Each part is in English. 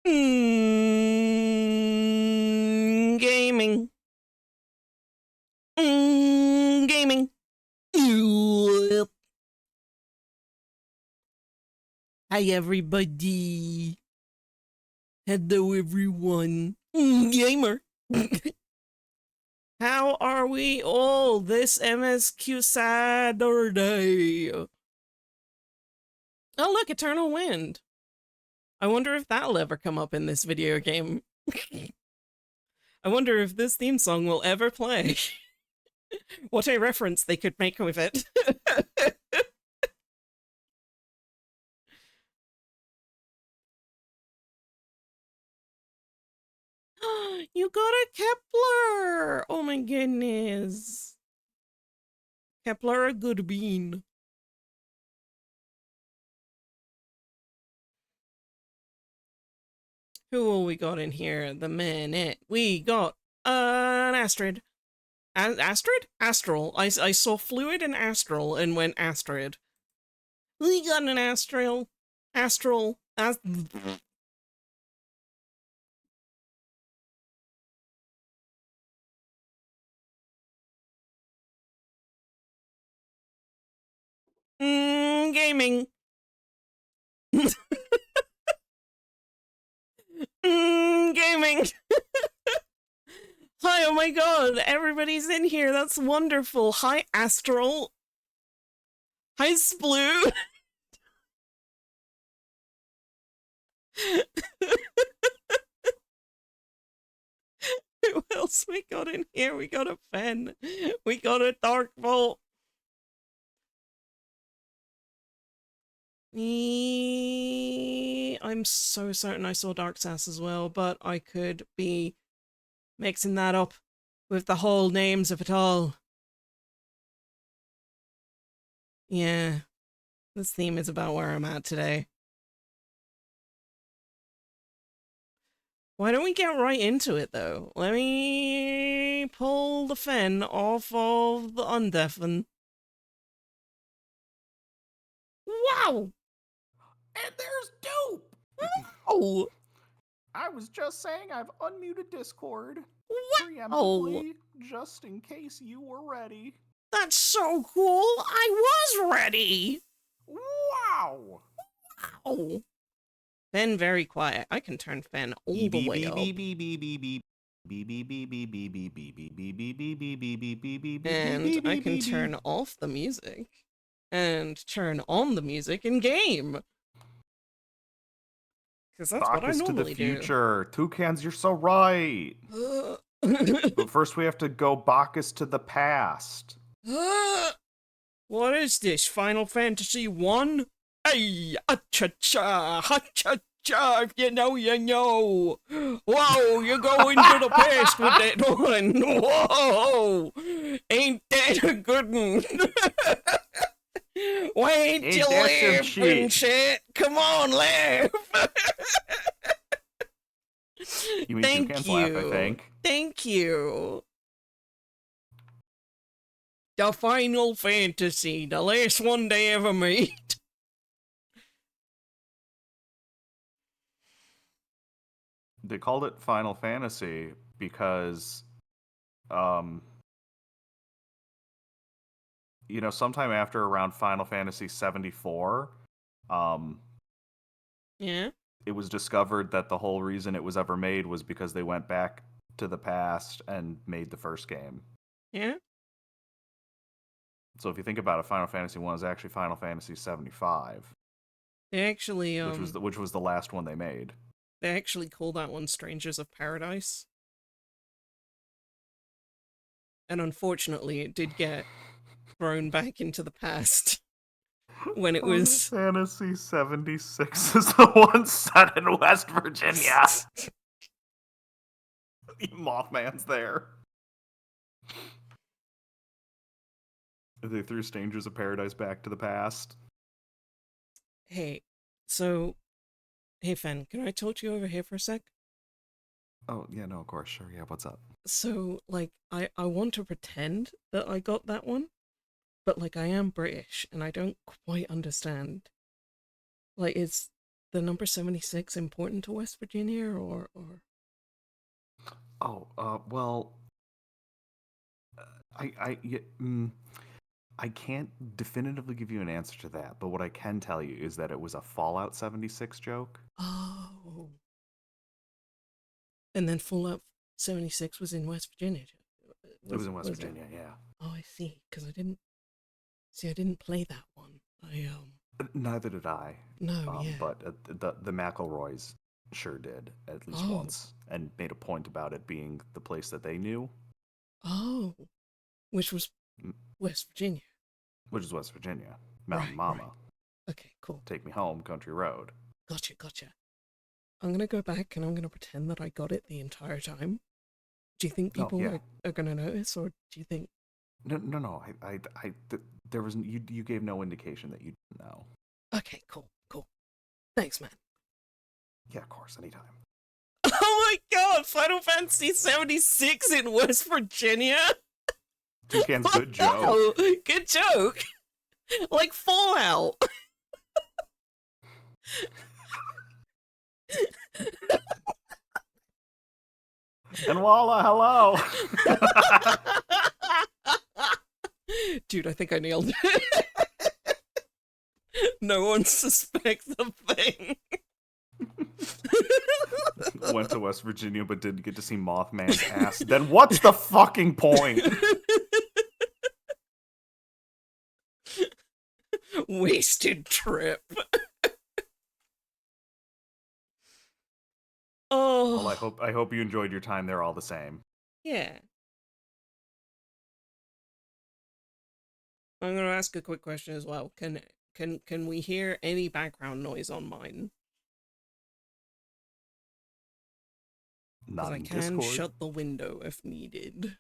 Gaming. Gaming. Hi, everybody. Hello, everyone. Gamer. How are we all this MSQ Saturday? Oh, look, Eternal Wind. I wonder if that'll ever come up in this video game. I wonder if this theme song will ever play. What a reference they could make with it. You got a Kepler! Oh my goodness. Kepler a good bean. Who all we got in here? The minute we got an Astrid. Astrid? Astral. I saw fluid and astral and went Astrid. We got an astral. Astral. Gaming. Gaming. Hi, oh my god, everybody's in here. That's wonderful. Hi, Astral. Hi, Sploo. Who else we got in here? We got a Fen. We got a Dark Bolt. I'm so certain I saw Dark Sass as well, but I could be mixing that up with the whole names of it all. Yeah, this theme is about where I'm at today. Why don't we get right into it, though? Let me pull the Fen off of the Undeafen. Wow! And there's Dope! Oh! I was just saying I've unmuted Discord. What? Preemptively, just in case you were ready. That's so cool! I was ready! Wow! Wow! Fen very quiet. I can turn Fen all the way up. And I can turn off the music. And turn on the music in game. Because that's what I normally do. Bacchus to the future. Toucans, you're so right. But first we have to go Bacchus to the past. What is this? Final Fantasy 1? Hey, cha-cha, ha-cha-cha, if you know, you know. Whoa, you're going to the past with that one. Whoa, ain't that a good one? Wait till you laugh and shit. Come on, laugh. You mean Toucans laugh, I think. Thank you. The Final Fantasy, the last one they ever made. They called it Final Fantasy because, you know, sometime after around Final Fantasy 74, yeah, it was discovered that the whole reason it was ever made was because they went back to the past and made the first game. Yeah. So if you think about it, Final Fantasy 1 is actually Final Fantasy 75. They actually, which was the last one they made. They actually call that one Strangers of Paradise. And unfortunately, it did get thrown back into the past. When it was... Final Fantasy 76 is the one set in West Virginia. Mothman's there. They threw Strangers of Paradise back to the past. Hey, so... Hey, Fen, can I talk to you over here for a sec? Oh, yeah, no, of course, sure, yeah, what's up? So, like, I want to pretend that I got that one, but, like, I am British, and I don't quite understand. Like, the number 76 important to West Virginia, or? Oh, well, I can't definitively give you an answer to that, but what I can tell you is that it was a Fallout 76 joke. Oh. And then Fallout 76 was in West Virginia. It was in West Virginia, yeah. Oh, I see. Because I didn't play that one. Neither did I. No, yeah. But the McElroys sure did, at least once, and made a point about it being the place that they knew. Oh. Which was West Virginia. Which is West Virginia. Mountain Mama. Right. Okay, cool. Take me home, country road. Gotcha. I'm going to go back and I'm going to pretend that I got it the entire time. Do you think people are going to notice, or do you think... No. There was you gave no indication that you didn't know. Okay, cool. Thanks, man. Yeah, of course, anytime. Oh my god, Final Fantasy 76 in West Virginia? Toucan's good joke. Oh, good joke. Like Fallout. And Walla, hello. Dude, I think I nailed it. No one suspects a thing. Went to West Virginia but didn't get to see Mothman's ass. Then what's the fucking point? Wasted trip. Oh. Well, I hope you enjoyed your time there all the same. Yeah. I'm gonna ask a quick question as well. Can we hear any background noise on mine? Not I in can Discord. shut the window if needed.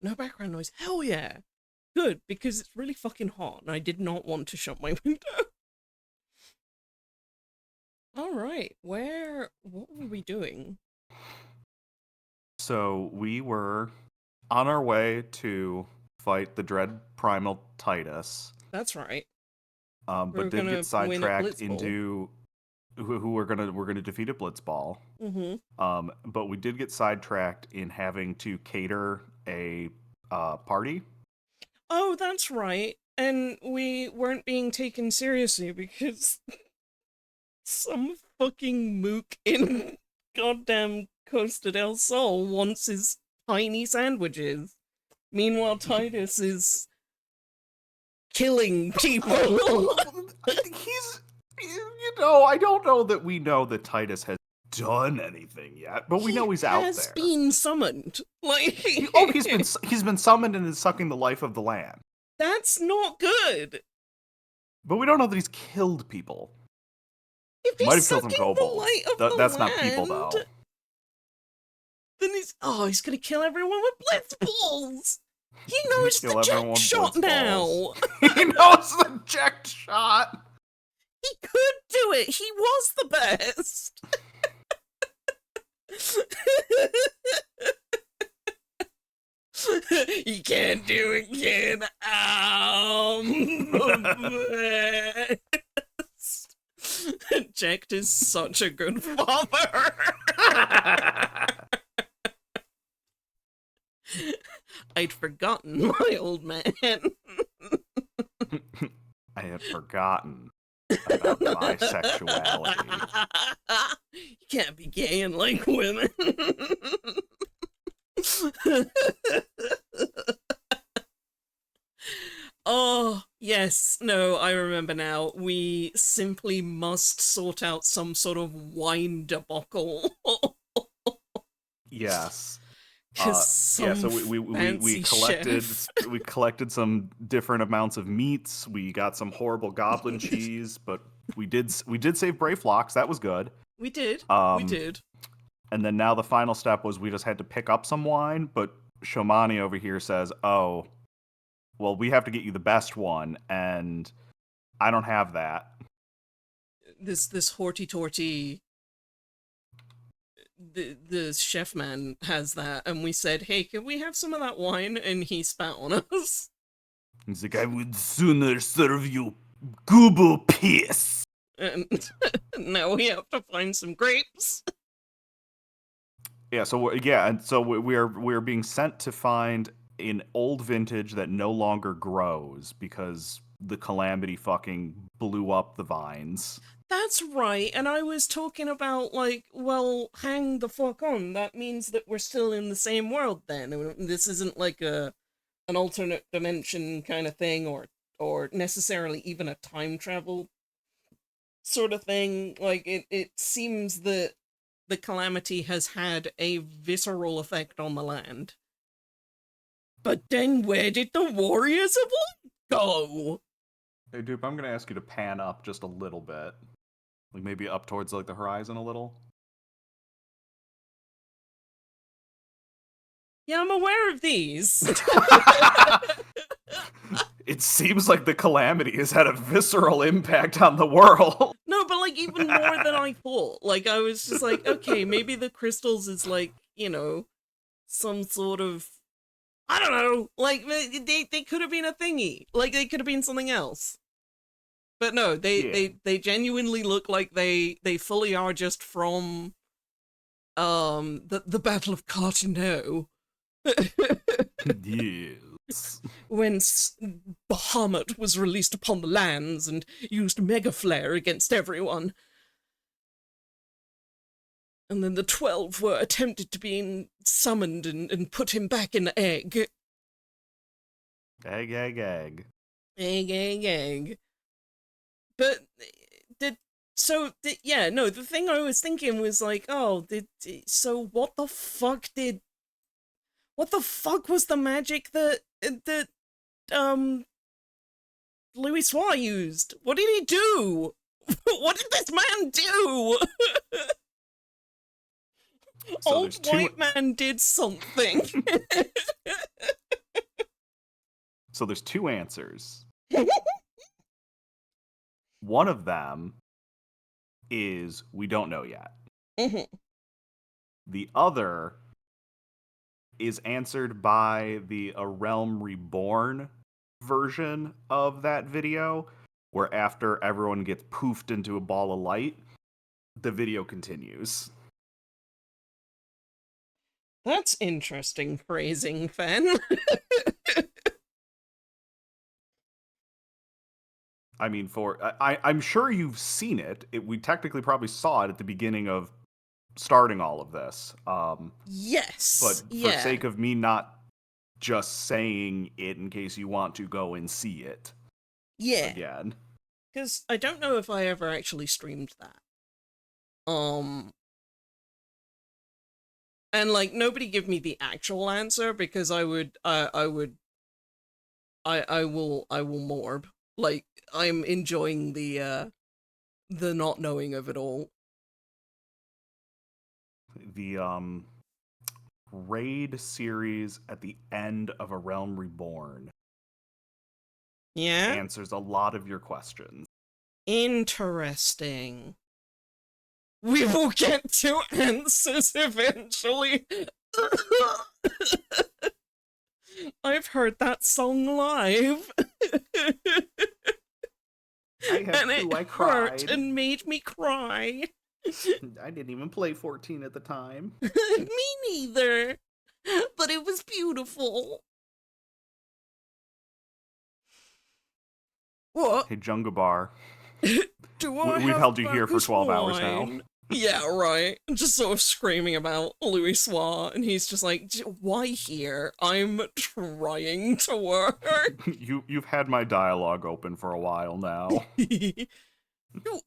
No background noise. Hell yeah. Good, because it's really fucking hot and I did not want to shut my window. Alright, what were we doing? So we were on our way to fight the Dread Primal Titus. That's right. But did get sidetracked into who we're gonna defeat at Blitzball. Mm-hmm. But we did get sidetracked in having to cater a party. Oh, that's right. And we weren't being taken seriously because some fucking mook in goddamn Costa del Sol wants his tiny sandwiches. Meanwhile, Titus is killing people. I don't know that we know that Titus has done anything yet, but we know he's out there. He has been summoned. He's been summoned and is sucking the life of the land. That's not good. But we don't know that he's killed people. If he's might have killed some kobolds. That's land, not people though. Then he's gonna kill everyone with blitzballs. He knows the jack shot now. He knows the jack shot. He could do it. He was the best. He can't do it again. Jack is such a good father. I'd forgotten my old man. I had forgotten about bisexuality. You can't be gay and like women. Oh, yes. No, I remember now. We simply must sort out some sort of wine debacle. Yes. So we collected some different amounts of meats. We got some horrible goblin cheese, but we did save Brayflocks. That was good. We did. And then now the final step was we just had to pick up some wine, but Shomani over here says, "Oh, well, we have to get you the best one, and I don't have that." This horty-torty, the chef man has that, and we said, "Hey, can we have some of that wine?" And he spat on us. He's like, I would sooner serve you goooooo piss. And now we have to find some grapes. Yeah, so we're being sent to find an old vintage that no longer grows because the calamity fucking blew up the vines. That's right, and I was talking about, like, well, hang the fuck on. That means that we're still in the same world then. This isn't like an alternate dimension kind of thing, or necessarily even a time travel sort of thing. Like, it seems that the calamity has had a visceral effect on the land. But then where did the warriors of light go? Hey, Dupe, I'm gonna ask you to pan up just a little bit. Like maybe up towards like the horizon a little. Yeah, I'm aware of these. It seems like the calamity has had a visceral impact on the world. No, but like even more than I thought. Like I was just like, okay, maybe the crystals is like, some sort of, I don't know, like they could have been a thingy. Like they could have been something else. But no, they genuinely look like they fully are just from the Battle of Cartino. Yes. When Bahamut was released upon the lands and used Mega Flare against everyone. And then the 12 were attempted to be summoned and put him back in the egg. Egg. Egg. But the thing I was thinking was like, so what the fuck was the magic that Louis Soir used? What did he do? What did this man do? So Old white man did something. So there's two answers. One of them is we don't know yet. Mm-hmm. The other is answered by the A Realm Reborn version of that video, where after everyone gets poofed into a ball of light, the video continues. That's interesting phrasing, Fen. I mean, I'm sure you've seen it. We technically probably saw it at the beginning of starting all of this. Yes. But for sake of me not just saying it in case you want to go and see it. Yeah. Again. Because I don't know if I ever actually streamed that. And like nobody give me the actual answer because I will morb. Like I'm enjoying the not knowing of it all. The raid series at the end of A Realm Reborn answers a lot of your questions. Interesting. We will get to answers eventually. I've heard that song live. And it hurt and made me cry. I didn't even play 14 at the time. Me neither. But it was beautiful. What? Hey, Jungabar. We've held you here for 12 hours now. Yeah, right. Just sort of screaming about Louis Soir, and he's just like, why here? I'm trying to work. You've had my dialogue open for a while now. Do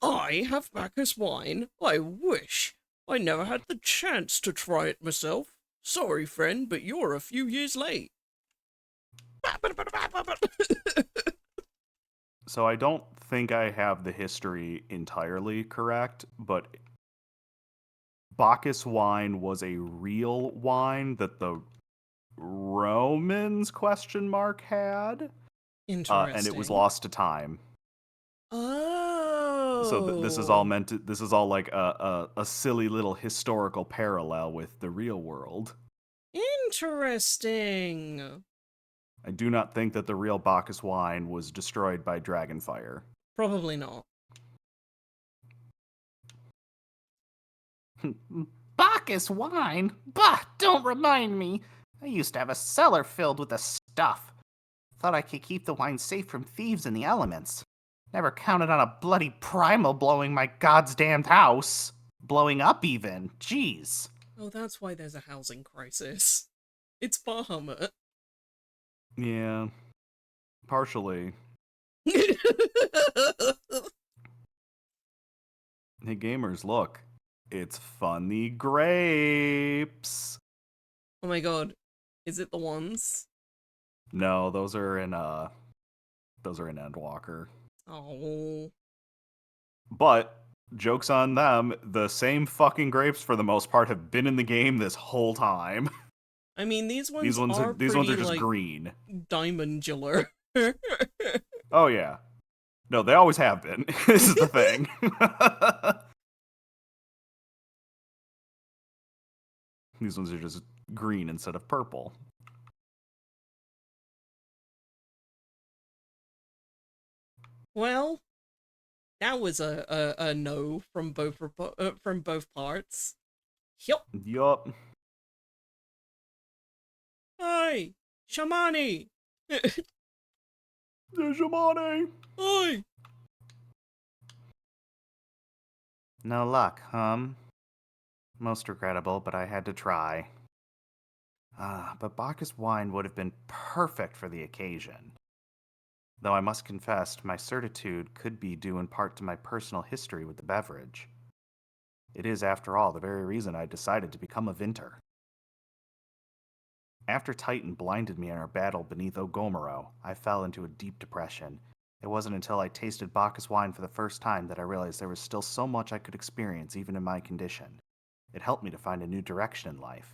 I have Bacchus wine? I wish. I never had the chance to try it myself. Sorry, friend, but you're a few years late. So I don't think I have the history entirely correct, but Bacchus wine was a real wine that the Romans had. Interesting. And it was lost to time. Oh. So this is all this is all like a silly little historical parallel with the real world. Interesting. I do not think that the real Bacchus wine was destroyed by dragonfire. Probably not. Bacchus wine? Bah, don't remind me. I used to have a cellar filled with the stuff. Thought I could keep the wine safe from thieves and the elements. Never counted on a bloody primal blowing my goddamned house. Blowing up even. Jeez. Oh, that's why there's a housing crisis. It's Bahamut. Yeah, partially. Hey gamers, look. It's funny grapes. Oh my god. Is it the ones? No, those are in Endwalker. Oh. But joke's on them, the same fucking grapes for the most part have been in the game this whole time. I mean, these ones, These ones are pretty, just like, green. diamondular. Oh yeah. No, they always have been. This is the thing. These ones are just green instead of purple. Well, that was a no from both parts. Yup. Yup. Hi, Shamani. Shamani. Hi. No luck, Most regrettable, but I had to try. But Bacchus wine would have been perfect for the occasion. Though I must confess, my certitude could be due in part to my personal history with the beverage. It is, after all, the very reason I decided to become a Vinter. After Titan blinded me in our battle beneath Ogomoro, I fell into a deep depression. It wasn't until I tasted Bacchus wine for the first time that I realized there was still so much I could experience even in my condition. It helped me to find a new direction in life.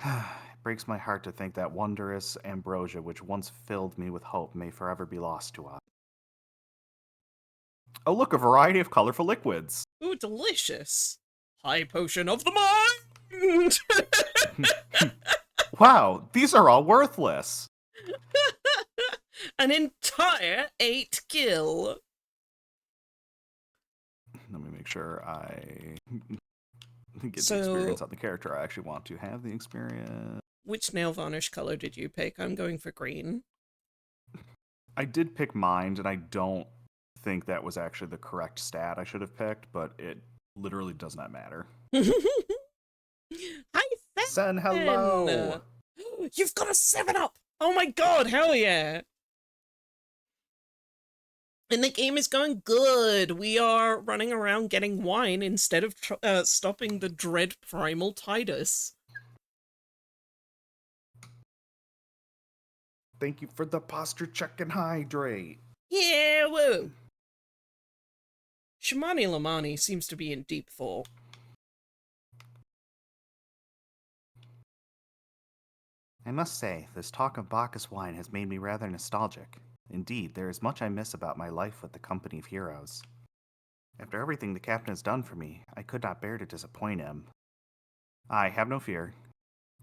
It breaks my heart to think that wondrous ambrosia which once filled me with hope may forever be lost to us. Oh look, a variety of colorful liquids. Ooh, delicious. High potion of the mind. Wow, these are all worthless. An entire 8 kill. Let me make sure I get the So- experience on the character I actually want to have the experience. Which nail varnish color did you pick? I'm going for green. I did pick mind, and I don't think that was actually the correct stat I should have picked, but it literally does not matter. Hi, Sen, hello! You've got a 7-up! Oh my god, hell yeah! And the game is going good. We are running around getting wine instead of stopping the dread primal Titus. Thank you for the posture check and hydrate. Yeah, whoa. Shamani Lamani seems to be in deep thought. I must say, this talk of Bacchus wine has made me rather nostalgic. Indeed, there is much I miss about my life with the company of heroes. After everything the captain has done for me, I could not bear to disappoint him. I have no fear.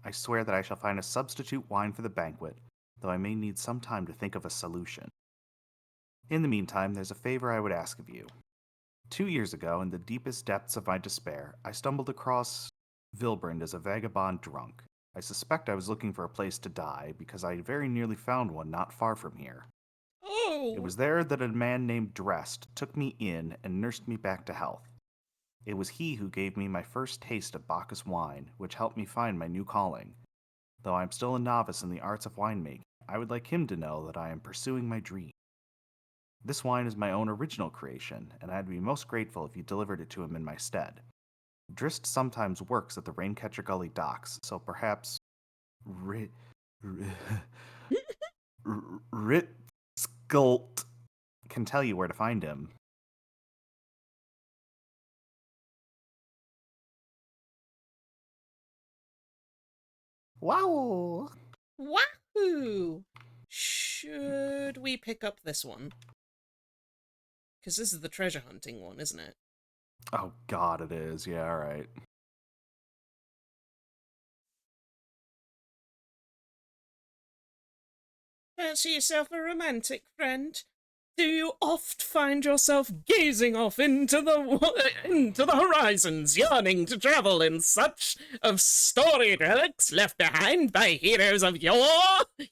I swear that I shall find a substitute wine for the banquet, though I may need some time to think of a solution. In the meantime, there's a favor I would ask of you. 2 years ago, in the deepest depths of my despair, I stumbled across Vilbrand as a vagabond drunk. I suspect I was looking for a place to die, because I very nearly found one not far from here. Oh! It was there that a man named Drest took me in and nursed me back to health. It was he who gave me my first taste of Bacchus wine, which helped me find my new calling. Though I am still a novice in the arts of winemaking, I would like him to know that I am pursuing my dream. This wine is my own original creation, and I'd be most grateful if you delivered it to him in my stead. Drist sometimes works at the Raincatcher Gully docks, so perhaps Ritskult can tell you where to find him. Wow! Wahoo! Should we pick up this one? Because this is the treasure hunting one, isn't it? Oh god, it is. Yeah, alright. Fancy yourself a romantic, friend? Do you oft find yourself gazing off into the horizons, yearning to travel in search of storied relics left behind by heroes of yore?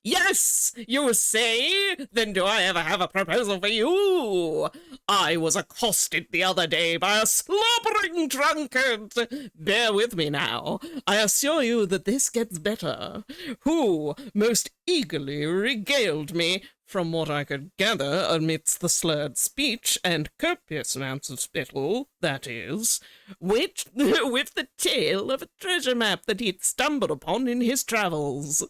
Yes, you say? Then do I ever have a proposal for you? I was accosted the other day by a slobbering drunkard. Bear with me now. I assure you that this gets better. Who most eagerly regaled me, from what I could gather amidst the slurred speech and copious amounts of spittle, that is, with the tale of a treasure map that he'd stumbled upon in his travels.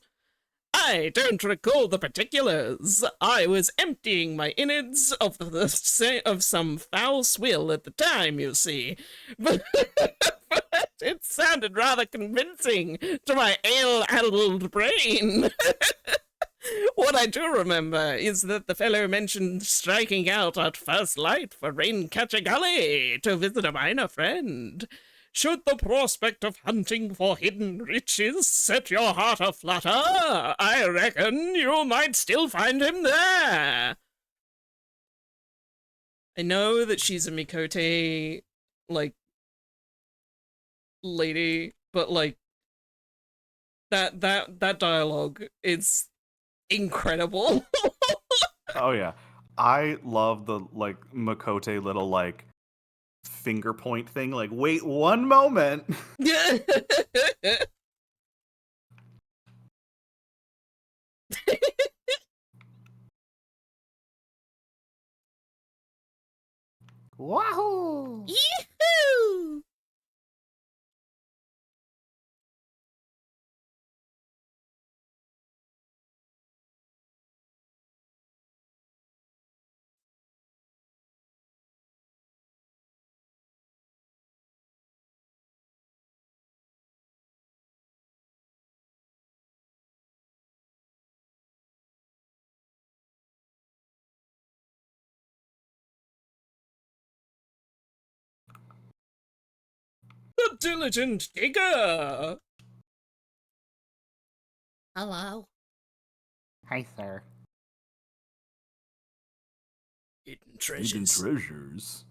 I don't recall the particulars. I was emptying my innards of some foul swill at the time, you see. But it sounded rather convincing to my ale-addled brain. What I do remember is that the fellow mentioned striking out at first light for Raincatcher Gully to visit a minor friend. Should the prospect of hunting for hidden riches set your heart aflutter, I reckon you might still find him there. I know that she's a Mikote, lady, but, that dialogue is incredible. Oh yeah. I love the Makote little finger point thing. Wait one moment. Wahoo! Yee-hoo! The diligent digger. Hello. Hi, sir. Hidden treasures. Hidden treasures.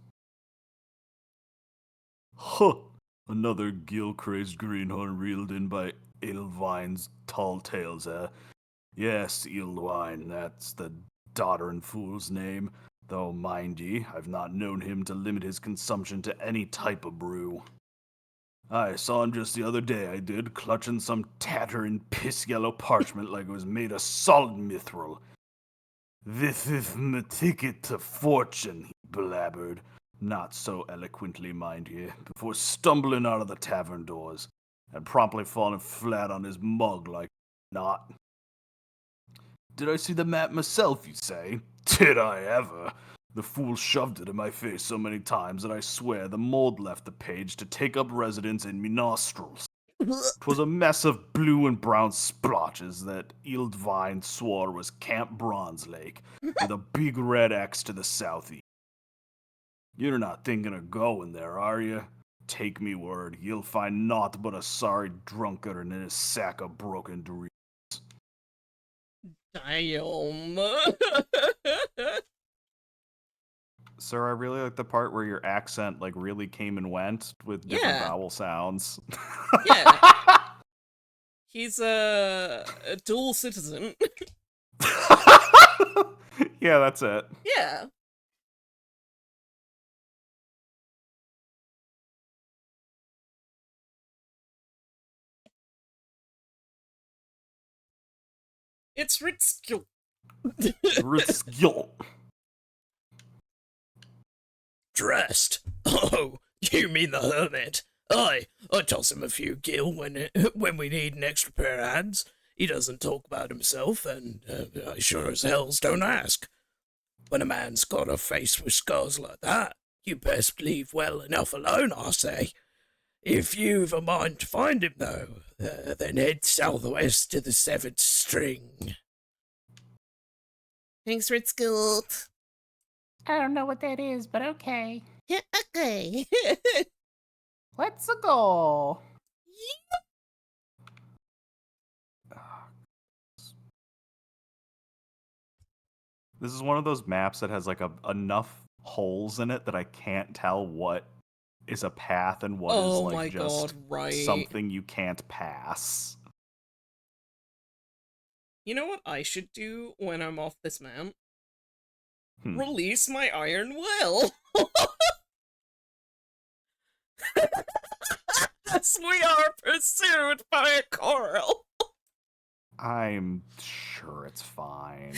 Huh. Another gill-crazed greenhorn reeled in by Edelwine's tall tales, eh? Yes, Edelwine, that's the doddering fool's name. Though, mind ye, I've not known him to limit his consumption to any type of brew. I saw him just the other day, I did, clutching some tattering piss-yellow parchment like it was made of solid mithril. This is my ticket to fortune, he blabbered, not so eloquently, mind ye, before stumbling out of the tavern doors, and promptly falling flat on his mug like not. Did I see the map myself, you say? Did I ever? The fool shoved it in my face so many times that I swear the mold left the page to take up residence in me nostrils. 'Twas a mess of blue and brown splotches that Eildvine swore was Camp Bronze Lake, with a big red X to the southeast. You're not thinking of going there, are you? Take me word, you'll find naught but a sorry drunkard and his sack of broken dreams. Damn. Sir, I really like the part where your accent really came and went with different vowel sounds. Yeah. He's a dual citizen. Yeah, that's it. Yeah. It's Ritskill. Ritskill. Dressed? Oh, you mean the hermit? I toss him a few gil when we need an extra pair of hands. He doesn't talk about himself, and I sure as hells don't ask. When a man's got a face with scars like that, you best leave well enough alone, I say. If you've a mind to find him, though, then head southwest to the 7th string. Thanks, Ritskill. I don't know what that is, but okay. Yeah, okay. Let's go. This is one of those maps that has like enough holes in it that I can't tell what is a path and what is Oh like my god, just right. something you can't pass. You know what I should do when I'm off this mount? Hmm. Release my iron will! As we are pursued by a coral! I'm sure it's fine.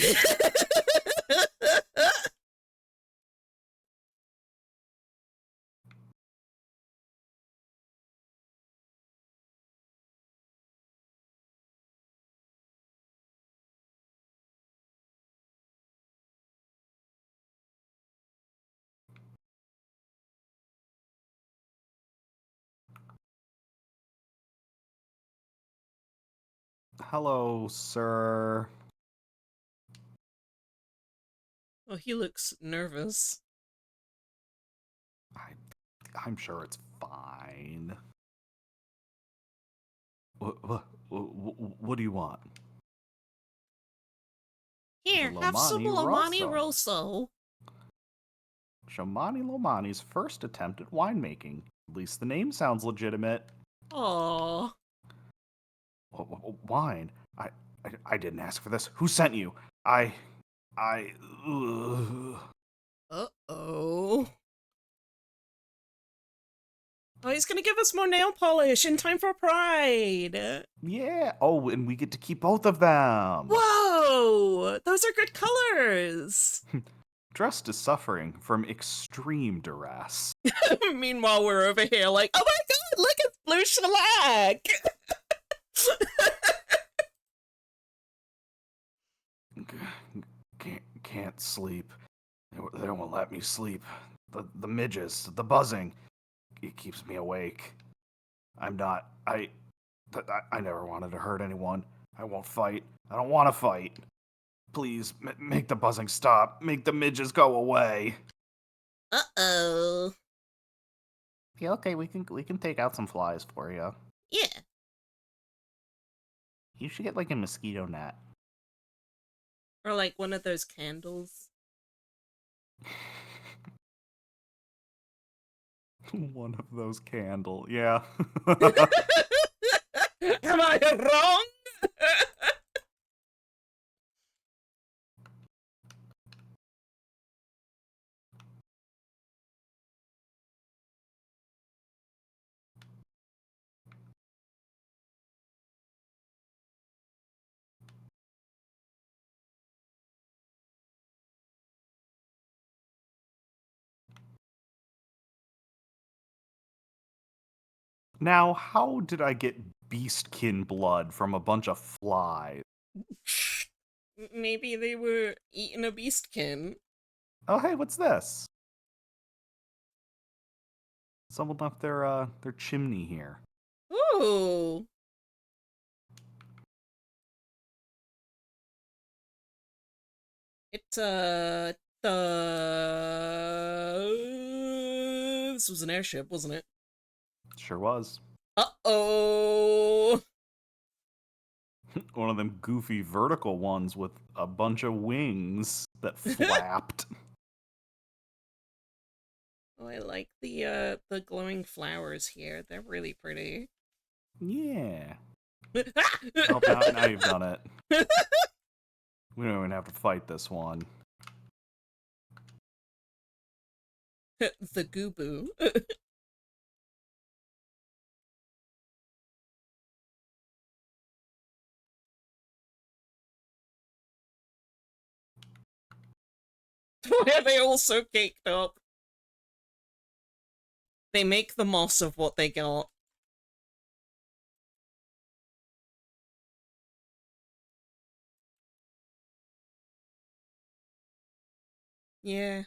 Hello, sir. Oh, he looks nervous. I'm sure it's fine. What do you want? Here, have some Lomani Lomani Rosso. Rosso. Shamani Lomani's first attempt at winemaking. At least the name sounds legitimate. Aww. Wine? I didn't ask for this. Who sent you? I. Ugh. Uh-oh. Oh, he's gonna give us more nail polish in time for Pride. Yeah. Oh, and we get to keep both of them. Whoa! Those are good colors! Dressed to suffering from extreme duress. Meanwhile, we're over here like, oh my god, look, it's blue shellac! Can't sleep. They don't let me sleep. The midges, the buzzing, it keeps me awake. I'm not. I never wanted to hurt anyone. I won't fight. I don't want to fight. Please make the buzzing stop. Make the midges go away. Uh-oh. Yeah, okay. We can take out some flies for you. Yeah. You should get like a mosquito net. Or like one of those candles. One of those candle. Yeah. Am I wrong? Now, how did I get beastkin blood from a bunch of flies? Maybe they were eating a beastkin. Oh, hey, what's this? Someone left their chimney here. Ooh. It's this was an airship, wasn't it? Sure was. Uh-oh. One of them goofy vertical ones with a bunch of wings that flapped. Oh, I like the glowing flowers here. They're really pretty. Yeah. Oh, now you've done it. We don't even have to fight this one. The goooooo. Why are they all so caked up? They make the most of what they got. Yeah.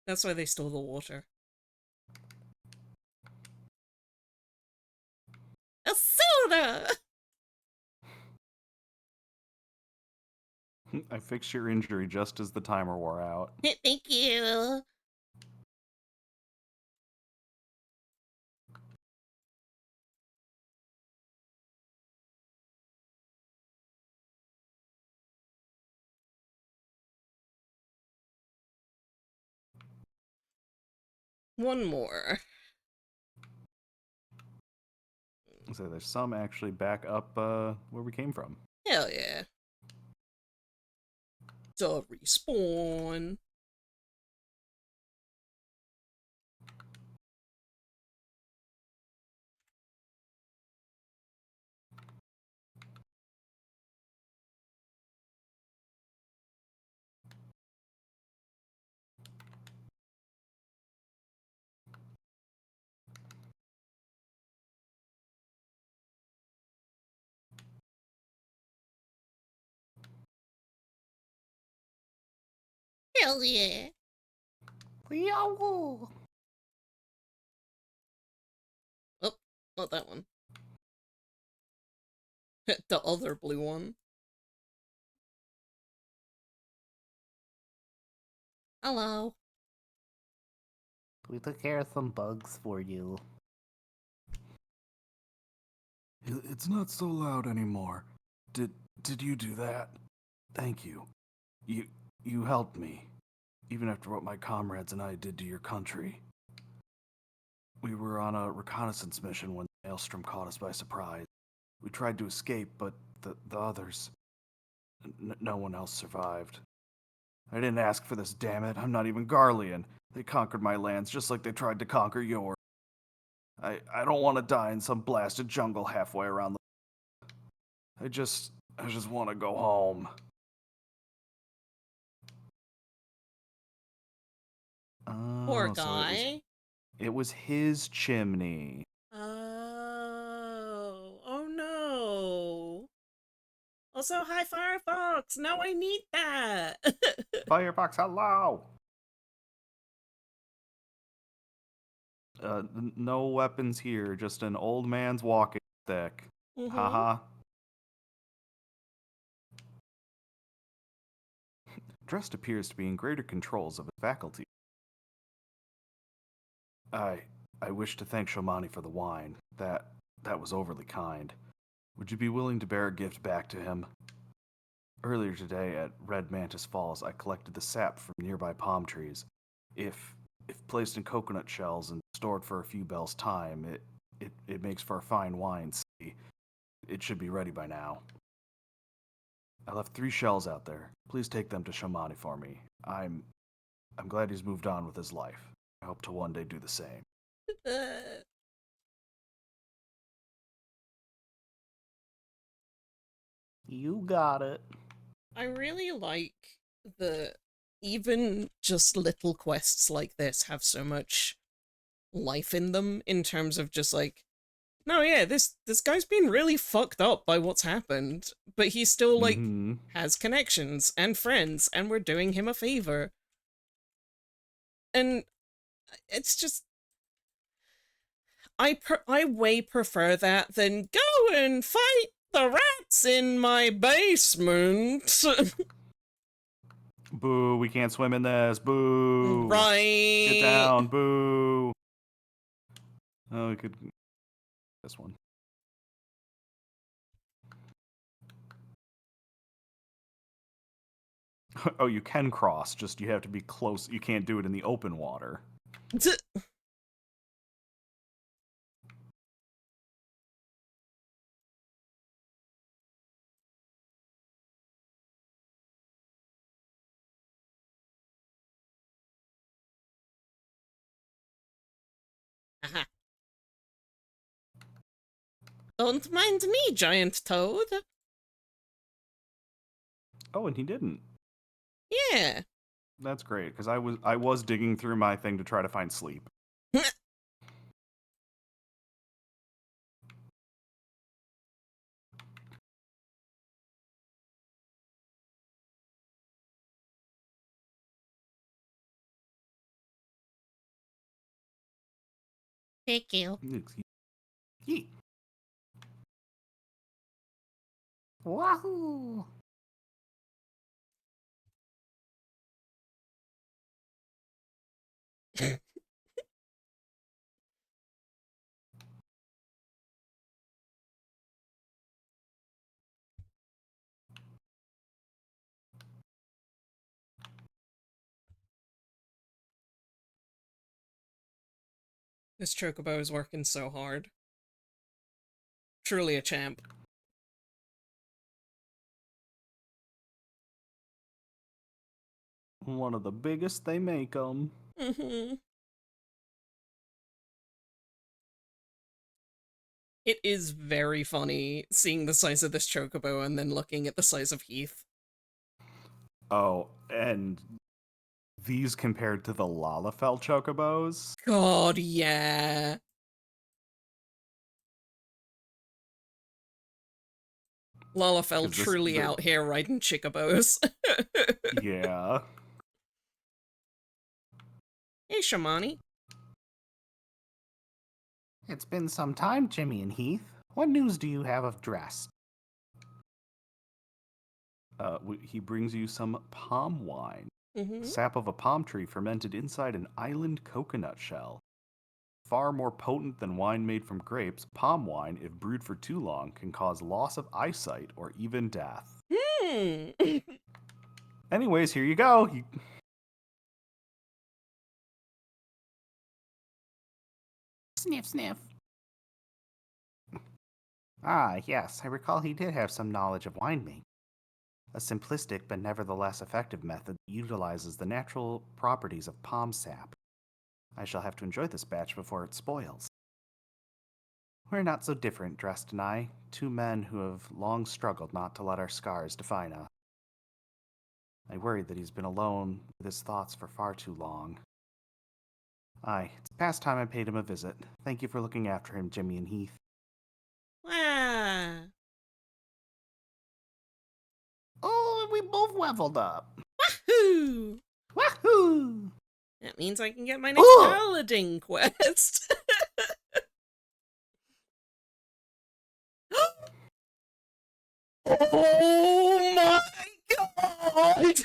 That's why they stole the water. A soda! I fixed your injury just as the timer wore out. Thank you. One more. So there's some actually back up where we came from. Hell yeah. The respawn. Hell yeah. Yow! Oh, not that one. The other blue one. Hello. We took care of some bugs for you. It's not so loud anymore. Did you do that? Thank you. You helped me, even after what my comrades and I did to your country. We were on a reconnaissance mission when the maelstrom caught us by surprise. We tried to escape, but the others, no one else survived. I didn't ask for this, damn it. I'm not even Garlean. They conquered my lands just like they tried to conquer yours. I don't want to die in some blasted jungle halfway around the... I just want to go home. Poor Oh, guy. it was his chimney. Oh no. Also, hi Firefox. Now I need that. Firefox, hello! No weapons here, just an old man's walking stick. Mhm. Haha. Drest appears to be in greater controls of his faculty. I wish to thank Shomani for the wine. That was overly kind. Would you be willing to bear a gift back to him? Earlier today at Red Mantis Falls, I collected the sap from nearby palm trees. If placed in coconut shells and stored for a few bells' time, it makes for a fine wine. See, it should be ready by now. I left 3 shells out there. Please take them to Shomani for me. I'm glad he's moved on with his life. I hope to one day do the same. You got it. I really like that even just little quests like this have so much life in them in terms of just like, no, yeah, this guy's been really fucked up by what's happened, but he still like has connections and friends, and we're doing him a favor. And it's just, I way prefer that than go and fight the rats in my basement. Boo, we can't swim in this. Boo. Right. Get down. Boo. Oh, we could... This one. Oh, you can cross, just you have to be close. You can't do it in the open water. Aha. Don't mind me, giant toad. Oh, and he didn't. Yeah. That's great, because I was digging through my thing to try to find sleep. Thank you. Yeet. Wahoo! This chocobo is working so hard. Truly a champ. One of the biggest they make them. Mm-hmm. It is very funny seeing the size of this chocobo and then looking at the size of Heath. Oh, and these compared to the Lalafell chocobos? God, yeah. Lalafell 'Cause this- truly the- out here riding chocobos. Yeah. Hey, Shamani. It's been some time, Jimmy and Heath. What news do you have of Dress? He brings you some palm wine. Mm-hmm. Sap of a palm tree fermented inside an island coconut shell. Far more potent than wine made from grapes, palm wine, if brewed for too long, can cause loss of eyesight or even death. Hmm. Anyways, here you go. Sniff, sniff. Ah, yes, I recall he did have some knowledge of winemaking. A simplistic but nevertheless effective method that utilizes the natural properties of palm sap. I shall have to enjoy this batch before it spoils. We're not so different, Drest and I, two men who have long struggled not to let our scars define us. I worry that he's been alone with his thoughts for far too long. Aye, it's past time I paid him a visit. Thank you for looking after him, Jimmy and Heath. Wow. Oh, and we both leveled up. Wahoo! Wahoo! That means I can get my next Ugh! paladin quest. Oh my god!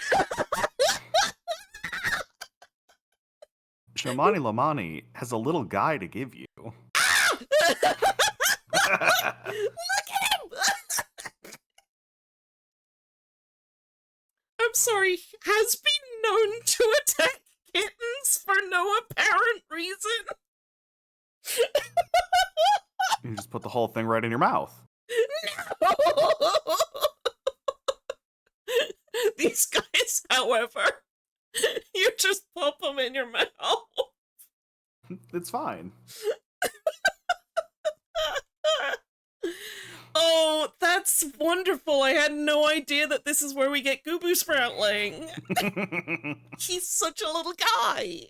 Shamani Lamani has a little guy to give you. Look at him! I'm sorry, has been known to attack kittens for no apparent reason. You just put the whole thing right in your mouth. No! These guys, however, you just pop them in your mouth. It's fine. Oh, that's wonderful. I had no idea that this is where we get Goo Boo Sproutling. He's such a little guy.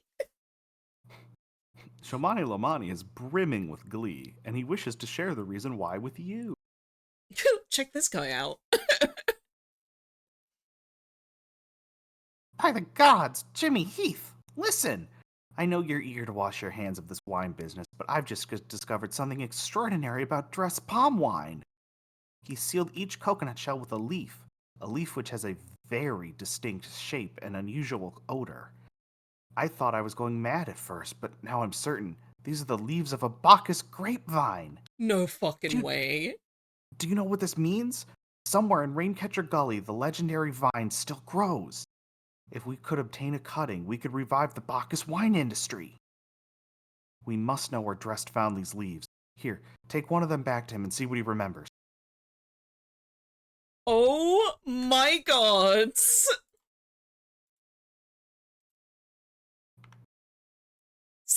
Shamani Lamani is brimming with glee, and he wishes to share the reason why with you. Check this guy out. By the gods, Jimmy Heath, listen! I know you're eager to wash your hands of this wine business, but I've just discovered something extraordinary about Dress palm wine. He sealed each coconut shell with a leaf which has a very distinct shape and unusual odor. I thought I was going mad at first, but now I'm certain these are the leaves of a Bacchus grapevine. No fucking Dude. way. Do you know what this means? Somewhere in Raincatcher Gully, the legendary vine still grows. If we could obtain a cutting, we could revive the Bacchus wine industry. We must know where Drest found these leaves. Here, take one of them back to him and see what he remembers. Oh my gods.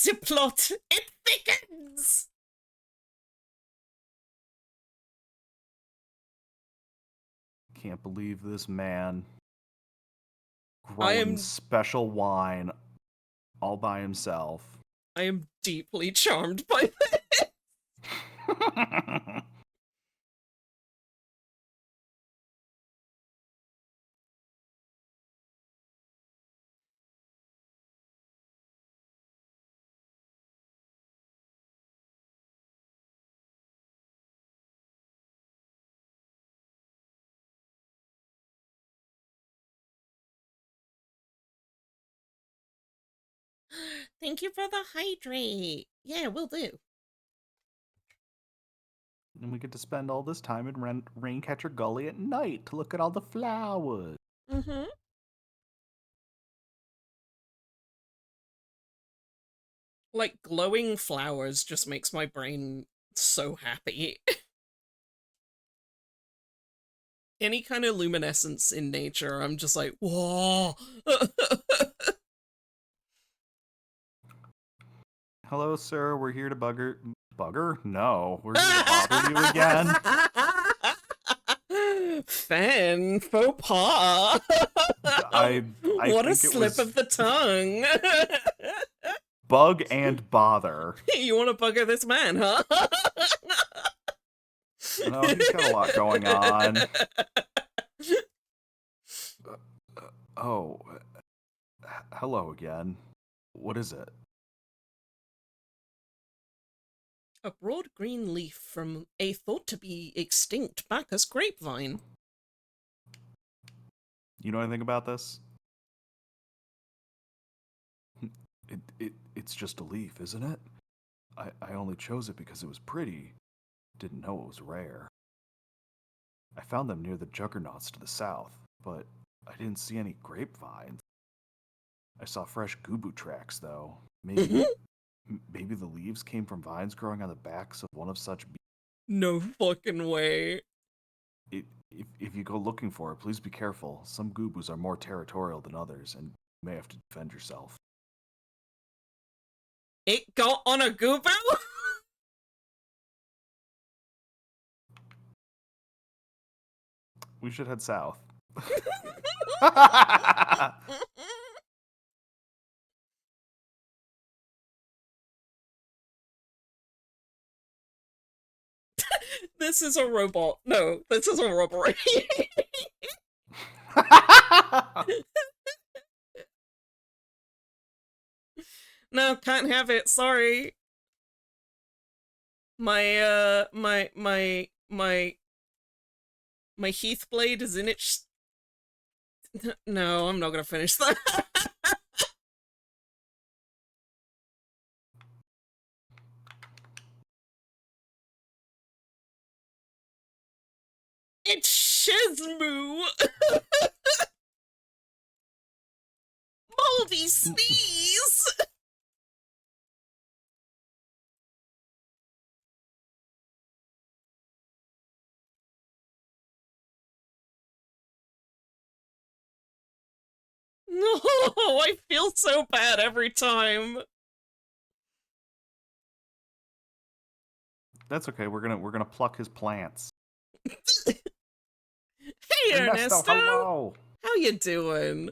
The plot, it thickens! Can't believe this man. I Growing am- special wine all by himself. I am deeply charmed by this. Thank you for the hydrate. Yeah, will do. And we get to spend all this time in Raincatcher Gully at night to look at all the flowers. Mm-hmm. Like, glowing flowers just makes my brain so happy. Any kind of luminescence in nature, I'm just like, whoa! Hello, sir. We're here to Bugger? No, we're here to bother you again. Fan faux pas. I What a think it slip was of the tongue. bug and bother. You want to bugger this man, huh? No, he's got a lot going on. Oh, hello again. What is it? A broad green leaf from a thought to be extinct Bacchus grapevine. You know anything about this? It's just a leaf, isn't it? I only chose it because it was pretty. Didn't know it was rare. I found them near the juggernauts to the south, but I didn't see any grapevines. I saw fresh goooooo tracks, though. Maybe the leaves came from vines growing on the backs of one of such No fucking way. If you go looking for it, please be careful. Some gooooos are more territorial than others, and you may have to defend yourself. It got on a gooboo? We should head south. This is a robot. No, this is a robbery. No, can't have it. Sorry. My Heath blade is in its... No, I'm not gonna finish that. It's Shizmu! Moldy sneeze! No, I feel so bad every time. That's okay. We're gonna pluck his plants. Hey, Ernesto! Hello. How you doing?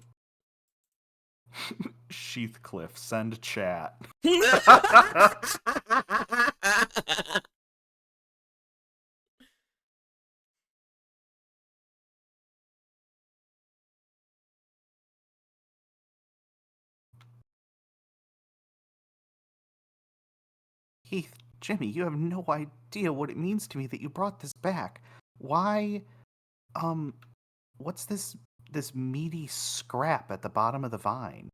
Sheathcliff, send chat. Heath, Jimmy, you have no idea what it means to me that you brought this back. Why, what's this meaty scrap at the bottom of the vine?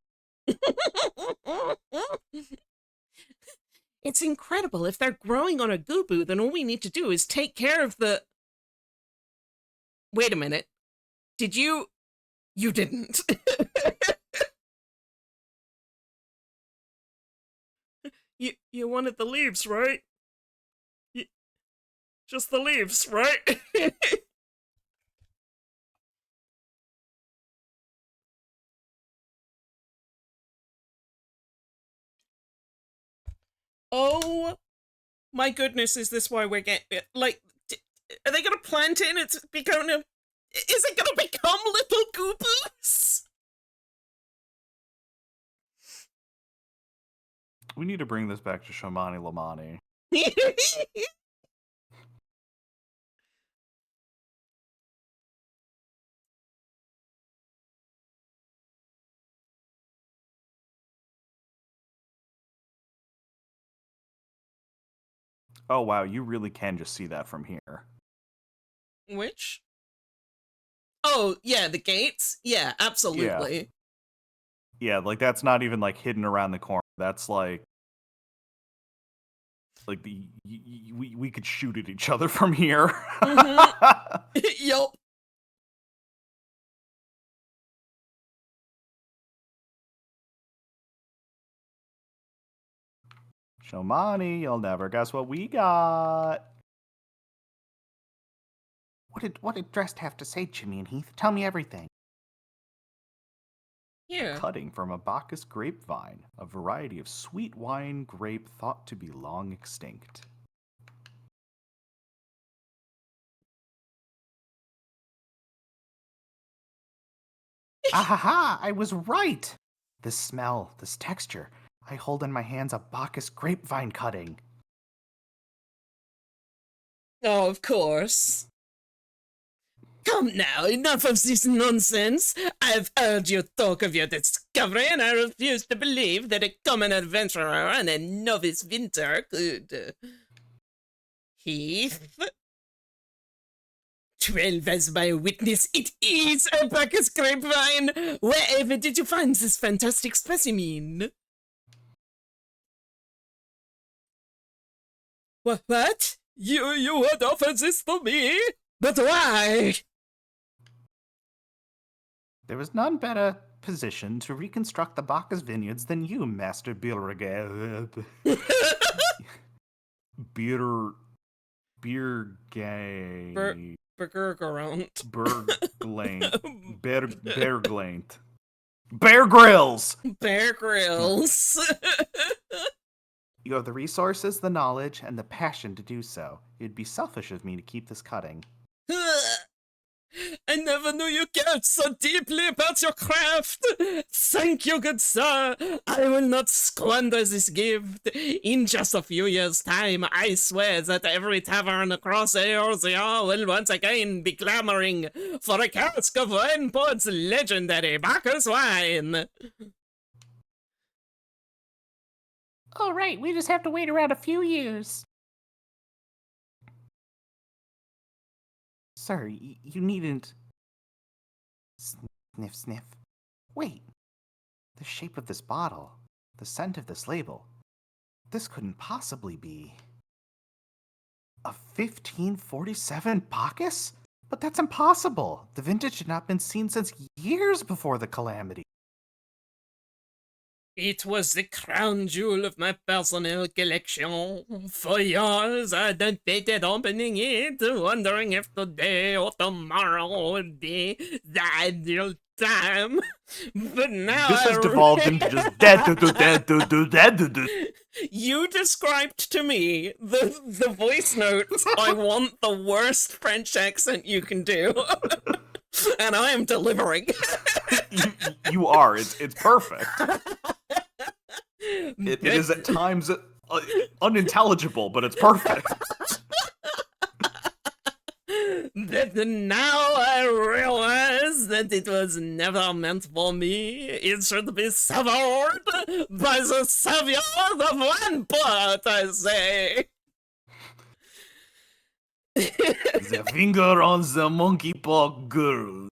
It's incredible. If they're growing on a gooboo, then all we need to do is take care of the... Wait a minute. Did you... You didn't. You wanted the leaves, right? Just the leaves, right? Oh my goodness, is this why we're getting... Like, are they gonna plant it and it's gonna... Is it gonna become little gooboos? We need to bring this back to Shamani Lamani. Oh wow, you really can just see that from here. Which? Oh, yeah, the gates? Yeah, absolutely. Yeah, like that's not even like hidden around the corner. That's like the we could shoot at each other from here. Yup. Shomani, you'll never guess what we got. What did Dressed have to say, Jimmy and Heath? Tell me everything. Yeah. Cutting from a Bacchus grapevine, a variety of sweet wine grape thought to be long extinct. Ahaha! I was right! This smell, this texture. I hold in my hands a Bacchus grapevine cutting. Oh, of course. Come now, enough of this nonsense. I've heard you talk of your discovery, and I refuse to believe that a common adventurer and a novice vinter could. Heath? 12 as my witness, it is a Bacchus grapevine! Wherever did you find this fantastic specimen? What? You would offer this to me? But why? There was none better positioned to reconstruct the Bacchus vineyards than you, Master Beer Gang. Burgergerant. Berglaint. Bear Grylls! Bear Grylls. You have the resources, the knowledge, and the passion to do so. It'd be selfish of me to keep this cutting. I never knew you cared so deeply about your craft. Thank you, good sir. I will not squander this gift. In just a few years' time, I swear that every tavern across Eorzea will once again be clamoring for a cask of Wineport's legendary Bacchus wine. All right, we just have to wait around a few years. Sir, you needn't... Sniff, sniff. Wait. The shape of this bottle, the scent of this label. This couldn't possibly be... a 1547 Bacchus? But that's impossible. The vintage had not been seen since years before the calamity. It was the crown jewel of my personal collection. For years, I debated opening it, wondering if today or tomorrow would be the ideal time. But now This has devolved into just dead. You described to me the voice notes. I want the worst French accent you can do. And I am delivering. You are. It's perfect. It is at times unintelligible, but it's perfect. But now I realize that it was never meant for me. It should be savored by the savior of one pot, I say. The finger on the monkey paw girl.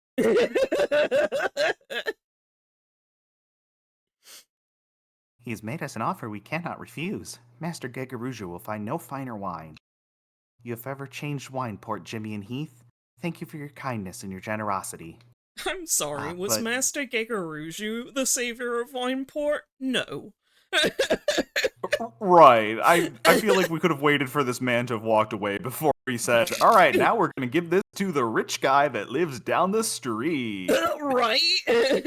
He has made us an offer we cannot refuse. Master Gegaruja will find no finer wine. You have ever changed Wineport, Jimmy and Heath? Thank you for your kindness and your generosity. I'm sorry, was but- Master Gegaruju the savior of Wineport? No. Right. I feel like we could have waited for this man to have walked away before he said, all right, now we're going to give this to the rich guy that lives down the street. Right?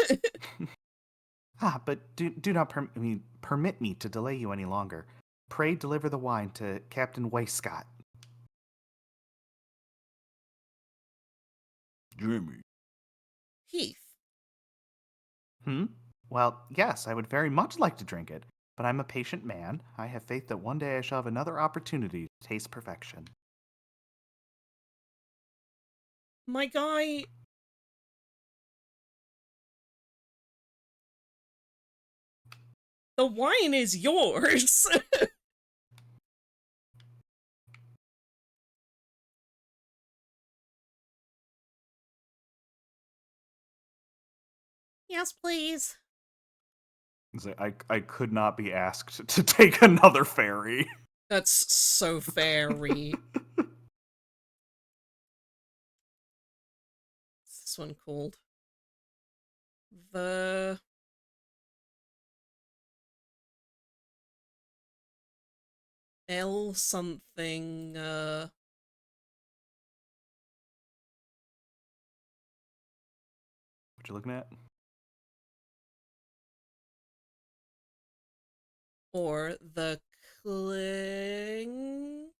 But do not permit me to delay you any longer. Pray deliver the wine to Captain Waistcott. Jimmy. Heath. Well, yes, I would very much like to drink it, but I'm a patient man. I have faith that one day I shall have another opportunity to taste perfection. My guy... The wine is yours! Yes, please. I could not be asked to take another ferry. That's so fairy. What's this one called? The... L something, What you looking at? or the cling.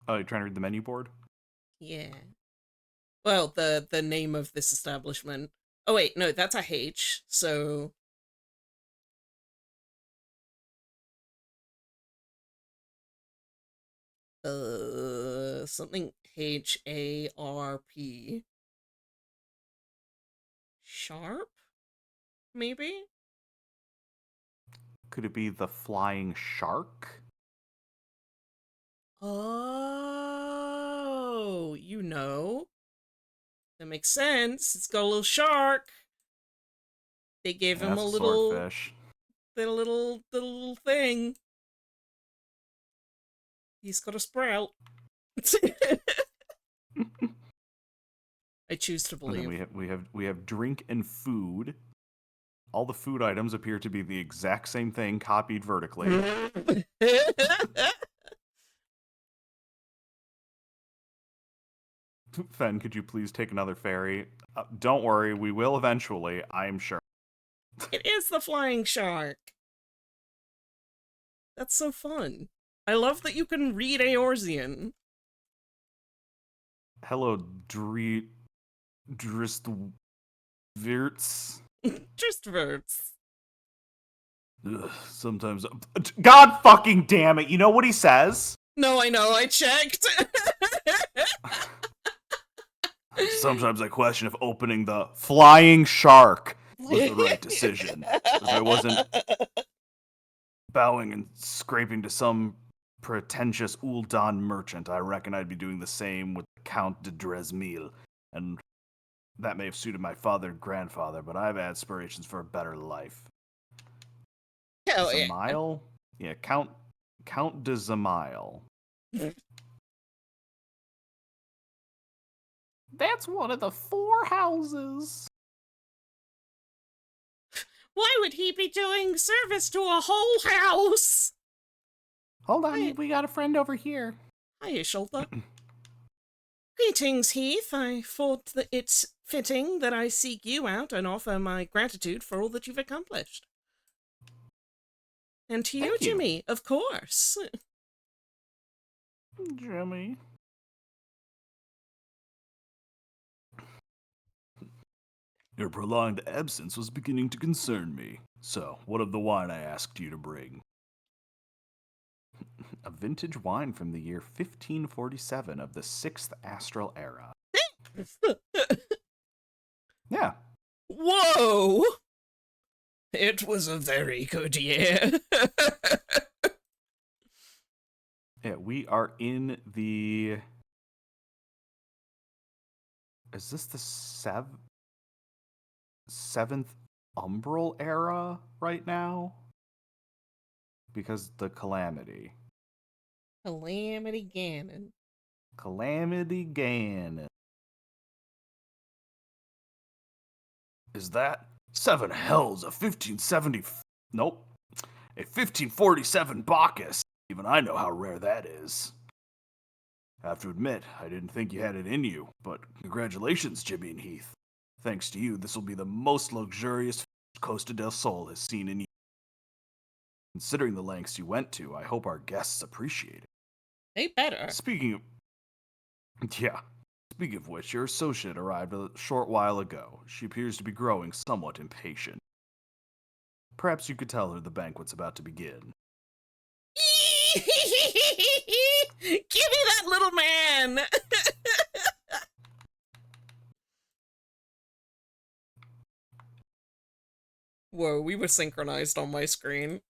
Oh, you're trying to read the menu board? Yeah. Well, the name of this establishment. Oh wait, no, that's a H. So something HARP. Sharp? Maybe? Could it be the Flying Shark? Oh, you know. That makes sense. It's got a little shark. They gave Yeah, him that's a a little swordfish. the little thing. He's got a sprout. I choose to And then believe. we have drink and food. All the food items appear to be the exact same thing, copied vertically. Fen, could you please take another ferry? Don't worry, we will eventually, I'm sure. It is the flying shark. That's so fun. I love that you can read Eorzean. Hello, Dristvirts. Just words. Sometimes. God fucking damn it! You know what he says? No, I know, I checked. Sometimes I question if opening the Flying Shark was the right decision. If I wasn't bowing and scraping to some pretentious Ul'dan merchant, I reckon I'd be doing the same with Count de Dresmil. And that may have suited my father and grandfather, but I have aspirations for a better life. Hell yeah. Zamile? Yeah, Count de Zamile. That's one of the 4 houses. Why would he be doing service to a whole house? Hold on, Hey. we got a friend over here. Hiya, Shoulder. Greetings, Heath. I thought that it's fitting that I seek you out and offer my gratitude for all that you've accomplished. And to you, Thank you. Jimmy, of course. Jimmy. Your prolonged absence was beginning to concern me. So, what of the wine I asked you to bring? A vintage wine from the year 1547 of the 6th Astral Era. Yeah. Whoa! It was a very good year. Yeah, we are in the... Is this the 7th Umbral Era right now? Because the Calamity. Calamity Ganon. Calamity Ganon. Is that 7 hells of 1570? Nope. A 1547 Bacchus. Even I know how rare that is. I have to admit, I didn't think you had it in you, but congratulations, Jimmy and Heath. Thanks to you, this will be the most luxurious Costa del Sol has seen in years. Considering the lengths you went to, I hope our guests appreciate it. They better. Speaking of which, your associate arrived a short while ago. She appears to be growing somewhat impatient. Perhaps you could tell her the banquet's about to begin. Give me that little man! Whoa, we were synchronized on my screen.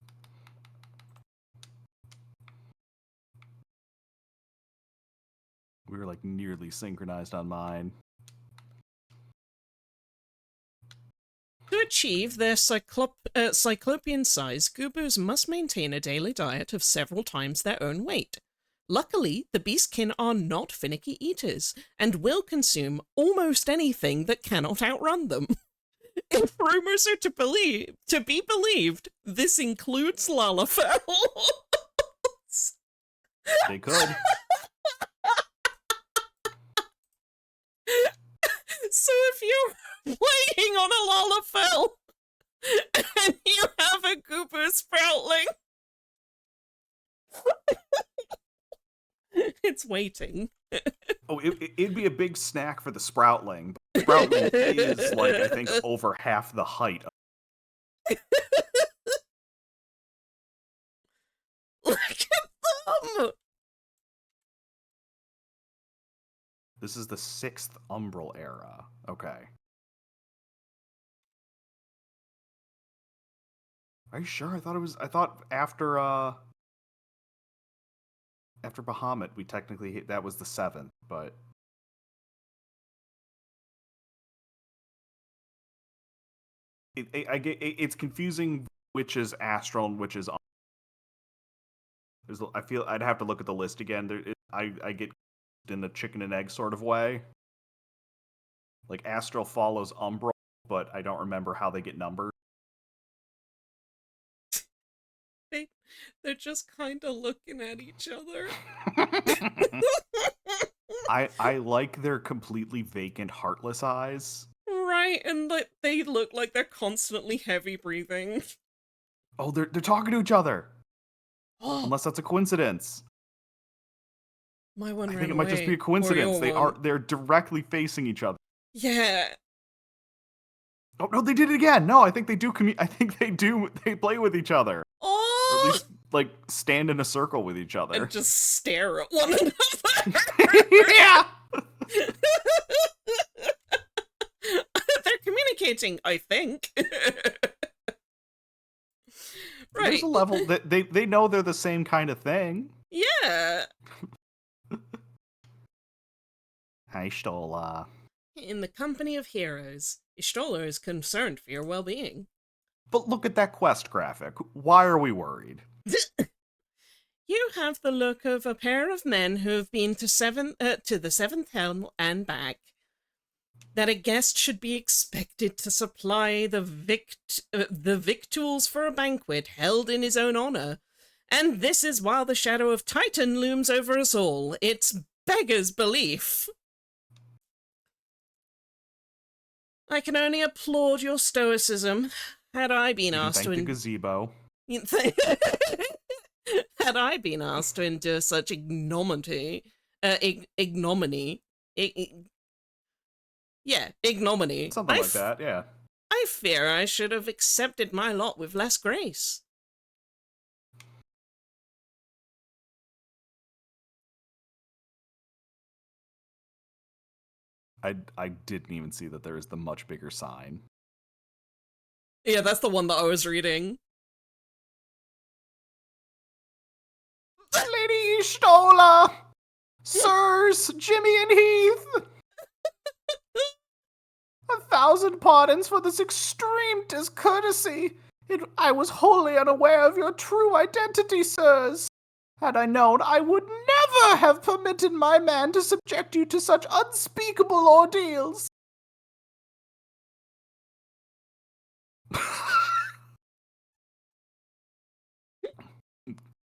We were like nearly synchronized on mine. To achieve their cyclopean size, gooboos must maintain a daily diet of several times their own weight. Luckily, the beastkin are not finicky eaters, and will consume almost anything that cannot outrun them. If rumors are to be believed, this includes Lalafell. They could. So if you're waiting on a Lalafell and you have a Gooper Sproutling, it's waiting. Oh, it'd be a big snack for the Sproutling. But Sproutling is, like, I think, over half the height. Look at them! This is the 6th Umbral era. Okay. Are you sure? I thought after Bahamut, we technically hit, that was the 7th, but it's confusing which is astral and which is. I feel I'd have to look at the list again. I get in the chicken and egg sort of way. Like astral follows Umbral, but I don't remember how they get numbered. They're just kind of looking at each other. I like their completely vacant, heartless eyes. Right, and they look like they're constantly heavy breathing. Oh, they're talking to each other. Unless that's a coincidence. My one I ran think it might just be a away. coincidence. They're directly facing each other. Yeah. Oh no, they did it again. No, I think they do. They play with each other. Oh. Or at least like stand in a circle with each other. And just stare at one another. Yeah. They're communicating, I think. Right. There's a level that they know they're the same kind of thing. Yeah. Hi, Stola. In the company of heroes, Stoller is concerned for your well-being. But look at that quest graphic. Why are we worried? You have the look of a pair of men who have been to the seventh helm and back. That a guest should be expected to supply the victuals for a banquet held in his own honor. And this is while the shadow of Titan looms over us all. It's beggars belief. I can only applaud your stoicism. Had I been asked to the gazebo. Had I been asked to endure such ignominy, ignominy. Something like that, yeah. I fear I should have accepted my lot with less grace. I didn't even see that there is the much bigger sign. Yeah, that's the one that I was reading. Lady Stola! Sirs, Jimmy and Heath! 1,000 pardons for this extreme discourtesy. I was wholly unaware of your true identity, sirs. Had I known, I would never have permitted my man to subject you to such unspeakable ordeals.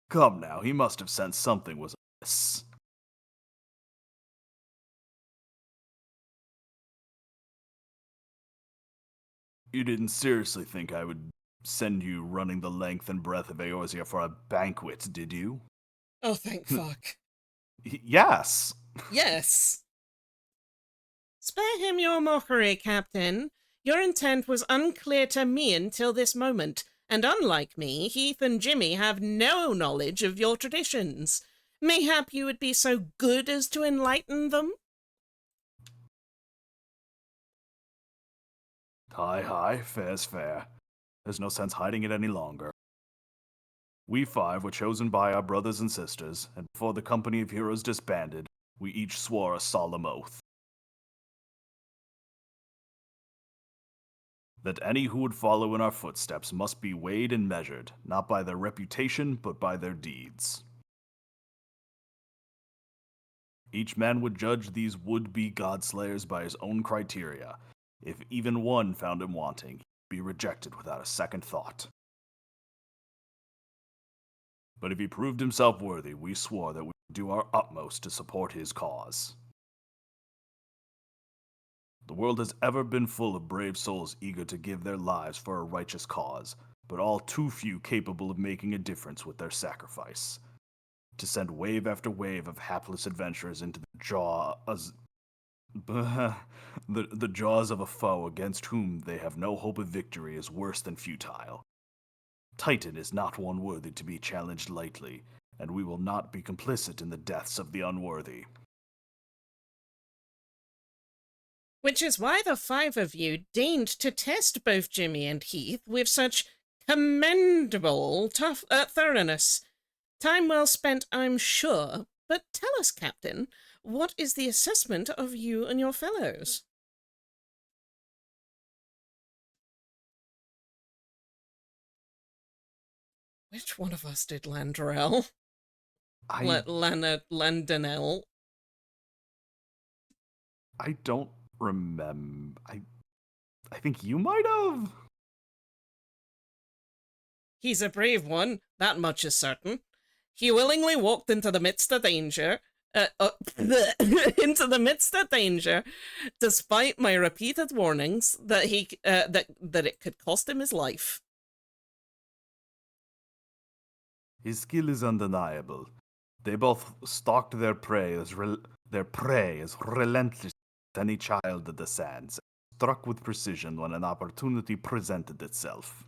Come now, he must have sensed something was amiss. You didn't seriously think I would send you running the length and breadth of Eorzea for a banquet, did you? Oh, thank fuck. Yes. Yes. Spare him your mockery, Captain. Your intent was unclear to me until this moment, and unlike me, Heath and Jimmy have no knowledge of your traditions. Mayhap you would be so good as to enlighten them? Hi, fair's fair. There's no sense hiding it any longer. We 5 were chosen by our brothers and sisters, and before the company of heroes disbanded, we each swore a solemn oath. That any who would follow in our footsteps must be weighed and measured, not by their reputation, but by their deeds. Each man would judge these would-be godslayers by his own criteria. If even one found him wanting, he'd be rejected without a second thought. But if he proved himself worthy, we swore that we would do our utmost to support his cause. The world has ever been full of brave souls eager to give their lives for a righteous cause, but all too few capable of making a difference with their sacrifice. To send wave after wave of hapless adventurers into the jaws of a foe against whom they have no hope of victory is worse than futile. Titan is not one worthy to be challenged lightly, and we will not be complicit in the deaths of the unworthy. Which is why the 5 of you deigned to test both Jimmy and Heath with such commendable thoroughness. Time well spent, I'm sure. But tell us, Captain, what is the assessment of you and your fellows? Which one of us did Landrell? Landonell? I don't remember. I think you might have. He's a brave one, that much is certain. He willingly walked into the midst of danger, into the midst of danger, despite my repeated warnings that that it could cost him his life. His skill is undeniable. They both stalked their prey as relentless as any child of the sands, struck with precision when an opportunity presented itself.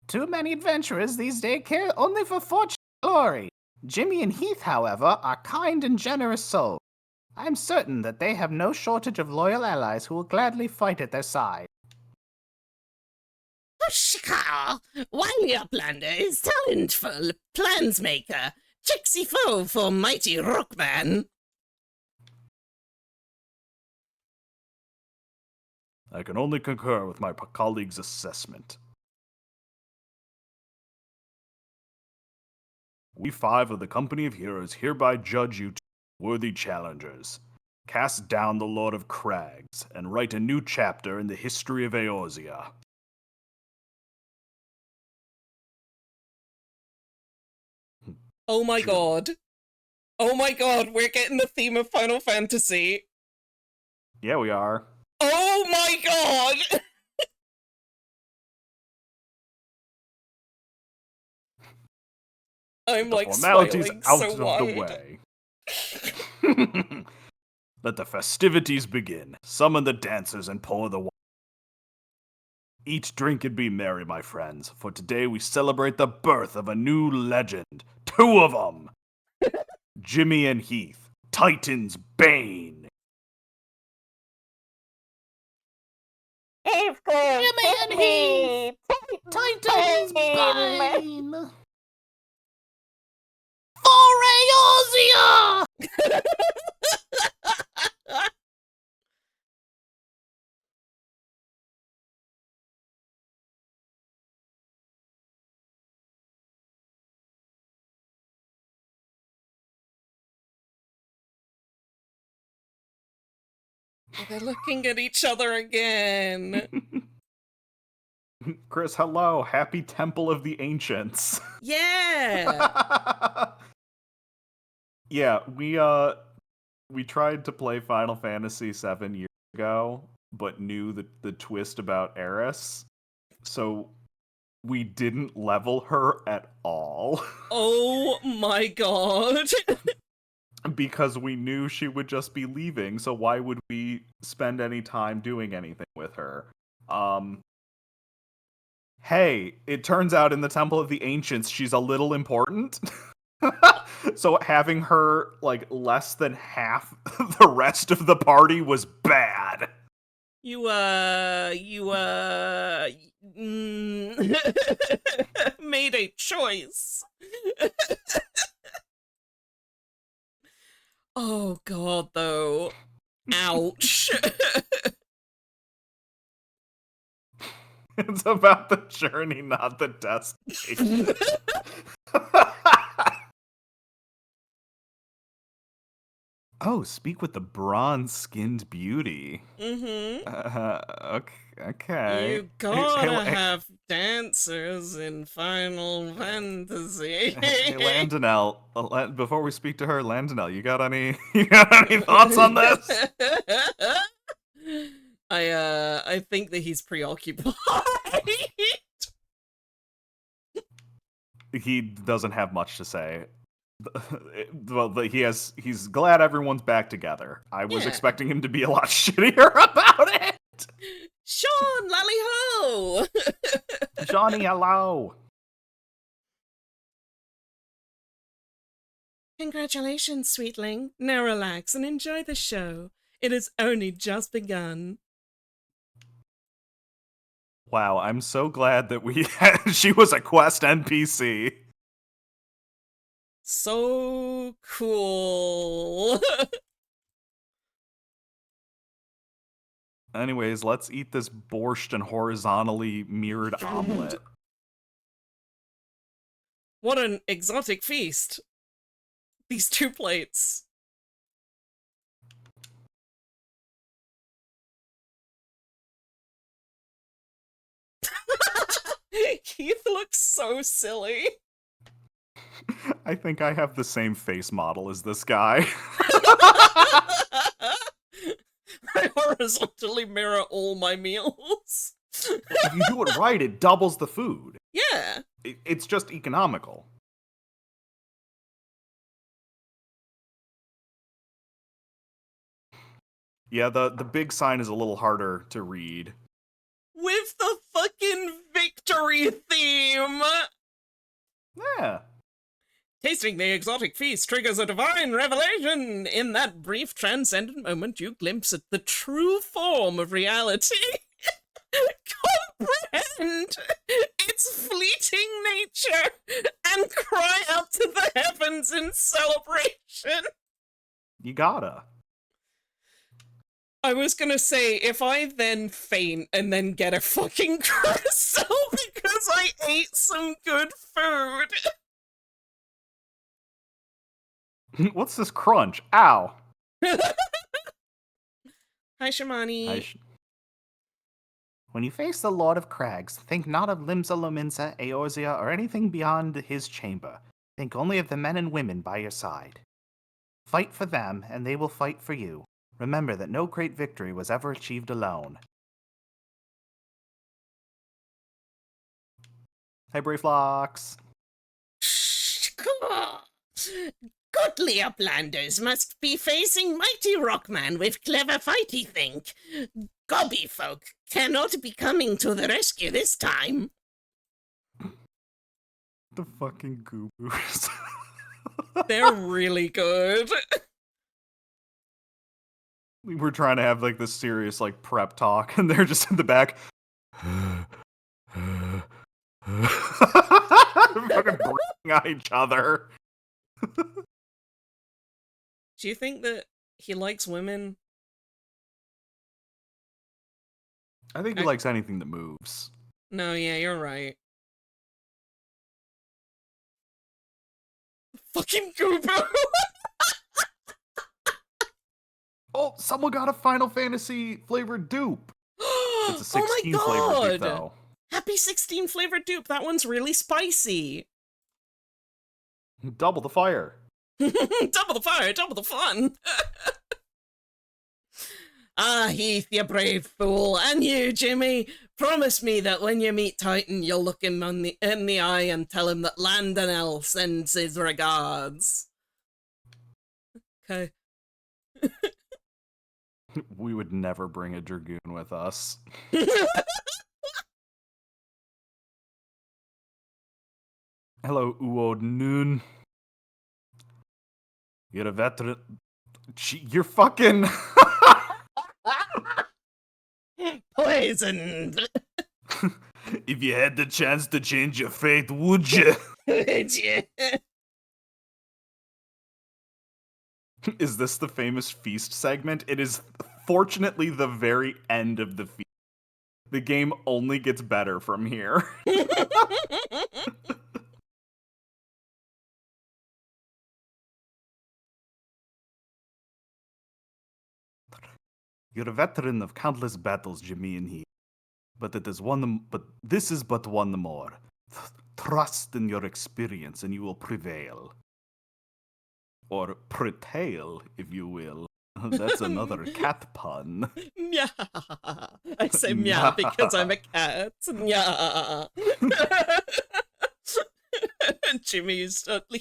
Too many adventurers these days care only for fortune and glory. Jimmy and Heath, however, are kind and generous souls. I'm certain that they have no shortage of loyal allies who will gladly fight at their side. Shikar, wily uplander is talentful, plansmaker, tricksy foe for mighty rookman. I can only concur with my colleague's assessment. We 5 of the Company of Heroes hereby judge you 2 worthy challengers. Cast down the Lord of Crags and write a new chapter in the history of Eorzea. Oh my god. Oh my god, we're getting the theme of Final Fantasy. Yeah, we are. Oh my god! I'm the like formalities smiling out so of wide. the way. Let the festivities begin. Summon the dancers and pour the wine. Eat, drink, and be merry, my friends, for today we celebrate the birth of a new legend. 2 of them! Jimmy and Heath, Titan's Bane. Jimmy and Heath! Titan's Bane! For Eorzea! They're looking at each other again. Chris, hello. Happy Temple of the Ancients. Yeah! Yeah, we tried to play Final Fantasy 7 years ago, but knew the twist about Eris. So we didn't level her at all. Oh my god. Because we knew she would just be leaving, so why would we spend any time doing anything with her? Hey, it turns out in the Temple of the Ancients, she's a little important. So having her, like, less than half the rest of the party was bad. You made a choice. Oh god, though. Ouch. It's about the journey, not the destination. Oh, speak with the bronze-skinned beauty. Mm-hmm. Okay. You gotta have dancers in Final Fantasy. Hey, Landonell. Before we speak to her, Landonell, you got any thoughts on this? I think that he's preoccupied. He doesn't have much to say. Well, he's glad everyone's back together. I was Yeah. expecting him to be a lot shittier about it. Sean, lally ho! Johnny, hello. Congratulations, sweetling. Now relax and enjoy the show. It has only just begun. Wow, I'm so glad that she was a quest NPC. So cool. Anyways, let's eat this borscht and horizontally mirrored omelet. What an exotic feast. These 2 plates. Keith looks so silly. I think I have the same face model as this guy. I horizontally mirror all my meals. If you do it right, it doubles the food. Yeah. It's just economical. Yeah, the big sign is a little harder to read. With the fucking victory theme! Yeah. Tasting the exotic feast triggers a divine revelation. In that brief transcendent moment, you glimpse at the true form of reality. Comprehend its fleeting nature and cry out to the heavens in celebration. You gotta. I was gonna say, if I then faint and then get a fucking crystal because I ate some good food. What's this crunch? Ow. Hi, Shamani. When you face the Lord of Crags, think not of Limsa Lominsa, Eorzea, or anything beyond his chamber. Think only of the men and women by your side. Fight for them, and they will fight for you. Remember that no great victory was ever achieved alone. Hey, Brayflox. Goodly uplanders must be facing mighty Rockman with clever fighty think. Gobby folk cannot be coming to the rescue this time. The fucking gooboos. They're really good. We were trying to have like this serious like prep talk, and they're just in the back. Fucking breathing on each other. Do you think that he likes women? I think he likes anything that moves. No, yeah, you're right. Fucking Goobo! Oh, someone got a Final Fantasy flavored dupe. It's a 16 oh my flavored God! dupe, though. Happy 16 flavored dupe. That one's really spicy. Double the fire. Double the fire, double the fun. Ah, Heath, you brave fool. And you, Jimmy. Promise me that when you meet Titan, you'll look him in the eye and tell him that Landonell sends his regards. Okay. We would never bring a Dragoon with us. Hello, Uod Noon. You're a veteran. You're fucking. Poisoned. If you had the chance to change your fate, would you? Would you? Is this the famous feast segment? It is fortunately the very end of the feast. The game only gets better from here. You're a veteran of countless battles, Jimmy and he. But this is but one the more. Trust in your experience, and you will prevail. Or pretail, if you will. That's another cat pun. Meow. I say meow because I'm a cat. Meow.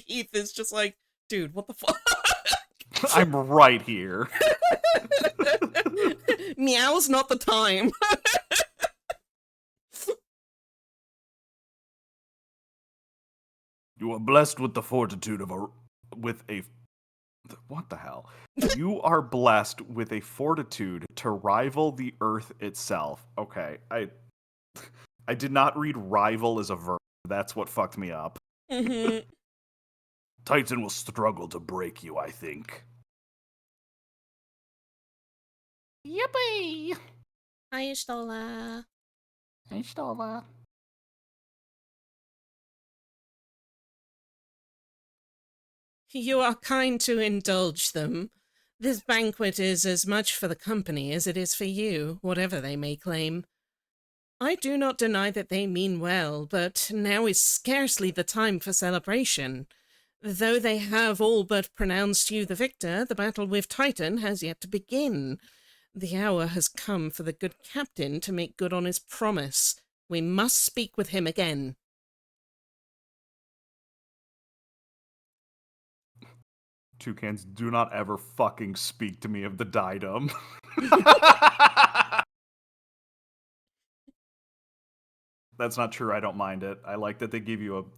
Heath is just like, dude, what the fuck? I'm right here. Meow's not the time. You are blessed with the fortitude of what the hell? You are blessed with a fortitude to rival the earth itself. Okay, I did not read rival as a verb. That's what fucked me up. Mm-hmm. Titan will struggle to break you, I think. Yippee! Hi, Stola. Hey, Stola. You are kind to indulge them. This banquet is as much for the company as it is for you, whatever they may claim. I do not deny that they mean well, but now is scarcely the time for celebration. Though they have all but pronounced you the victor, the battle with Titan has yet to begin. The hour has come for the good captain to make good on his promise. We must speak with him again. Toucans, do not ever fucking speak to me of the Didum. That's not true. I don't mind it. I like that they give you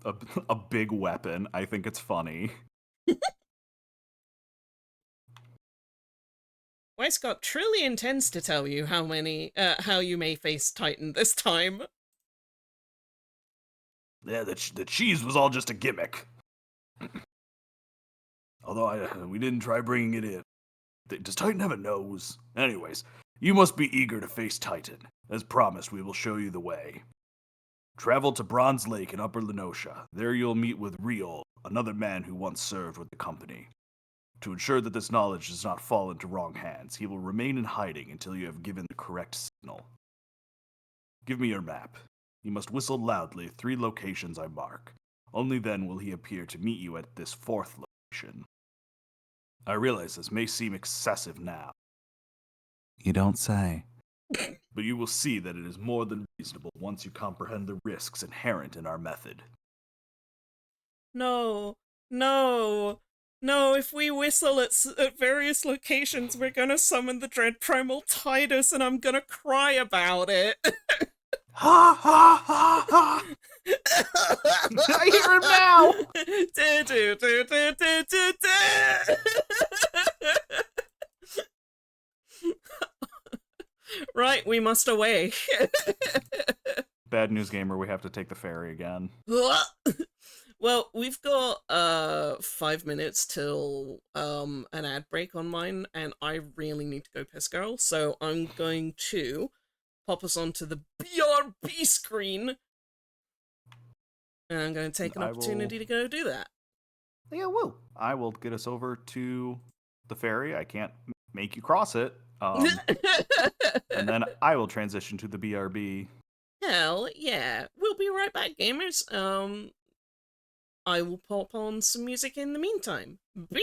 a big weapon. I think it's funny. Scott truly intends to tell you how you may face Titan this time. Yeah, the cheese was all just a gimmick. Although we didn't try bringing it in. Does Titan have a nose? Anyways, you must be eager to face Titan. As promised, we will show you the way. Travel to Bronze Lake in Upper Lenosha. There you'll meet with Riol, another man who once served with the company. To ensure that this knowledge does not fall into wrong hands, he will remain in hiding until you have given the correct signal. Give me your map. You must whistle loudly 3 locations I mark. Only then will he appear to meet you at this 4th location. I realize this may seem excessive now. You don't say. But you will see that it is more than reasonable once you comprehend the risks inherent in our method. No, no, no, if we whistle at various locations, we're gonna summon the Dread Primal Tidus and I'm gonna cry about it. Ha ha ha ha! I hear him now! Right, we must away. Bad news, gamer, we have to take the ferry again. Well, we've got 5 minutes till an ad break on mine, and I really need to go piss girl, so I'm going to pop us onto the BRB screen, and I'm going to take an opportunity to go do that. Yeah, woo! I will get us over to the ferry. I can't make you cross it. And then I will transition to the BRB. Hell yeah. We'll be right back, gamers. I will pop on some music in the meantime. BRB!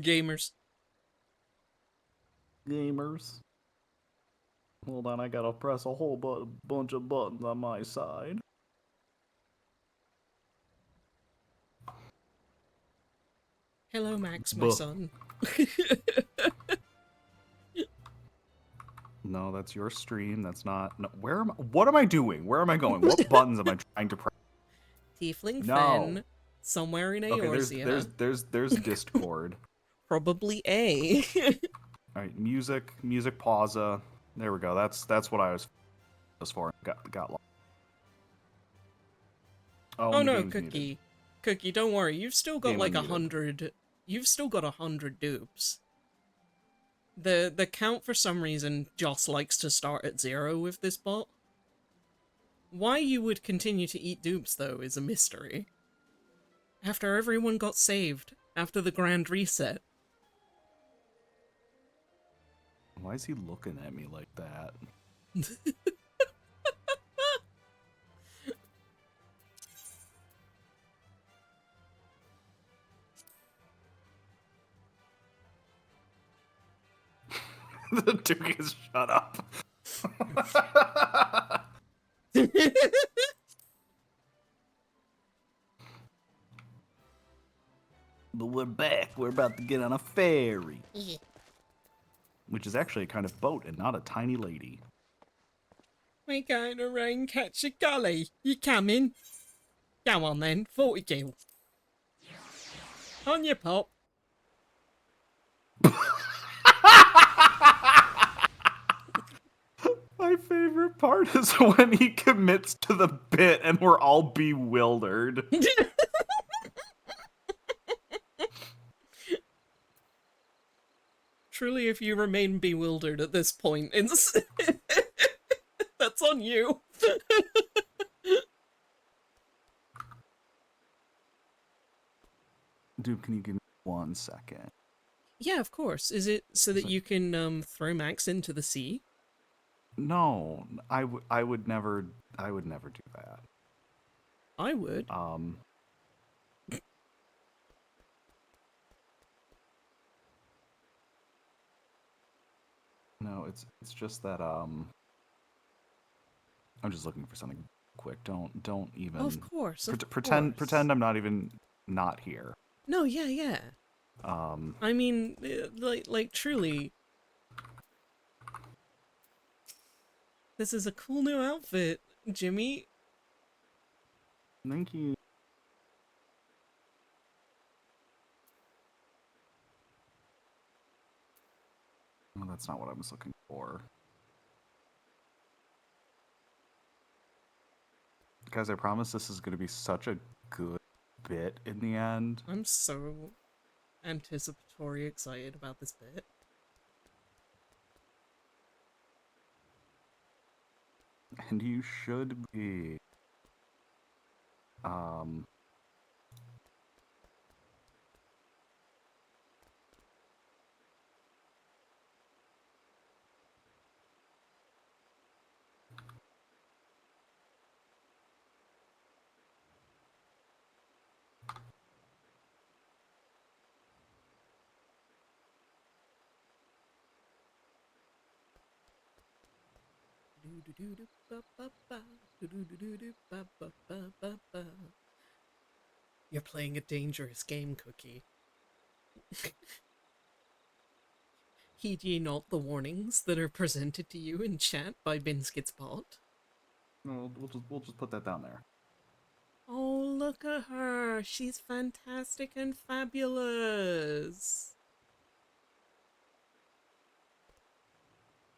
Gamers. Gamers. Hold on, I gotta press a whole bunch of buttons on my side. Hello, Max, my son. No, that's your stream. That's not. No, where am? What am I doing? Where am I going? What buttons am I trying to press? Tiefling No. Fen, somewhere in Okay, Eorzea. there's Discord. Probably A. All right, music pausa. There we go. That's what I was for. Got lost. Oh the no, game's Cookie. muted. Cookie, don't worry. You've still got Game like unmuted. 100. You've still got 100 dupes. The count for some reason Joss likes to start at 0 with this bot. Why you would continue to eat dupes though is a mystery. After everyone got saved, after the grand reset. Why is he looking at me like that? The Duke is shut up. But we're back. We're about to get on a ferry. Which is actually a kind of boat and not a tiny lady. We're going around catch a gully. You coming? Go on then, 40 kill. On your pop. My favorite part is when he commits to the bit and we're all bewildered. Truly, if you remain bewildered at this point, it's that's on you. Dude, can you give me 1 second? Yeah, of course. Is it so that you can throw Max into the sea? No, I would never do that. I would. No, it's just that I'm just looking for something quick. Don't even. Of course. Pretend I'm not even not here. No, yeah. I mean, like truly. This is a cool new outfit, Jimmy. Thank you. No, that's not what I was looking for. Guys, I promise this is going to be such a good bit in the end. I'm so anticipatory excited about this bit. And you should be. You're playing a dangerous game, Cookie. Heed ye not the warnings that are presented to you in chat by Binskit's bot? No, we'll just put that down there. Oh, look at her! She's fantastic and fabulous!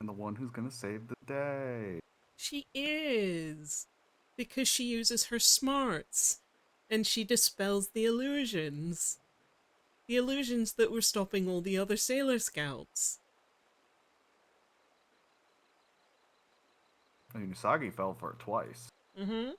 And the one who's gonna save the day. She is! Because she uses her smarts, and she dispels the illusions. The illusions that were stopping all the other Sailor Scouts. I mean, Usagi fell for it twice. Mm-hmm.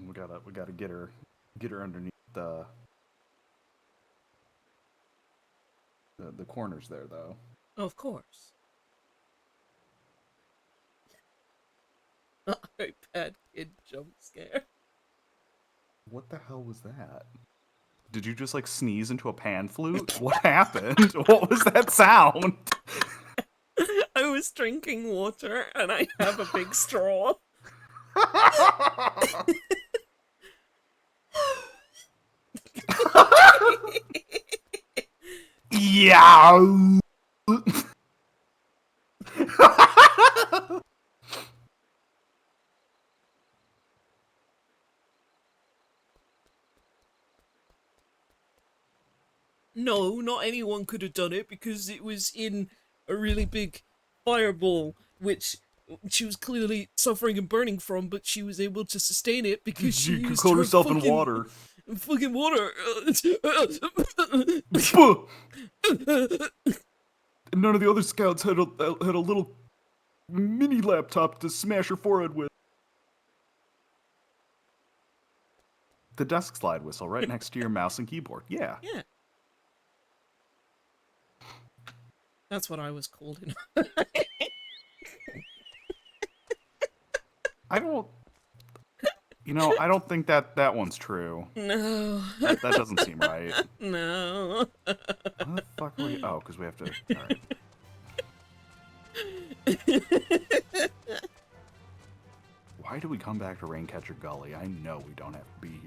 We gotta get her underneath the. The corners there, though. Of course. iPad kid jump scare. What the hell was that? Did you just, like, sneeze into a pan flute? What happened? What was that sound? I was drinking water and I have a big straw. Yeah. No, not anyone could have done it because it was in a really big fireball, which she was clearly suffering and burning from, but she was able to sustain it because she She used coat her herself in fucking- water. Fucking water. None of the other scouts had a little mini laptop to smash her forehead with. The desk slide whistle right next to your mouse and keyboard. Yeah. Yeah. That's what I was called in. I don't. I don't think that one's true. No. That doesn't seem right. No. How the fuck are we? Oh, because we have to. All right. Why do we come back to Raincatcher Gully? I know we don't have to be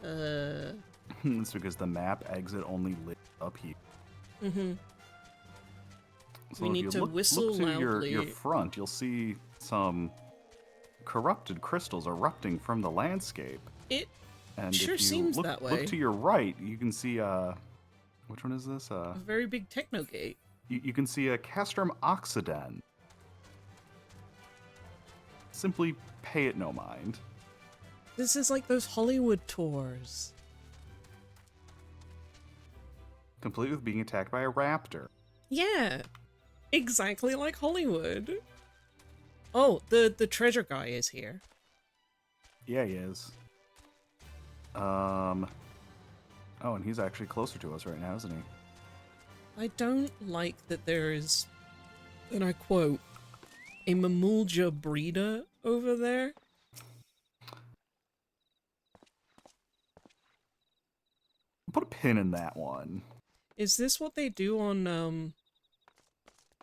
here. It's because the map exit only lit up here. Mm-hmm. So We if need you to look whistle to your loudly. front, you'll see some corrupted crystals erupting from the landscape. It And sure if you seems look, that way. look to your right, you can see which one is this? a very big techno gate. You can see a Castrum Oxiden. Simply pay it no mind. This is like those Hollywood tours. Complete with being attacked by a raptor. Yeah. Exactly like Hollywood. Oh, the treasure guy is here. Yeah, he is. Oh, and he's actually closer to us right now, isn't he? I don't like that there is, and I quote, a Mamulja breeder over there. Put a pin in that one. Is this what they do on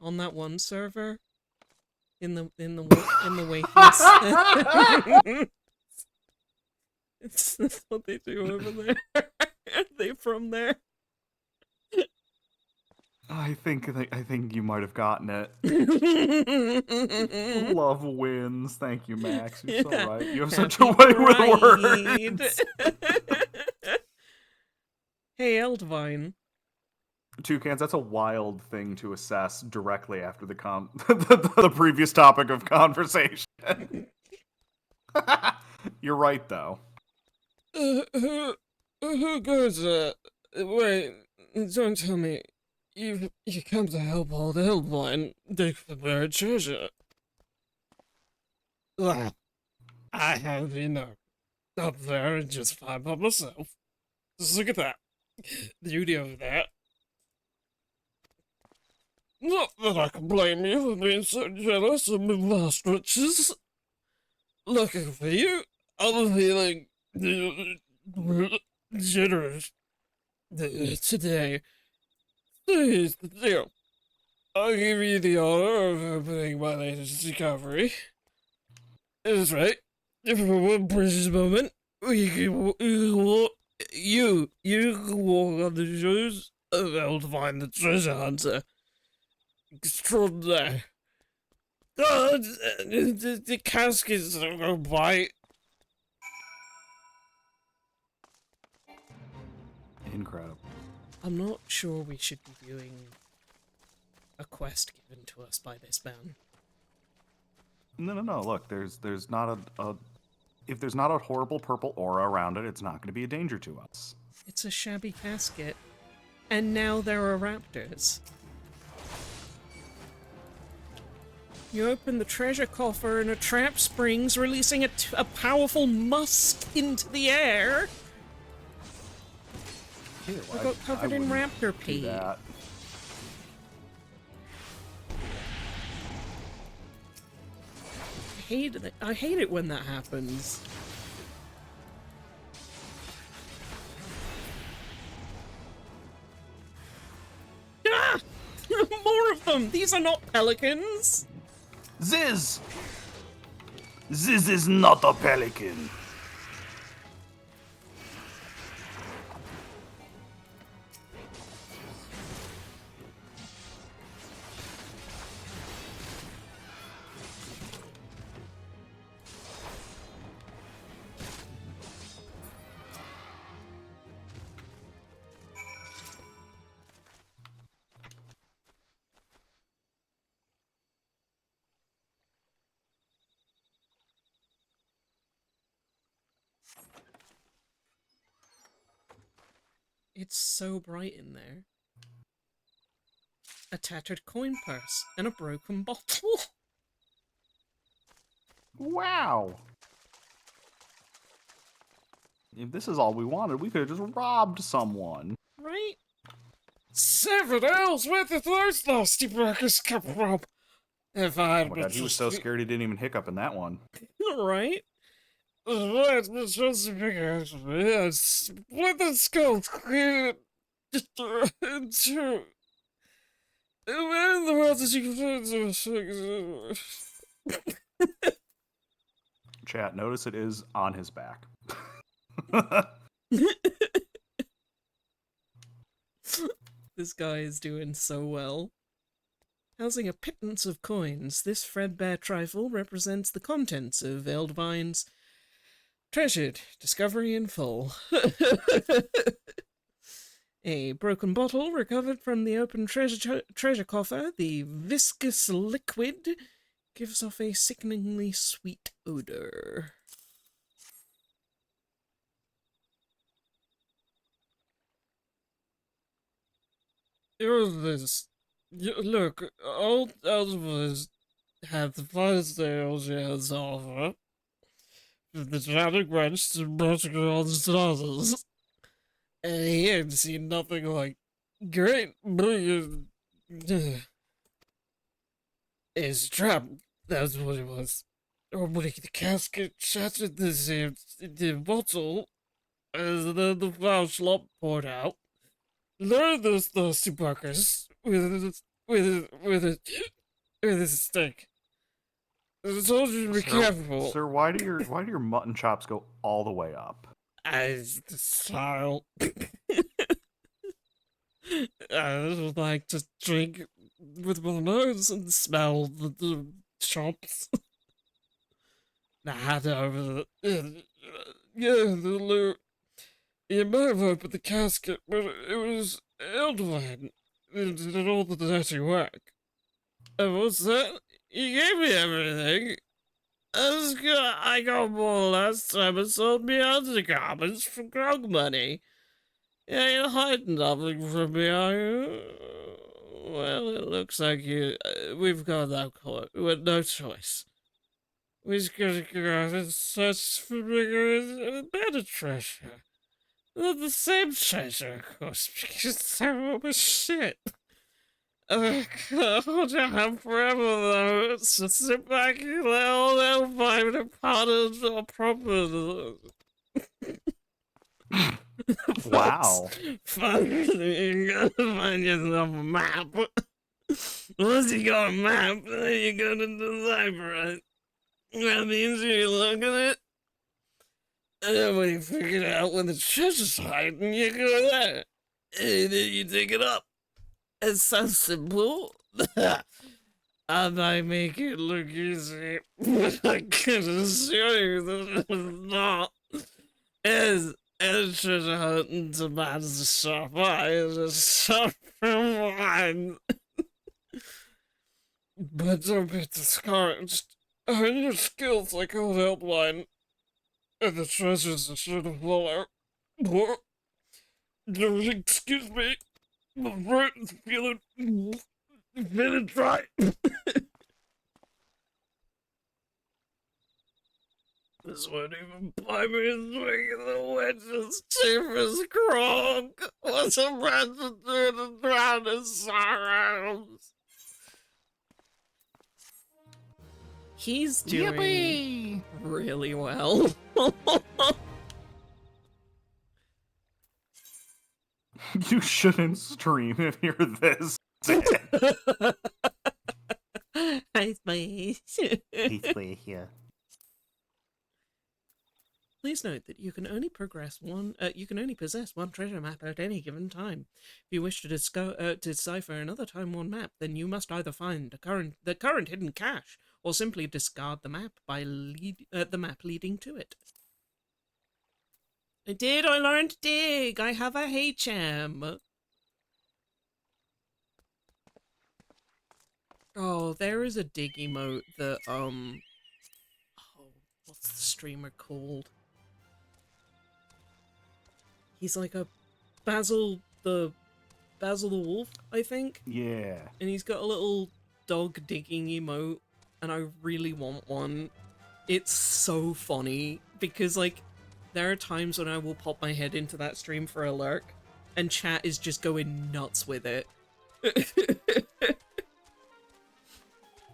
that one server? In the Wakens? Is this what they do over there? Are they from there? I think you might have gotten it. Love wins. Thank you, Max. You're so right. You have such a way with words. Hey, Eldvine. Toucans, that's a wild thing to assess directly after the previous topic of conversation. You're right, though. Who goes, wait, don't tell me. You come to help old Eldvine dig for buried treasure. Well, I have, up there and just fine by myself. Just look at that. The beauty of that. Not that I can blame you for being so jealous of my vast riches. Lucky for you, I'm feeling generous today. So here's the deal. I'll give you the honor of opening my latest discovery. That's right. For one precious moment, you can walk on the shoes of Eldvine the Treasure Hunter. Extraordinary. Oh, the caskets don't go by. Incredible. I'm not sure we should be doing a quest given to us by this man. No. Look, there's not a if there's not a horrible purple aura around it, it's not going to be a danger to us. It's a shabby casket. And now there are raptors. You open the treasure coffer and a trap springs, releasing a powerful musk into the air. Here, I got covered in wouldn't raptor do pee. that. I hate it when that happens. Ah! More of them! These are not pelicans! Ziz! Ziz is not a pelican. It's so bright in there. A tattered coin purse and a broken bottle. Wow. If this is all we wanted, we could have just robbed someone. Right? 7 ales, where did those nasty burgers come from? If I Oh had my been god, he was so scared he didn't even hiccup in that one. right? What was just a big ass? Yes. Let the skull clear into. Where in the world did you find those things? Chat, notice it is on his back. This guy is doing so well. Housing a pittance of coins, this threadbare trifle represents the contents of Eldvine's treasured discovery in full. A broken bottle recovered from the open treasure coffer, the viscous liquid gives off a sickeningly sweet odor. This. Look, old Elvis had the finest ales she has to offer. The traffic wrench to brushing on the stars. And he had seen nothing like great brilliant. His trap, that's what it was. Or when the casket shattered the bottle, and then the foul slop poured out. Learn those thirsty buckers with a stick. I told you to be careful. Sir, why do your mutton chops go all the way up? As the style. I would like to drink with my nose and smell the chops. I had over the the loot. You might have opened the casket, but it was Eldwine who did all the dirty work. And what's that? You gave me everything. I got more last time and sold me undergarments for grog money. You ain't hiding nothing from me, are you? Well, it looks like we've got no choice. We've got to go out and search for bigger and better treasure. Not the same treasure, of course, because so much shit. Hold on forever, though. So sit back and let all that find a part of our proper. Wow. You gotta find yourself a map. Once you got a map, then you gotta decipher it. That means you look at it, and then when you figure out where the treasure's hiding, you go there. And then you dig it up. It's so simple. I might make it look easy, but I can assure you that it's not. As treasure hunting demands a sharp eye and a sharp mind. But don't be discouraged. Earn your skills like old Eldwine, and the treasures are sure to follow. Excuse me, my throat is feeling very dry. This won't even buy me a drink in the winter's cheapest grog. What's a man to do to drown his sorrows? He's doing Yippee! really well. You shouldn't stream if you're this dead. Hi, Spice. Heathway here. Please note that you can only possess one treasure map at any given time. If you wish to decipher another time worn map, then you must either find the current hidden cache, or simply discard the map by the map leading to it. I learned to dig. I have a HM. Oh, there is a dig emote that oh, what's the streamer called? He's like a Basil the Wolf, I think. Yeah. And he's got a little dog digging emote, and I really want one. It's so funny because like there are times when I will pop my head into that stream for a lurk, and chat is just going nuts with it.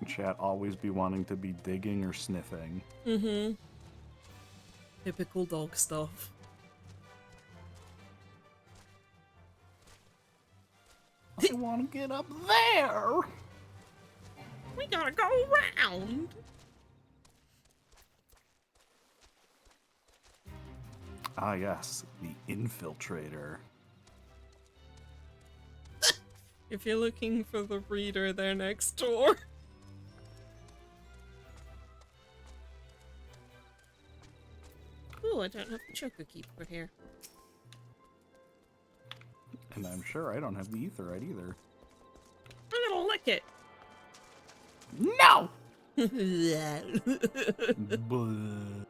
Chat always be wanting to be digging or sniffing. Mm-hmm. Typical dog stuff. I want to get up there. We gotta go around. Ah, yes, the infiltrator. If you're looking for the reader, they're next door. Ooh, I don't have the choker keeper here. And I'm sure I don't have the etherite either. I'm gonna lick it. No! Buh.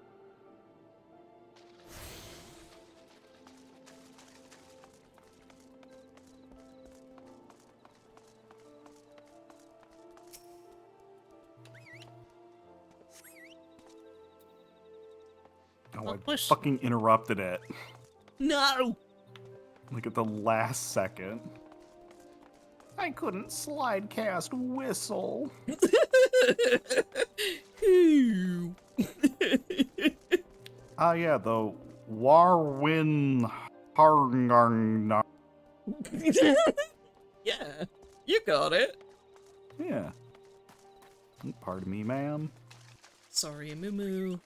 Oh, I push. fucking interrupted it. No! Like at the last second. I couldn't slide cast whistle. Ooh. Ah, yeah, the Warwin Harngarnar. Yeah, you got it. Yeah. Pardon me, ma'am. Sorry, Moo Moo.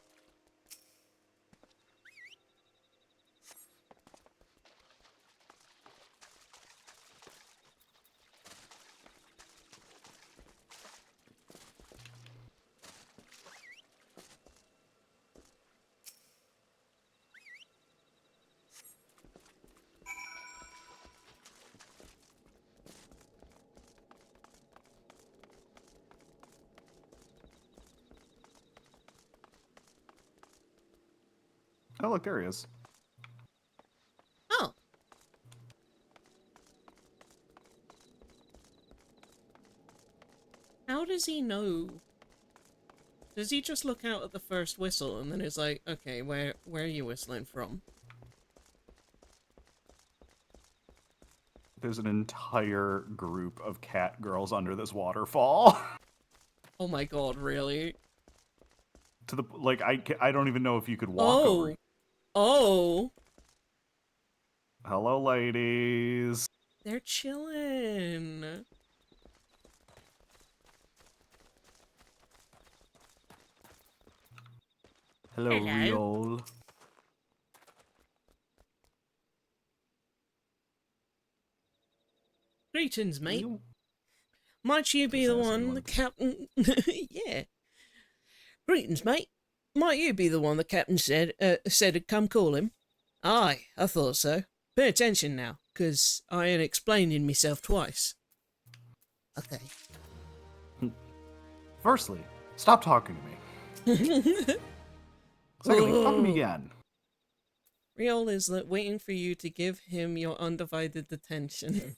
Oh, look, there he is. Oh. How does he know? Does he just look out at the first whistle and then it's like, okay, where are you whistling from? There's an entire group of cat girls under this waterfall. Oh my god, really? To the like, I don't even know if you could walk over. Oh! Hello, ladies. They're chilling. Hello, Hello. Riol. Greetings, mate. You- Might you be Just the asking one, one. the captain? Yeah. Greetings, mate. Might you be the one the captain said had come call him? Aye, I thought so. Pay attention now, 'cause I ain't explaining myself twice. Okay. Firstly, stop talking to me. Secondly, talk to me again. Riol is waiting for you to give him your undivided attention.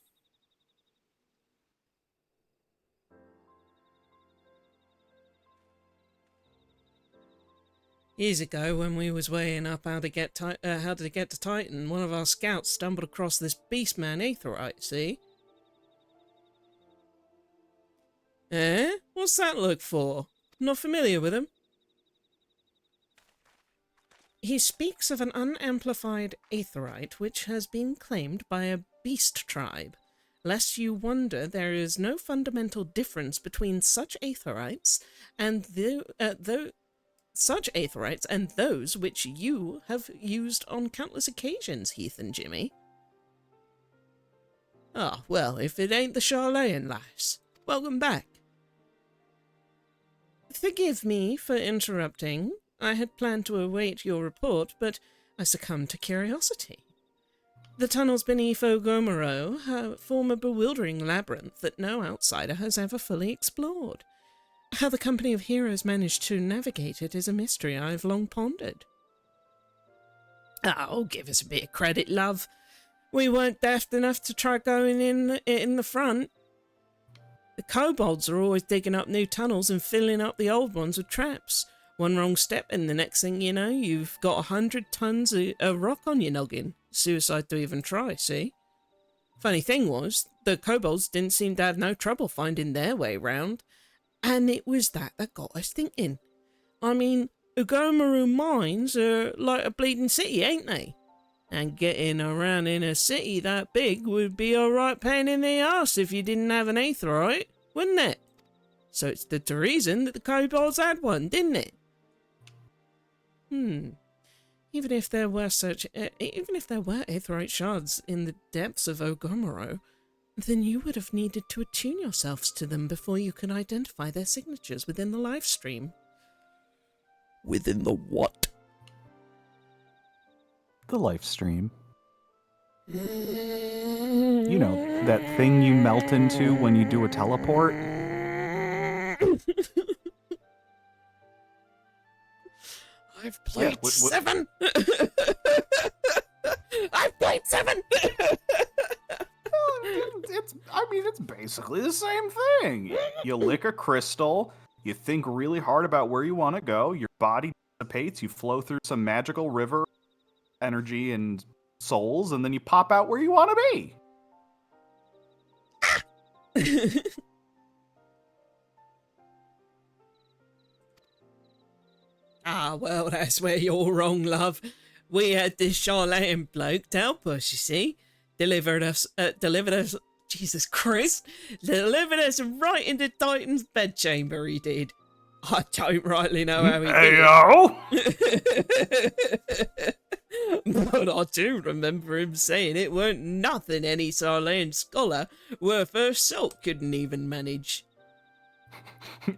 Years ago, when we was weighing up how to get to Titan, one of our scouts stumbled across this beastman aetheryte, see? Eh? What's that look for? Not familiar with him? He speaks of an unamplified aetheryte which has been claimed by a beast tribe. Lest you wonder, there is no fundamental difference between such aetherites and those which you have used on countless occasions, Heath and Jimmy. Ah, well, if it ain't the Charlayan lass. Welcome back. Forgive me for interrupting. I had planned to await your report, but I succumbed to curiosity. The tunnels beneath Ogomoro form a bewildering labyrinth that no outsider has ever fully explored. How the company of heroes managed to navigate it is a mystery I've long pondered. Oh, give us a bit of credit, love. We weren't daft enough to try going in the front. The kobolds are always digging up new tunnels and filling up the old ones with traps. One wrong step and the next thing you know, you've got 100 tons of rock on your noggin. Suicide to even try, see? Funny thing was, the kobolds didn't seem to have no trouble finding their way round. And it was that got us thinking. I mean, Ugomaru mines are like a bleeding city, ain't they? And getting around in a city that big would be a right pain in the arse if you didn't have an aetheryte, wouldn't it? So it's the reason that the kobolds had one, didn't it? Even if there were aetheryte shards in the depths of Ogomoro, then you would have needed to attune yourselves to them before you could identify their signatures within the live stream. Within the what? The live stream. You know, that thing you melt into when you do a teleport? I've played 7! I've played 7! It's basically the same thing. You lick a crystal, you think really hard about where you want to go, your body dissipates, you flow through some magical river, energy and souls, and then you pop out where you want to be. Ah, well, that's where you're wrong, love. We had this Charlatan bloke to help us, you see. Delivered us, Jesus Christ, delivered us right into Titan's bedchamber, he did. I don't rightly know how he did it. But I do remember him saying it weren't nothing any Charlatan scholar worth her salt couldn't even manage.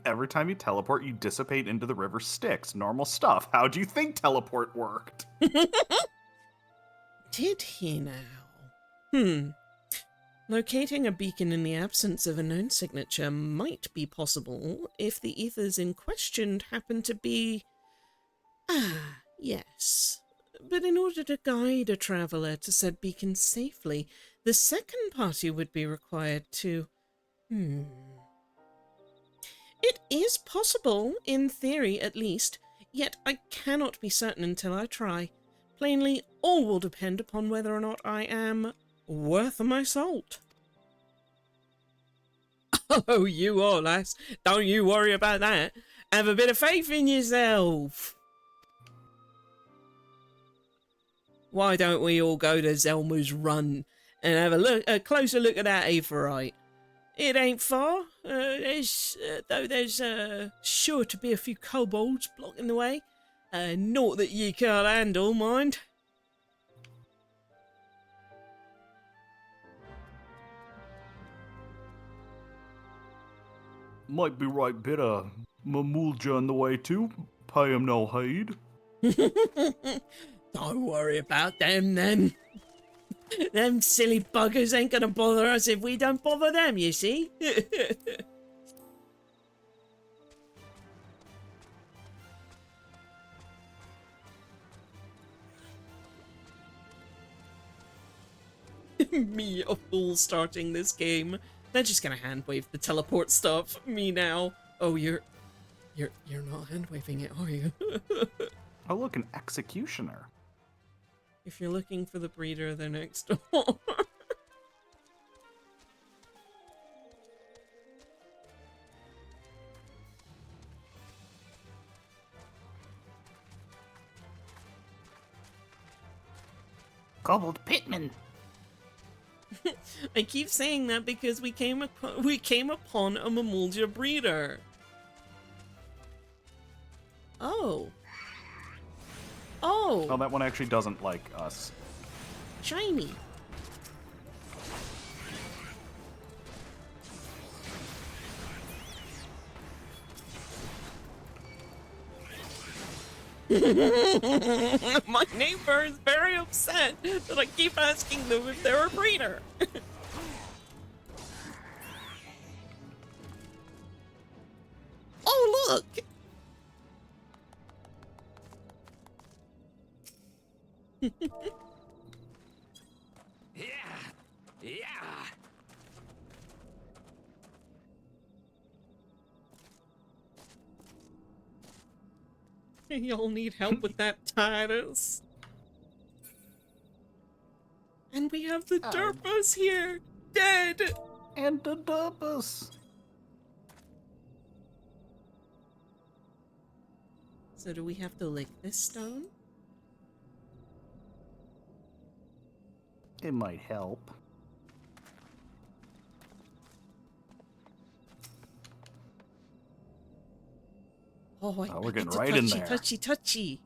Every time you teleport, you dissipate into the river Styx. Normal stuff. How do you think teleport worked? Did he now? Locating a beacon in the absence of a known signature might be possible if the ethers in question happen to be... Ah, yes. But in order to guide a traveller to said beacon safely, the second party would be required to... It is possible, in theory at least, yet I cannot be certain until I try. Plainly, all will depend upon whether or not I am worth my salt. Oh, you are, lass. Don't you worry about that. Have a bit of faith in yourself. Why don't we all go to Zelma's Run and have a closer look at that aetheryte? It ain't far. There's sure to be a few kobolds blocking the way. Naught that ye can't handle, mind. Might be right bit of Mamulja on the way too. Pay him no heed. Don't worry about them then. Them silly buggers ain't gonna bother us if we don't bother them, you see? Me, a fool, starting this game. They're just gonna handwave the teleport stuff. Me now. Oh, you're not handwaving it, are you? Oh, look, an executioner. If you're looking for the breeder, they're next door. Kobold Pitman. I keep saying that because we came upon a Mamulja breeder. Oh. Oh, Oh, that one actually doesn't like us. shiny. My neighbor is very upset that I keep asking them if they're a breeder. Oh, look! Y'all need help with that, Titus. And we have the Derpos here, dead! And the Dubbus. So do we have to lick this stone? It might help. Oh, we're I getting get to right in touchy, there. touchy, touchy.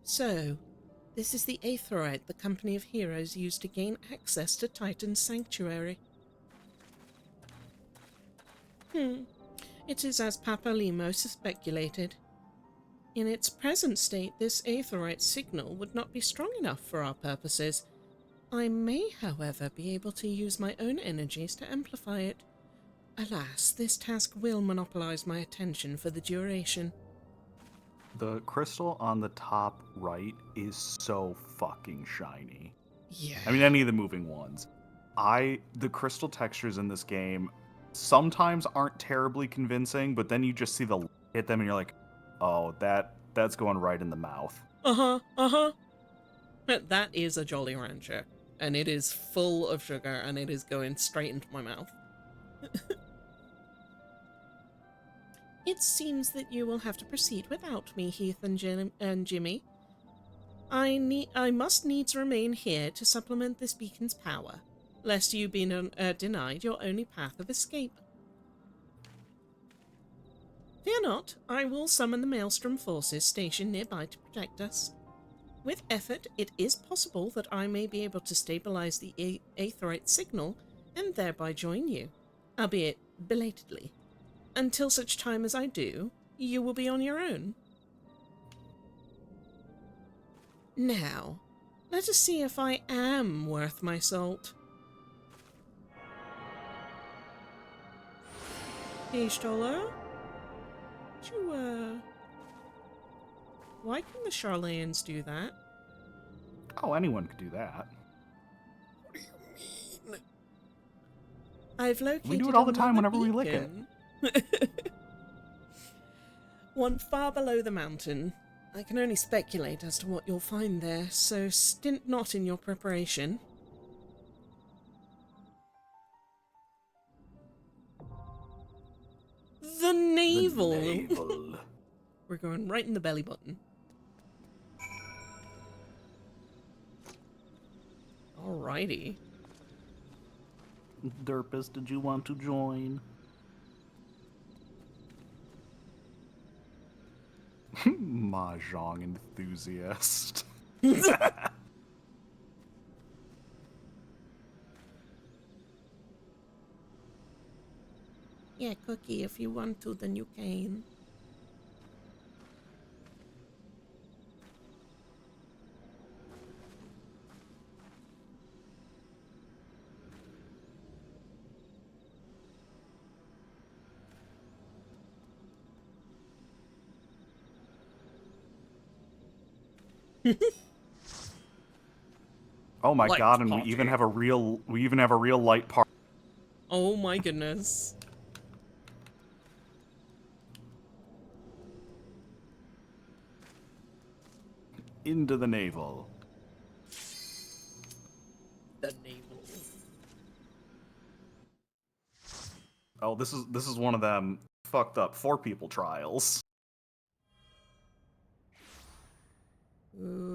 So, this is the Aetheryte the Company of Heroes used to gain access to Titan's Sanctuary. It is as Papalimo speculated. In its present state, this Aetheryte signal would not be strong enough for our purposes. I may, however, be able to use my own energies to amplify it. Alas, this task will monopolize my attention for the duration. The crystal on the top right is so fucking shiny. Yeah. I mean, any of the moving ones. The crystal textures in this game sometimes aren't terribly convincing, but then you just see the light hit them and you're like, oh, that's going right in the mouth. That is a Jolly Rancher, and it is full of sugar, and it is going straight into my mouth. It seems that you will have to proceed without me, Heath and Jimmy. I must needs remain here to supplement this beacon's power, lest you be denied your only path of escape. Fear not, I will summon the Maelstrom forces stationed nearby to protect us. With effort, it is possible that I may be able to stabilize the Aetheryte signal and thereby join you, albeit belatedly. Until such time as I do, you will be on your own. Now, let us see if I am worth my salt. Hey, Stoller? Why can the Charlayans do that? Oh, anyone could do that. What do you mean? I've located We do it all the time another whenever we lick it. beacon. One far below the mountain. I can only speculate as to what you'll find there, so stint not in your preparation. The navel! The navel. We're going right in the belly button. Alrighty. Derpus, did you want to join? Mahjong enthusiast. Yeah, Cookie, if you want to, then you can. Oh my Light god, and party. we even have a real light party. Oh my goodness. Into the navel. The navel. Oh, this is one of them fucked up 4-people trials. Ooh.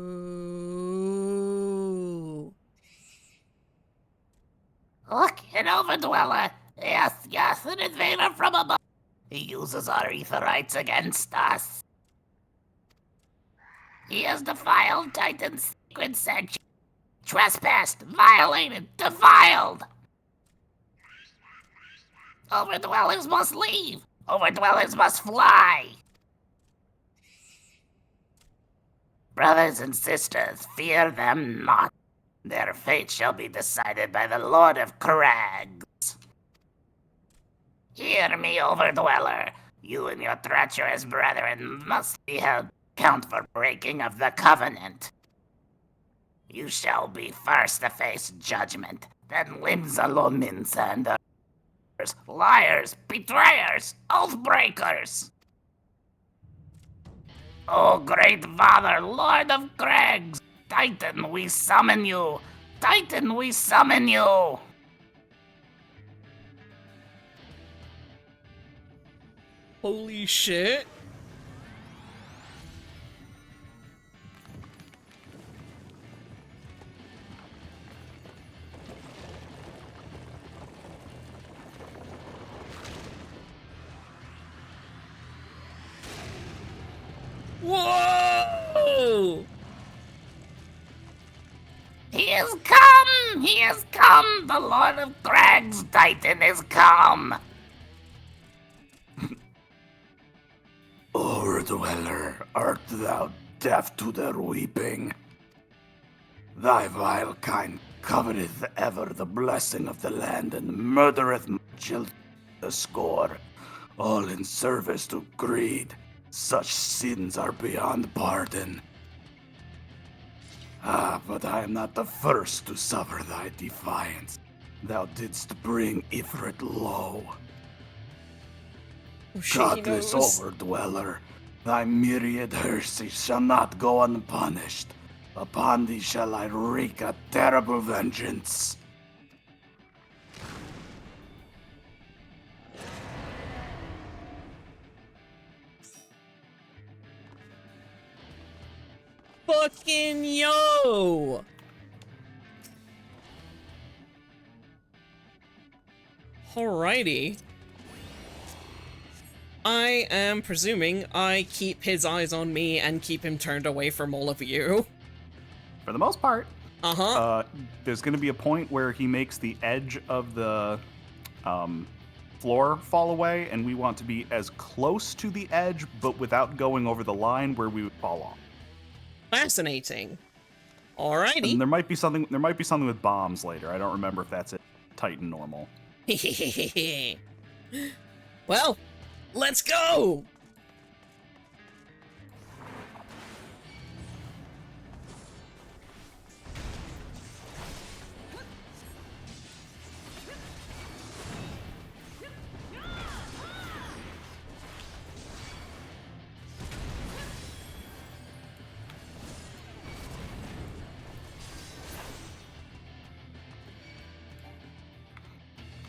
Look, an overdweller. Yes, yes, an invader from above. He uses our aetherites against us. He has defiled Titan's sacred sanctuary. Trespassed, violated, defiled. Overdwellers must leave. Overdwellers must fly. Brothers and sisters, fear them not. Their fate shall be decided by the Lord of Crags. Hear me, Overdweller. You and your treacherous brethren must be held account for breaking of the covenant. You shall be first to face judgment, then Limzalominsa and others, liars, betrayers, oath-breakers. O great Father, Lord of Crags, Titan, we summon you! Titan, we summon you! Holy shit. Whoa! He is come! He is come! The Lord of Crags, Titan, is come! Overdweller, art thou deaf to their weeping? Thy vile kind coveteth ever the blessing of the land and murdereth my children the score, all in service to greed. Such sins are beyond pardon. Ah, but I am not the first to suffer thy defiance. Thou didst bring Ifrit low. Oh shit, he Godless knows. overdweller, thy myriad heresies shall not go unpunished. Upon thee shall I wreak a terrible vengeance. Fucking yo! Alrighty. I am presuming I keep his eyes on me and keep him turned away from all of you. For the most part. Uh-huh. There's going to be a point where he makes the edge of the floor fall away, and we want to be as close to the edge, but without going over the line where we would fall off. Fascinating. Alrighty. And there might be something with bombs later. I don't remember if that's it. Titan normal. Well, let's go!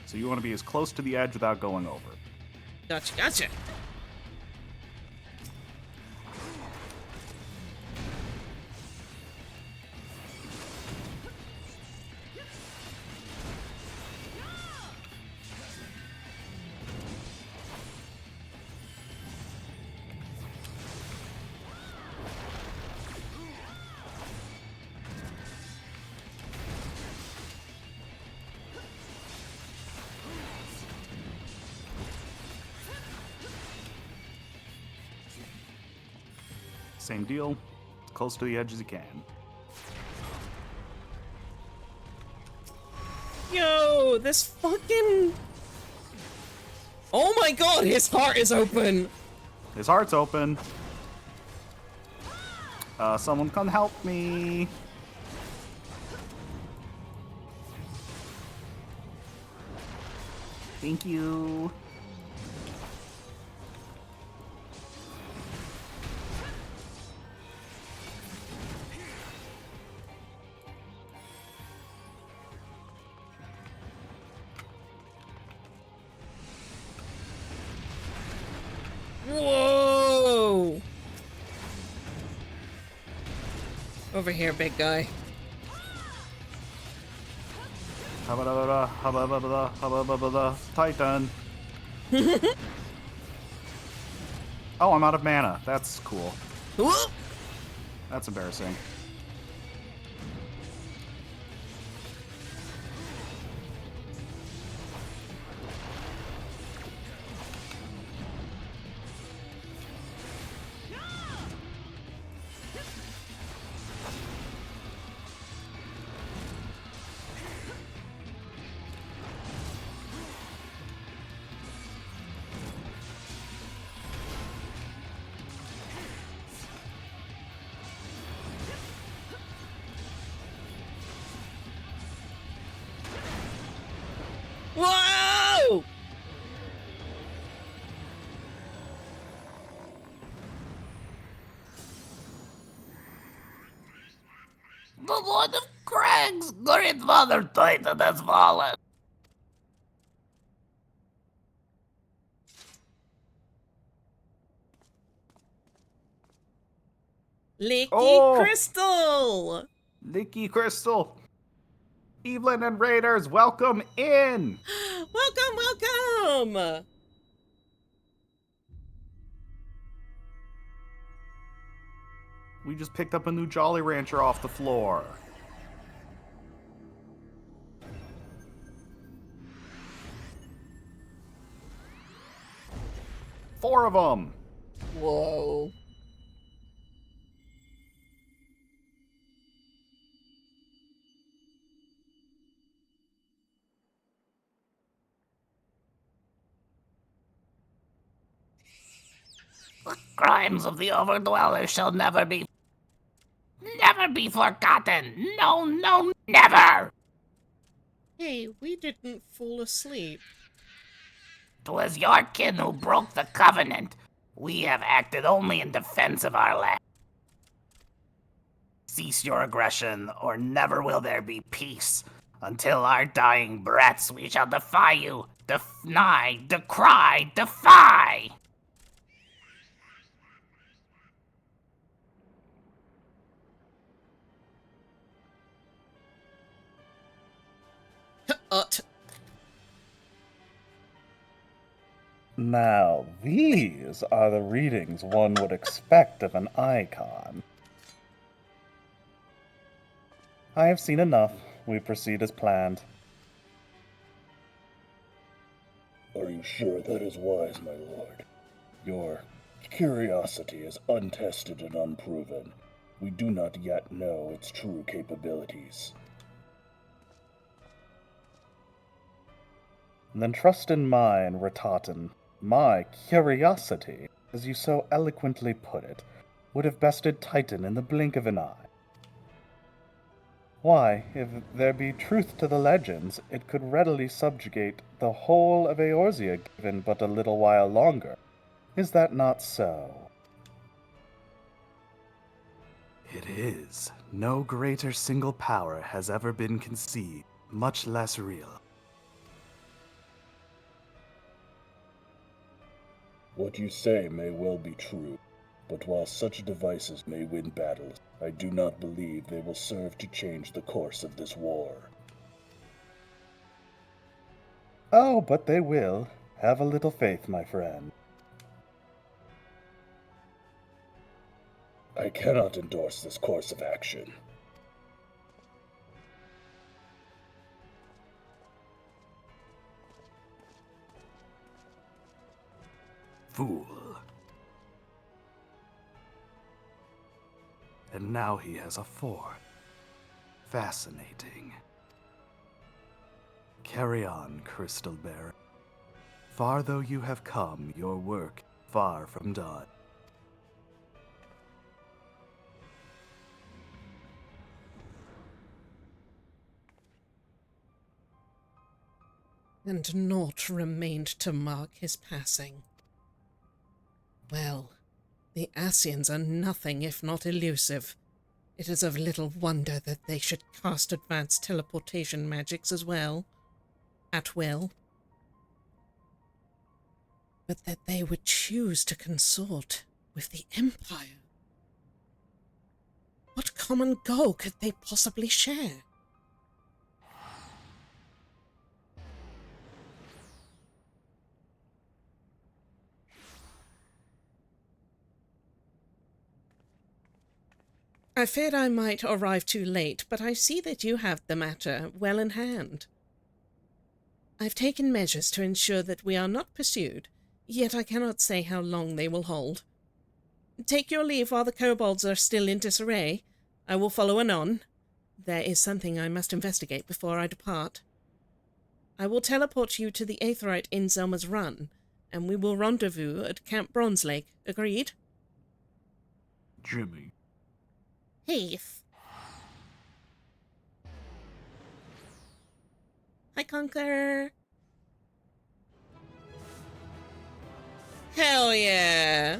So you want to be as close to the edge without going over. Gotcha, gotcha. Same deal. As close to the edge as you can. Yo, this fucking... Oh my god, his heart is open! His heart's open. Someone come help me. Thank you. Whoa! Over here, big guy. Titan. Oh, I'm out of mana. That's cool. Whoop! That's embarrassing. Whoa! The Lord of Crags, great Father Titan has fallen. Leaky Oh! crystal! Leaky Crystal. Evelyn and Raiders, welcome in. Welcome, welcome! We just picked up a new Jolly Rancher off the floor. Four of them. Whoa. The crimes of the Overdweller shall never be forgotten. No, no, never. Hey, we didn't fall asleep. 'Twas your kin who broke the covenant. We have acted only in defense of our land. Cease your aggression, or never will there be peace. Until our dying breaths, we shall defy you. Deny, decry, defy! Now, these are the readings one would expect of an icon. I have seen enough. We proceed as planned. Are you sure that is wise, my lord? Your curiosity is untested and unproven. We do not yet know its true capabilities. Then trust in mine, Ratatan. My curiosity, as you so eloquently put it, would have bested Titan in the blink of an eye. Why, if there be truth to the legends, it could readily subjugate the whole of Eorzea given but a little while longer. Is that not so? It is. No greater single power has ever been conceived, much less real. What you say may well be true, but while such devices may win battles, I do not believe they will serve to change the course of this war. Oh, but they will. Have a little faith, my friend. I cannot endorse this course of action. Fool. And now he has a fourth. Fascinating. Carry on, Crystal Bearer. Far though you have come, your work far from done. And naught remained to mark his passing. Well, the Asians are nothing if not elusive. It is of little wonder that they should cast advanced teleportation magics as well. At will. But that they would choose to consort with the Empire. What common goal could they possibly share? I feared I might arrive too late, but I see that you have the matter well in hand. I've taken measures to ensure that we are not pursued, yet I cannot say how long they will hold. Take your leave while the kobolds are still in disarray. I will follow anon. There is something I must investigate before I depart. I will teleport you to the Aetheryte in Zelma's Run, and we will rendezvous at Camp Bronze Lake. Agreed? Jimmy. Heath. Hi, Conquer. Hell yeah.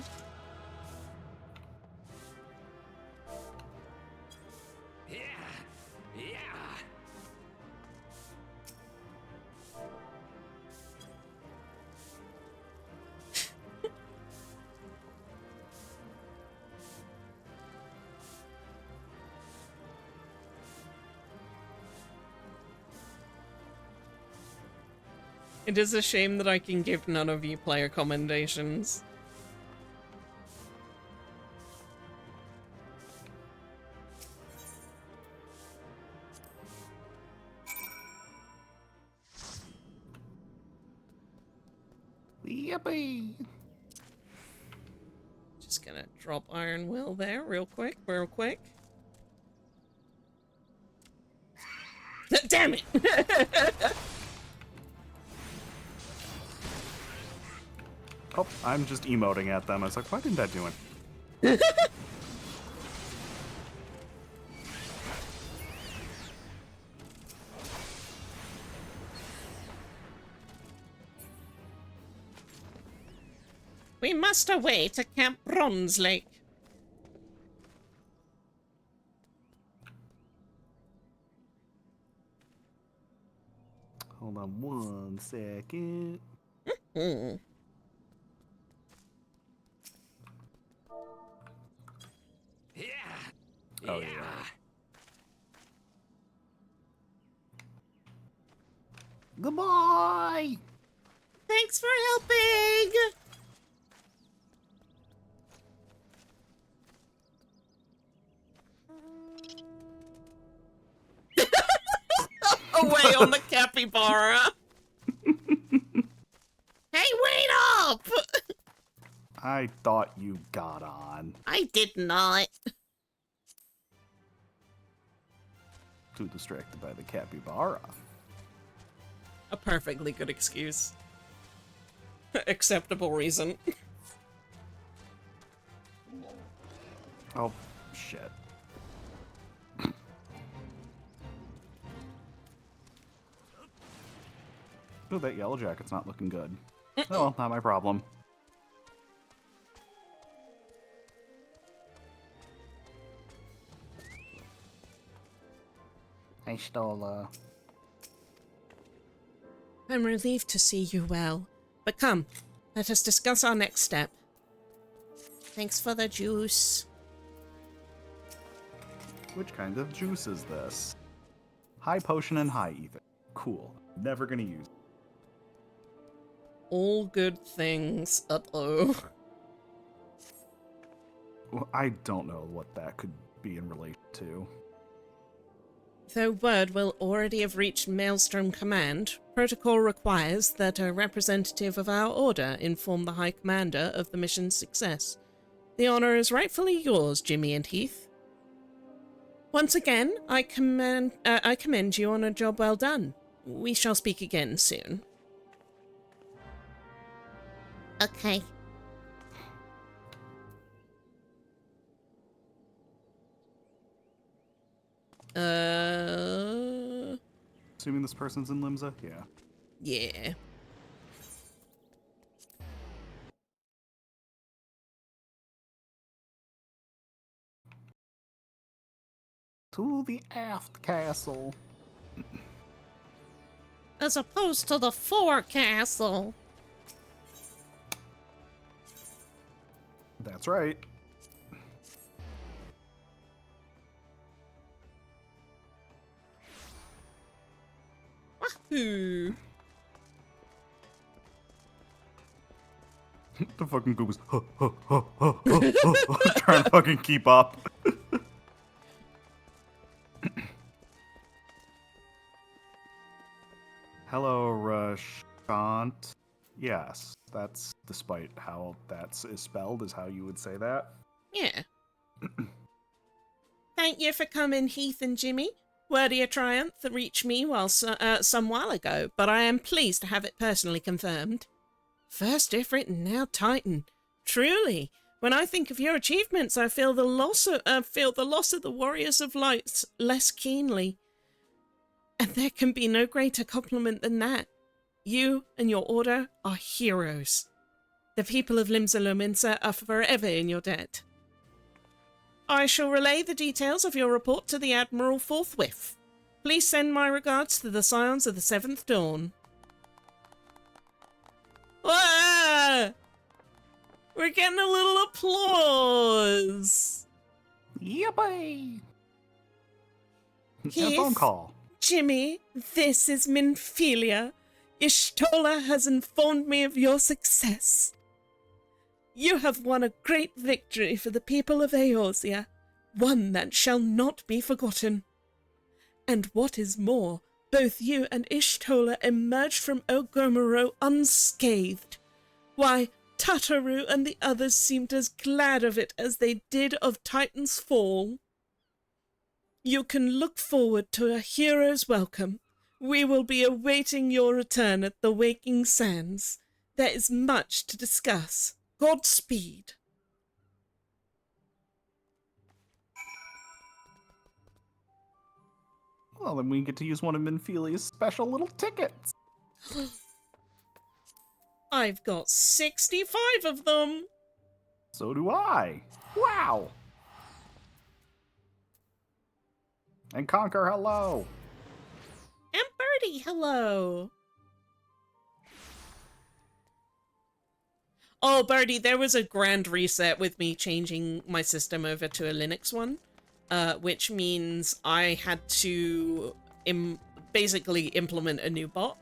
It is a shame that I can give none of you player commendations. Yippee! Just gonna drop Iron Will there real quick. Damn it! Oh, I'm just emoting at them. I was like, why didn't that do it? We must away to Camp Bronze Lake. Hold on 1 second. Oh, yeah. Goodbye! Thanks for helping! Away on the capybara! Hey, wait up! I thought you got on. I did not. Too distracted by the capybara. A perfectly good excuse. Acceptable reason. Oh, shit. Oh, that yellow jacket's not looking good. Oh, well, not my problem. I stole, I'm relieved to see you well. But come, let us discuss our next step. Thanks for the juice. Which kind of juice is this? High potion and high ether. Cool. Never gonna use it. All good things. Uh-oh. Well, I don't know what that could be in relation to. Though word will already have reached Maelstrom Command, protocol requires that a representative of our order inform the High Commander of the mission's success. The honor is rightfully yours, Jimmy and Heath. Once again, I commend you on a job well done. We shall speak again soon. Okay. Assuming this person's in Limsa? Yeah. Yeah. To the aft castle. As opposed to the forecastle. That's right. Wahoo! The fucking goobers trying to fucking keep up. Hello, Rashant. Yes, that's despite how that's is spelled, is how you would say that. Yeah. Thank you for coming, Heath and Jimmy. Word of your triumph reached me some while ago, but I am pleased to have it personally confirmed. First Ifrit and now Titan. Truly, when I think of your achievements, I feel the loss of the Warriors of Light less keenly. And there can be no greater compliment than that. You and your order are heroes. The people of Limsa are forever in your debt. I shall relay the details of your report to the Admiral forthwith. Please send my regards to the Scions of the Seventh Dawn. Ah! We're getting a little applause. Yippee! A Heath, phone call. Jimmy, this is Minphilia. Ishtola has informed me of your success. You have won a great victory for the people of Eorzea, one that shall not be forgotten. And what is more, both you and Ishtola emerged from Ogomoro unscathed. Why, Tataru and the others seemed as glad of it as they did of Titan's fall. You can look forward to a hero's welcome. We will be awaiting your return at the Waking Sands. There is much to discuss. Godspeed. Well, then we get to use one of Minfilia's special little tickets. I've got 65 of them. So do I. Wow. And Conquer, hello. And Birdie, hello. Oh, Birdie, there was a grand reset with me changing my system over to a Linux one, which means I had to basically implement a new bot.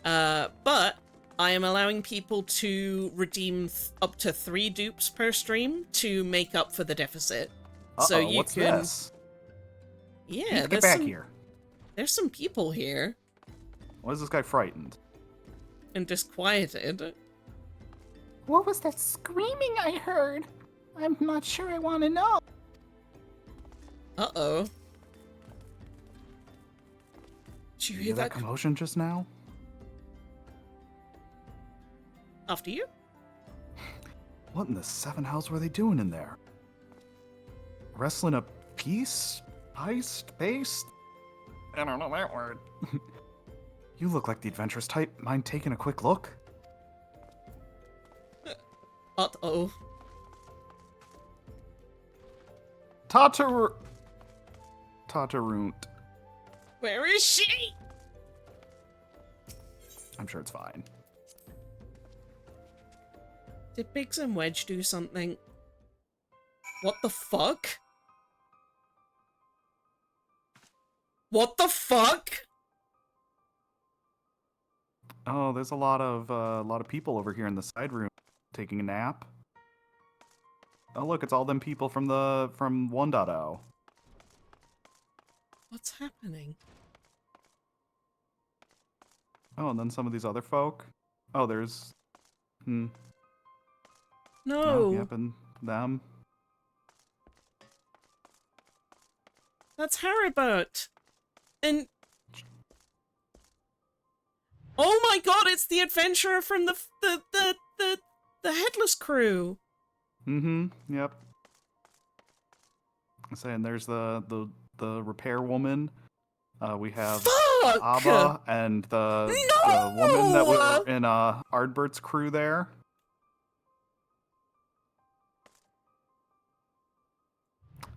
But I am allowing people to redeem up to 3 dupes per stream to make up for the deficit. So you what's can. this? Yeah, Get back here. There's some people here Why is this guy frightened? and disquieted. What was that screaming I heard? I'm not sure I want to know. Uh-oh. Did you You hear that? commotion just now? After you? What in the seven hells were they doing in there? Wrestling a piece? Heist? Paste? I don't know that word. You look like the adventurous type. Mind taking a quick look? Uh-oh. Tatarunt. Where is she? I'm sure it's fine. Did Biggs and Wedge do something? What the fuck? What the fuck? Oh, there's a lot of people over here in the side room taking a nap. Oh, look, it's all them people from 1.0. What's happening? Oh, and then some of these other folk. Oh, there's No. yep, and them. That's Haribert. And oh my god, it's the adventurer from the Headless Crew. Yep. I'm saying there's the repair woman We have Fuck! Abba and the woman that were in Ardbert's crew there.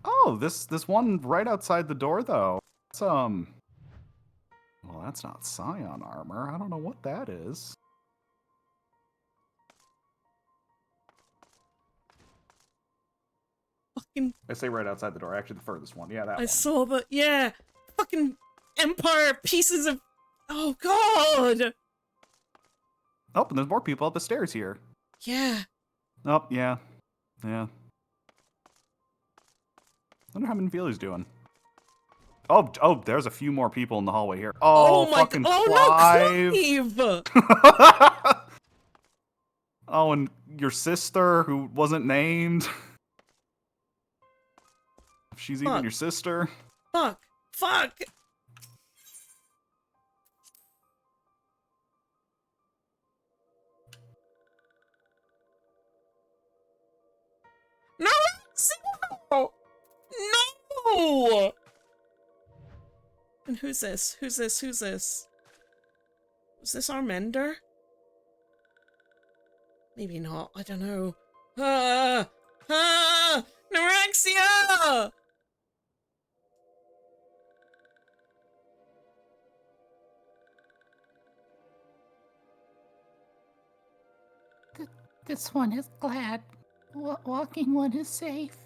Oh, this one right outside the door though. It's well, that's not Scion armor. I don't know what that is. Fucking, I say right outside the door. Actually, the furthest one. Yeah, that I one. saw the, yeah, fucking Empire pieces of, oh god! Oh, and there's more people up the stairs here. Yeah. Oh, yeah. Yeah. Wonder how Minfieli's doing. Oh, there's a few more people in the hallway here. Oh, my fucking god. Clive. Oh no, Clive! Oh, and your sister, who wasn't named. If she's even Fuck. your sister. Fuck. Fuck! No! No! No! And who's this? Who's this? Who's this? Is this our mender? Maybe not. I don't know. Neurexia! This one is glad. Walking one is safe.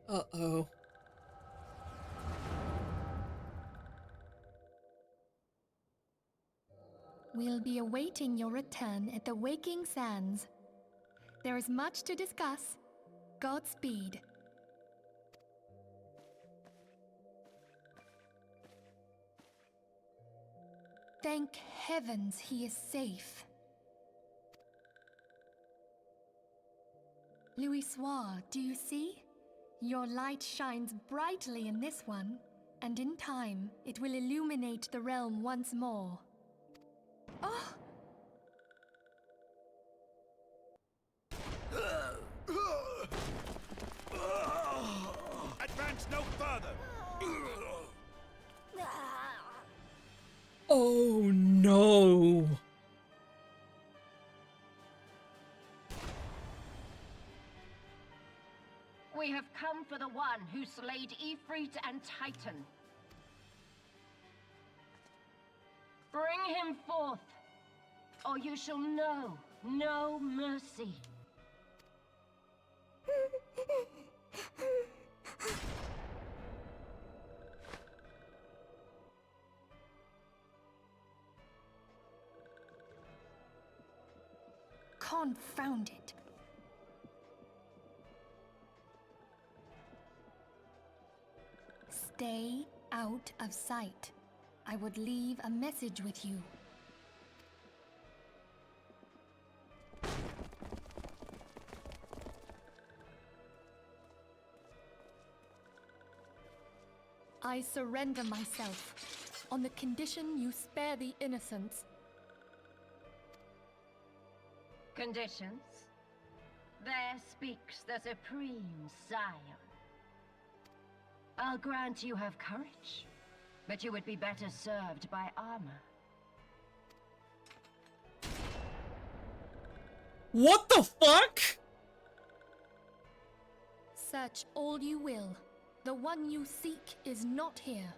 Uh-oh. We'll be awaiting your return at the Waking Sands. There is much to discuss. Godspeed. Thank heavens he is safe. Louisoire, do you see? Your light shines brightly in this one, and in time it will illuminate the realm once more. Oh! Advance no further. Oh no! We have come for the one who slayed Ifrit and Titan. Bring him forth, or you shall know no mercy. Confound it. Stay out of sight. I would leave a message with you. I surrender myself, on the condition you spare the innocents. Conditions? There speaks the Supreme Scion. I'll grant you have courage, but you would be better served by armor. What the fuck? Search all you will. The one you seek is not here.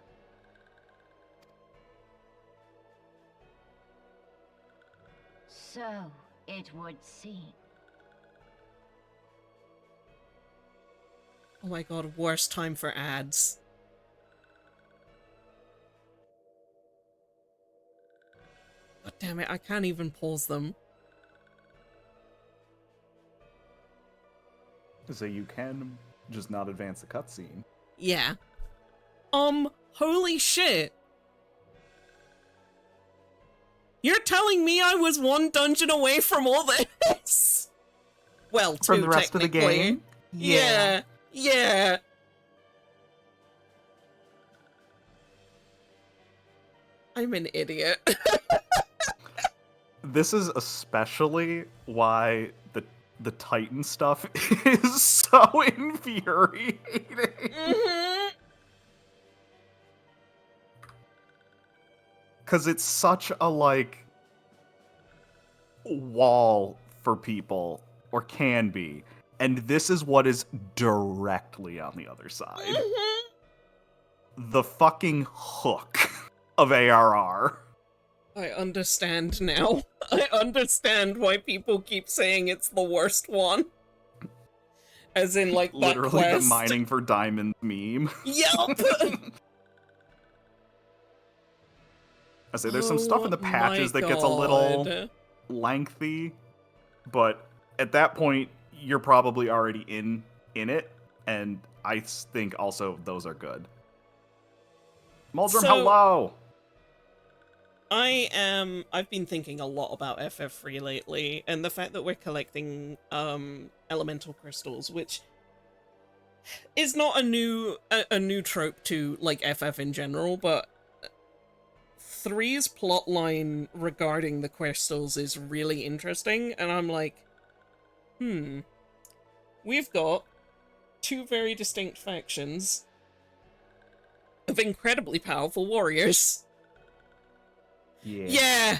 So it would seem. Oh my god, worst time for ads. God damn it, I can't even pause them. So you can just not advance the cutscene. Yeah. Holy shit. You're telling me I was one dungeon away from all this? Well, two, From the rest of the technically. game? Yeah. Yeah. I'm an idiot. This is especially why the the Titan stuff is so infuriating. Mm-hmm. Because it's such a, like, wall for people, or can be. And this is what is directly on the other side. Mm-hmm. The fucking hook of ARR. I understand now. I understand why people keep saying it's the worst one. As in, like, that Literally quest. the mining for diamonds meme. Yup! I say there's some stuff in the patches that gets a little lengthy, but at that point you're probably already in it, and I think also those are good. Muldrum, So- hello! I've been thinking a lot about FF3 lately, and the fact that we're collecting, elemental crystals, which is not a new trope to, like, FF in general, but 3's plotline regarding the crystals is really interesting, and I'm like, we've got two very distinct factions of incredibly powerful warriors. Yeah.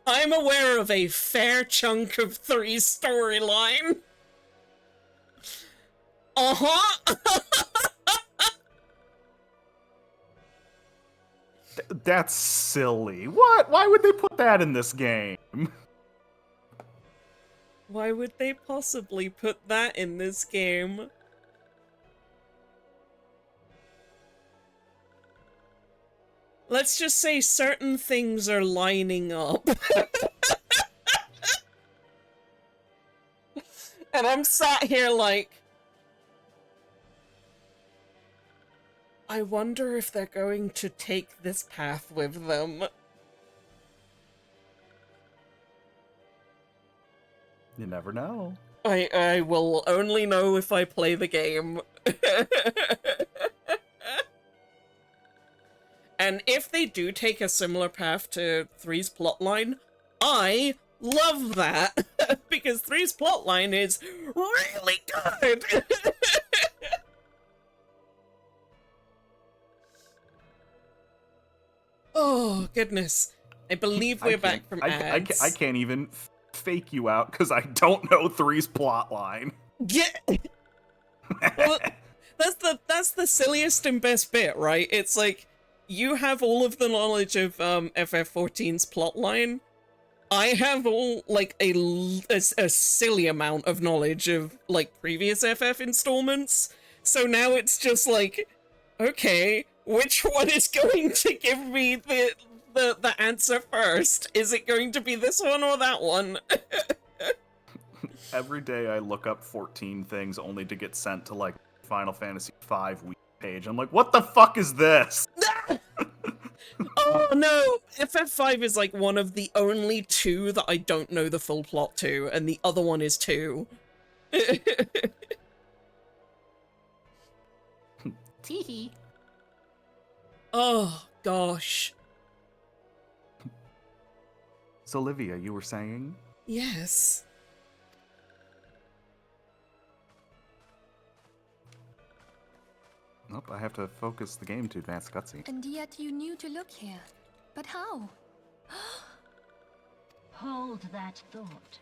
I'm aware of a fair chunk of 3's storyline. Uh-huh. That's silly. What? Why would they put that in this game? Why would they possibly put that in this game? Let's just say certain things are lining up. And I'm sat here like, I wonder if they're going to take this path with them. You never know. I will only know if I play the game. And if they do take a similar path to 3's plotline, I love that. Because 3's plotline is really good. Oh, goodness. I believe we're back from ads. I can't even fake you out because I don't know 3's plotline. Well, that's the silliest and best bit, right? It's like, you have all of the knowledge of FF14's plotline. I have all, like, a silly amount of knowledge of, like, previous FF installments. So now it's just like, okay, which one is going to give me the answer first? Is it going to be this one or that one? Every day I look up 14 things only to get sent to, like, Final Fantasy V week page. I'm like, what the fuck is this? Oh no! FF5 is like one of the only two that I don't know the full plot to, and the other one is 2. Teehee. Oh gosh. So, Olivia, you were saying? Yes. Nope, I have to focus the game to advance the cutscene. And yet you knew to look here. But how? Hold that thought.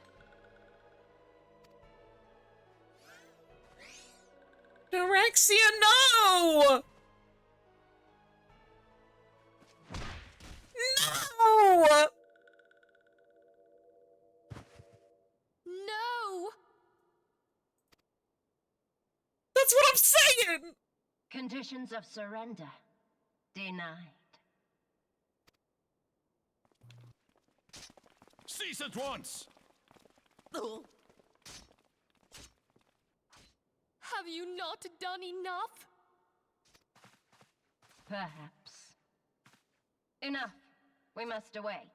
Direxia, no! No! No! That's what I'm saying! Conditions of surrender denied. Cease at once! Have you not done enough? Perhaps. Enough. We must away.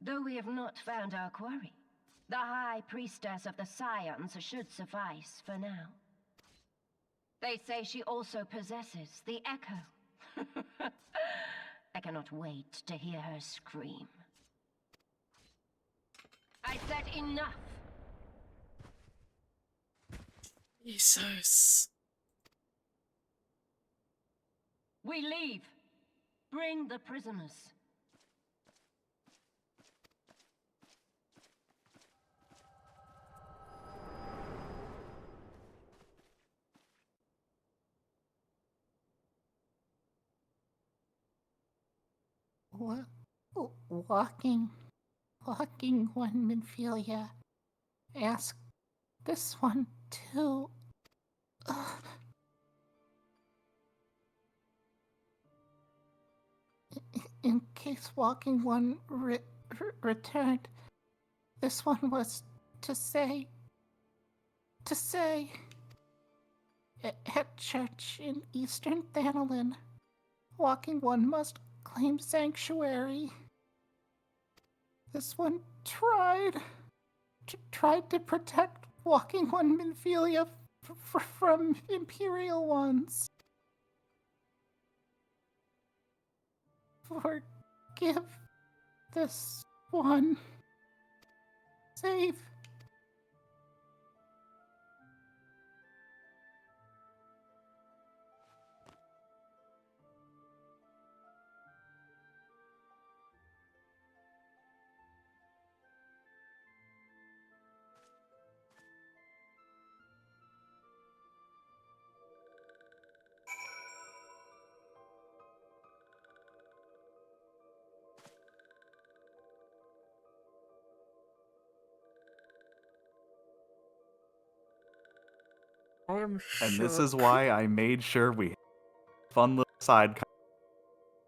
Though we have not found our quarry, the High Priestess of the Scions should suffice for now. They say she also possesses the Echo. I cannot wait to hear her scream. I said enough. Jesus. We leave. Bring the prisoners. Walking one, Minfilia. Ask this one too. In case walking one returned, this one was to say at church in Eastern Thanalin, walking one must claim sanctuary. This one tried to protect walking one Minfilia from Imperial ones. Forgive this one. Save. I'm And this shook. is why I made sure we had fun little side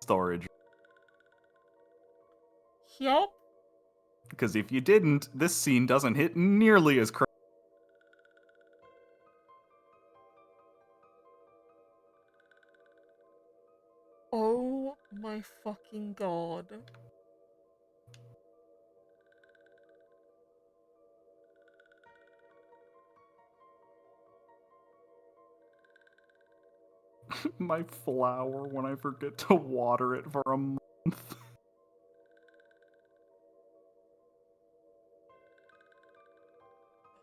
storage. Yup. Because if you didn't, this scene doesn't hit nearly as crazy. Oh my fucking god. My flower when I forget to water it for a month.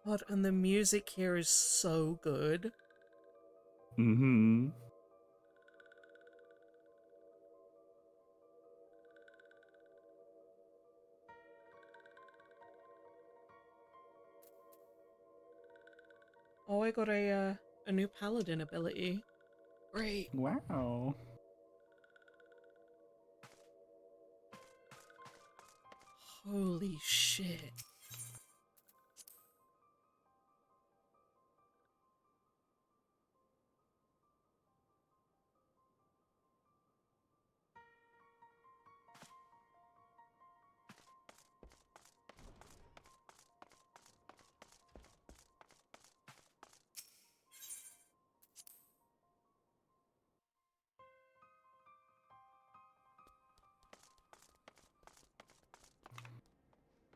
God, and the music here is so good. Mm-hmm. Oh, I got a new paladin ability. Great. Wow. Holy shit.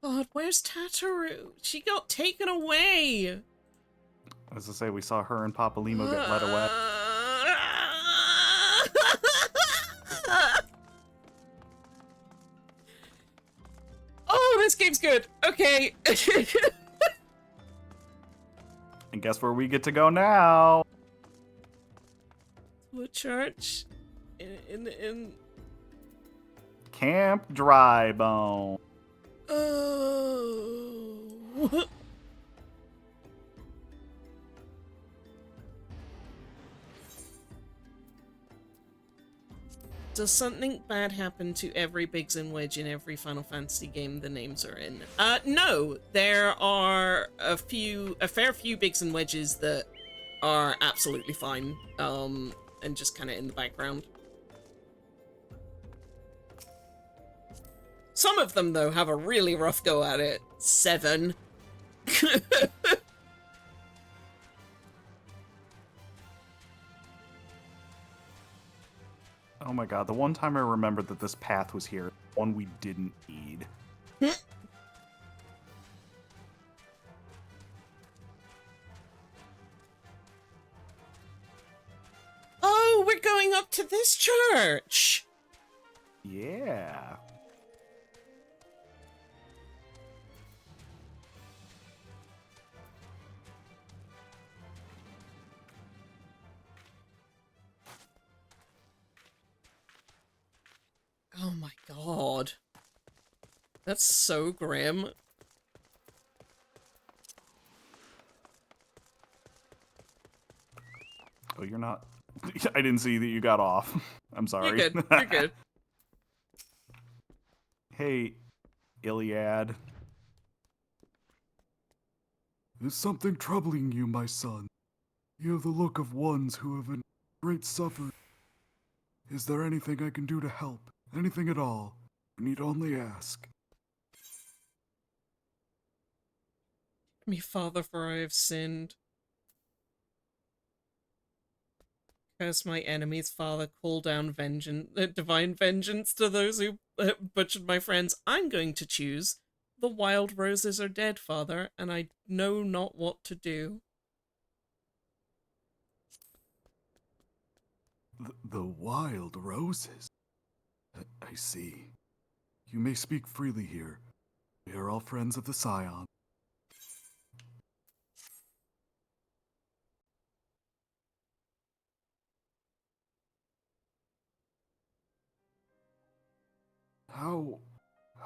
God, where's Tataru? She got taken away! As I say, we saw her and Papa Limo get led away. Oh, this game's good! Okay. And guess where we get to go now? To a church? In... Camp Drybone. Oh... Does something bad happen to every Biggs and Wedge in every Final Fantasy game the names are in? No. There are a fair few Biggs and Wedges that are absolutely fine, and just kind of in the background. Some of them, though, have a really rough go at it. 7. Oh my god, the one time I remembered that this path was here, one we didn't need. Oh, we're going up to this church! Yeah. That's so grim. Oh, you're not. I didn't see that you got off. I'm sorry. You're good. You're good. Hey, Iliad. Is something troubling you, my son? You have the look of ones who have endured great suffering. Is there anything I can do to help? Anything at all? You need only ask. Me, Father, for I have sinned. Curse my enemies, Father, call down vengeance, divine vengeance to those who butchered my friends. I'm going to choose. The wild roses are dead, Father, and I know not what to do. The wild roses? I see. You may speak freely here. We are all friends of the Scion.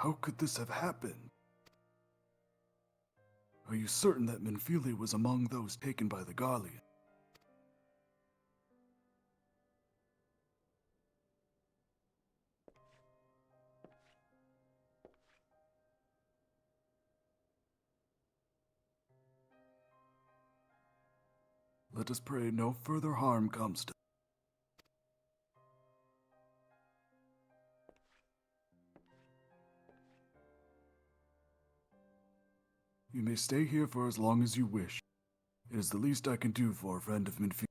How could this have happened? Are you certain that Minfili was among those taken by the Garlean? Let us pray no further harm comes to. You may stay here for as long as you wish. It is the least I can do for a friend of Minfili.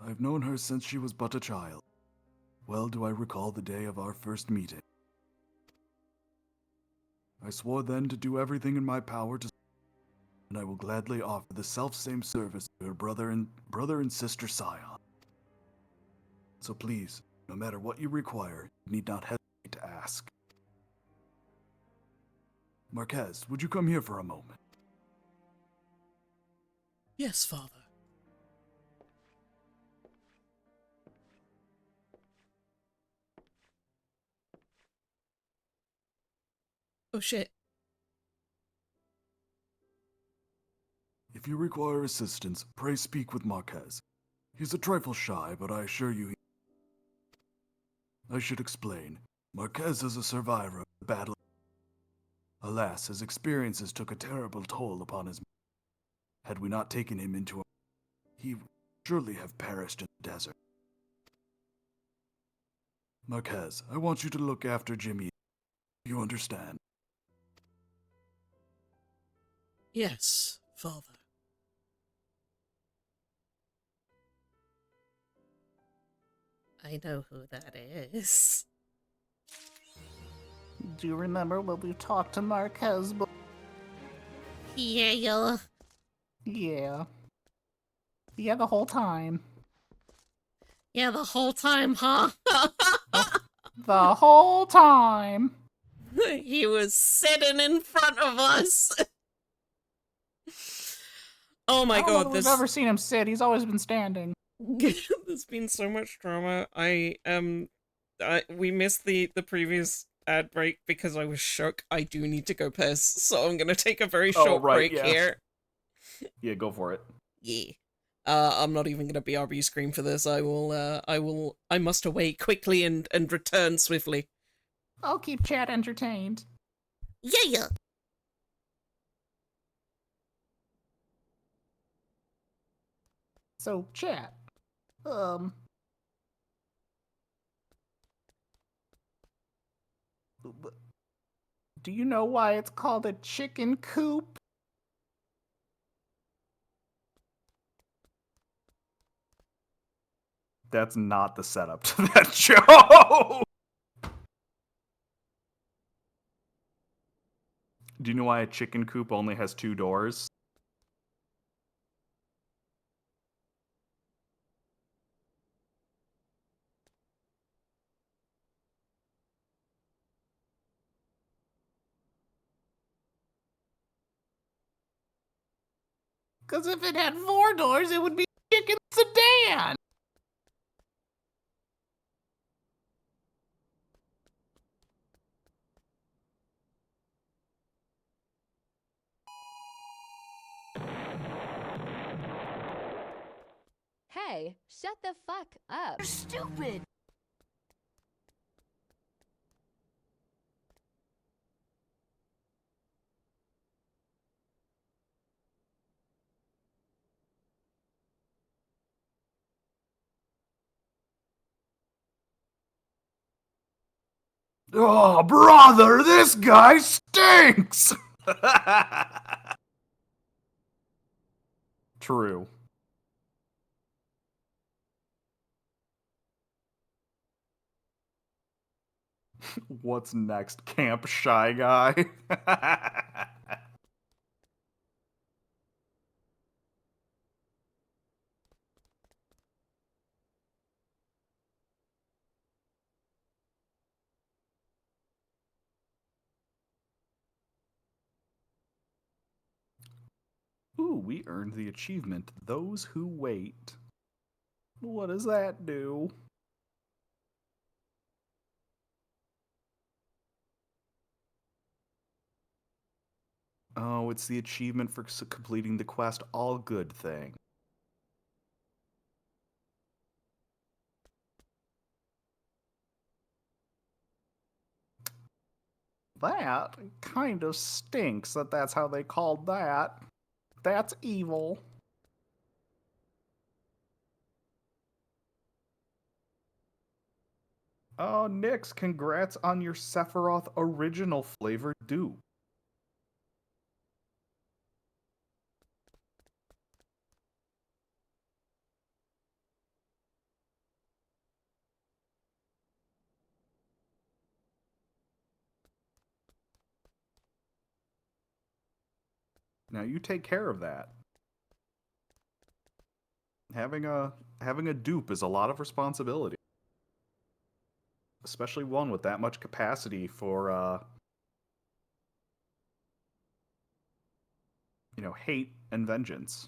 I've known her since she was but a child. Well do I recall the day of our first meeting. I swore then to do everything in my power to, and I will gladly offer the self-same service to her brother and sister Scion. So please, no matter what you require, you need not hesitate to ask. Marquez, would you come here for a moment? Yes, Father. Oh shit. If you require assistance, pray speak with Marquez. He's a trifle shy, but I assure you I should explain. Marquez is a survivor of the battle. Alas, his experiences took a terrible toll upon his. Had we not taken him into he would surely have perished in the desert. Marquez, I want you to look after Jimmy. You understand? Yes, Father. I know who that is. Do you remember when we talked to Marquez? Yeah. Yeah. Yeah, the whole time. Yeah, the whole time, huh? The whole time. He was sitting in front of us. Oh my I don't know god, that we've ever seen him sit. He's always been standing. There's been so much drama. We missed the previous ad break because I was shook. I do need to go piss, so I'm gonna take a very short break here. Yeah, go for it. Yeah. I'm not even gonna BRB scream for this. I must away quickly and return swiftly. I'll keep chat entertained. Yeah. So, chat. Do you know why it's called a chicken coop? That's not the setup to that show. Do you know why a chicken coop only has 2 doors? Because if it had 4 doors, it would be a chicken sedan! Hey, shut the fuck up. You're stupid! Oh, brother, this guy stinks! True. What's next, Camp Shy Guy? Ooh, we earned the achievement, Those Who Wait. What does that do? Oh, it's the achievement for completing the quest All Good thing. That kind of stinks that that's how they called that. That's evil. Oh, Nix, congrats on your Sephiroth original flavor dupe. Now you take care of that. Having a dupe is a lot of responsibility. Especially one with that much capacity for hate and vengeance.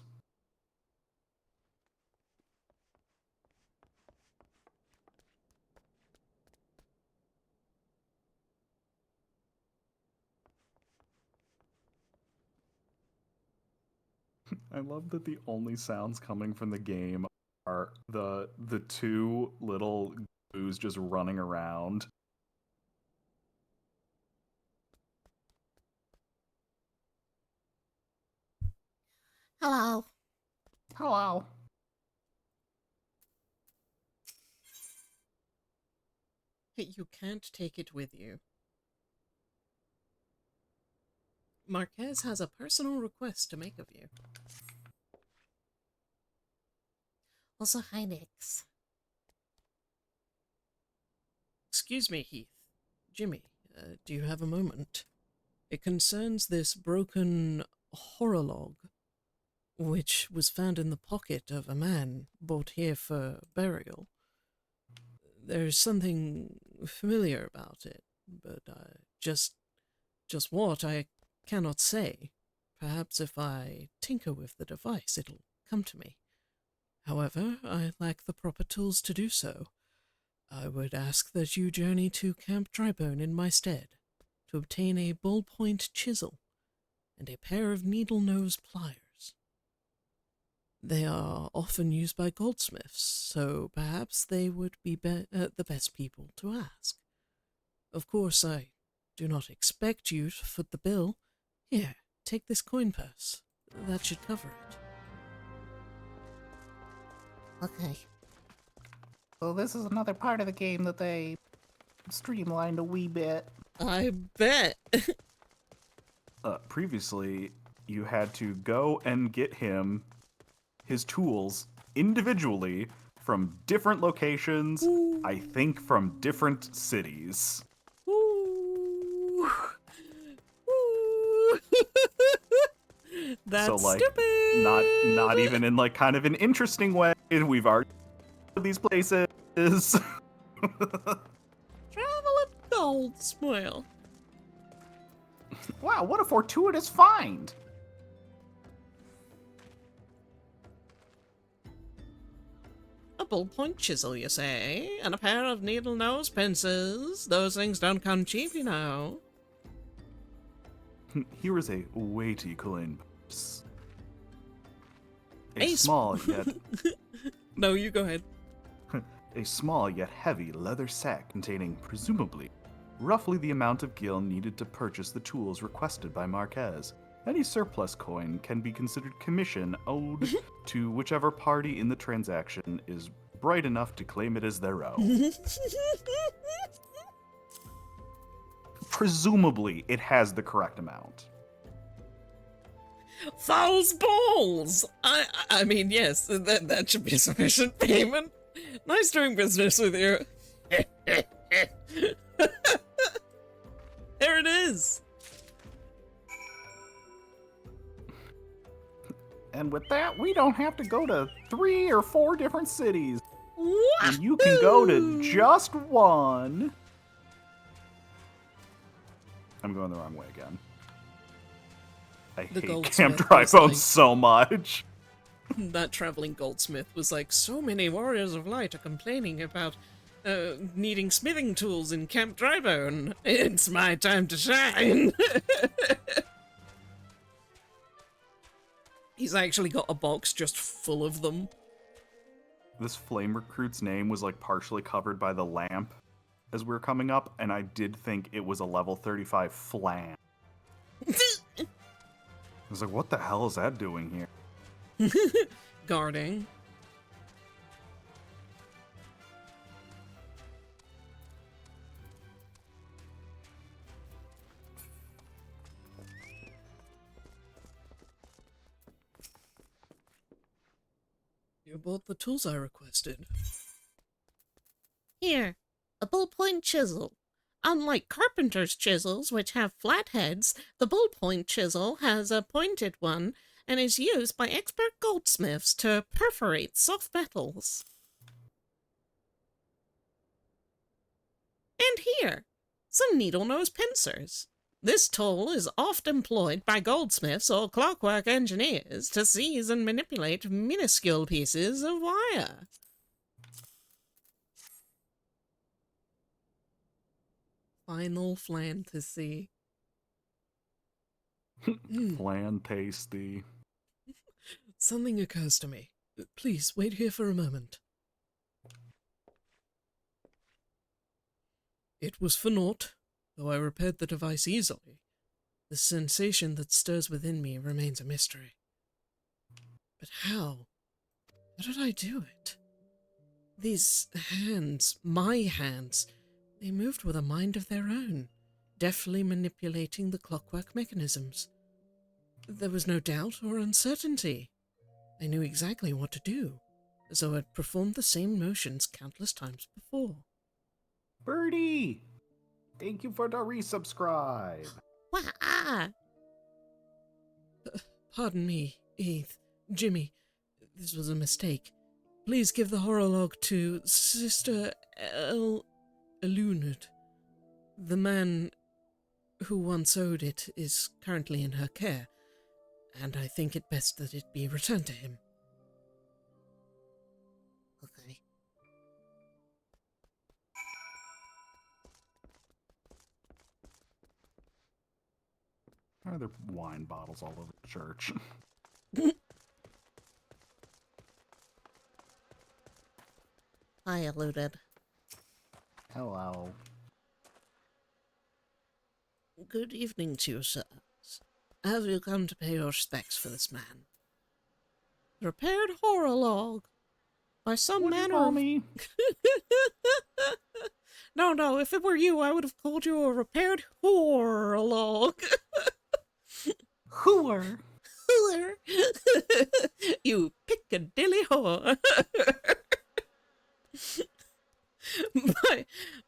I love that the only sounds coming from the game are the two little goos just running around. Hello. Hello. Hey, you can't take it with you. Marquez has a personal request to make of you. Also, hi, Nix. Excuse me, Heath. Jimmy, do you have a moment? It concerns this broken horologue, which was found in the pocket of a man brought here for burial. There's something familiar about it, but just what I cannot say. Perhaps if I tinker with the device, it'll come to me. However, I lack the proper tools to do so. I would ask that you journey to Camp Drybone in my stead, to obtain a ballpoint chisel and a pair of needle-nose pliers. They are often used by goldsmiths, so perhaps they would be the best people to ask. Of course, I do not expect you to foot the bill. Here, take this coin purse. That should cover it. Okay. So this is another part of the game that they streamlined a wee bit. I bet. Previously, you had to go and get him his tools individually from different locations, Ooh. I think from different cities. Ooh. Ooh. That's so like stupid. not even in like kind of an interesting way. We've already been to these places. Travel at Goldsmith. Wow, what a fortuitous find! A ballpoint chisel, you say? And a pair of needle-nose pincers. Those things don't come cheap, you know. Here is a weighty coin purse. A A small yet No, you go ahead. A small yet heavy leather sack containing, presumably, roughly the amount of gil needed to purchase the tools requested by Marquez. Any surplus coin can be considered commission owed to whichever party in the transaction is bright enough to claim it as their own. Presumably, it has the correct amount. Fowls balls! I mean, yes, that should be sufficient payment. Nice doing business with you. There it is. And with that, we don't have to go to 3 or 4 different cities. What? And you can go to just one. I'm going the wrong way again. I The hate goldsmith Camp was Drybones like- so much. That traveling goldsmith was like, so many warriors of light are complaining about needing smithing tools in Camp Drybone. It's my time to shine. He's actually got a box just full of them. This flame recruit's name was like partially covered by the lamp as we were coming up, and I did think it was a level 35 flam. I was like, what the hell is that doing here? Guarding. You bought the tools I requested. Here, a ballpoint chisel. Unlike carpenter's chisels, which have flat heads, the ballpoint chisel has a pointed one and is used by expert goldsmiths to perforate soft metals. And here, some needle-nose pincers. This tool is oft employed by goldsmiths or clockwork engineers to seize and manipulate minuscule pieces of wire. Final Fantasy. Flan tasty. Something occurs to me. Please, wait here for a moment. It was for naught, though I repaired the device easily. The sensation that stirs within me remains a mystery. But how? How did I do it? These hands, my hands, they moved with a mind of their own, deftly manipulating the clockwork mechanisms. There was no doubt or uncertainty. I knew exactly what to do, as though I'd performed the same motions countless times before. Birdie! Thank you for the resubscribe. Wah! Pardon me, Heath, Jimmy. This was a mistake. Please give the horror log to Sister Elunard. The man who once owed it is currently in her care, and I think it best that it be returned to him. Okay. Why are there wine bottles all over the church? I alluded. Hello. Good evening to you, sirs. Have you come to pay your respects for this man? Repaired horror log. By some manner of... Mommy? No, if it were you, I would have called you a repaired horror log. Hooer. Hooer. You Piccadilly whore.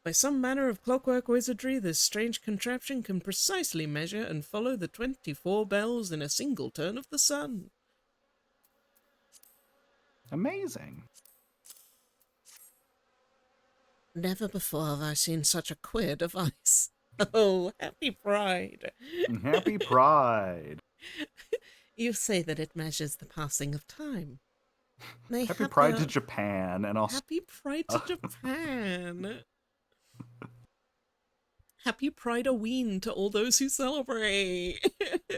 By some manner of clockwork wizardry, this strange contraption can precisely measure and follow the 24 bells in a single turn of the sun. Amazing. Never before have I seen such a queer device. Oh, happy pride. Happy Pride. You say that it measures the passing of time. Happy Pride to Japan and also Happy Pride to Japan. Happy Pride-a-ween to all those who celebrate.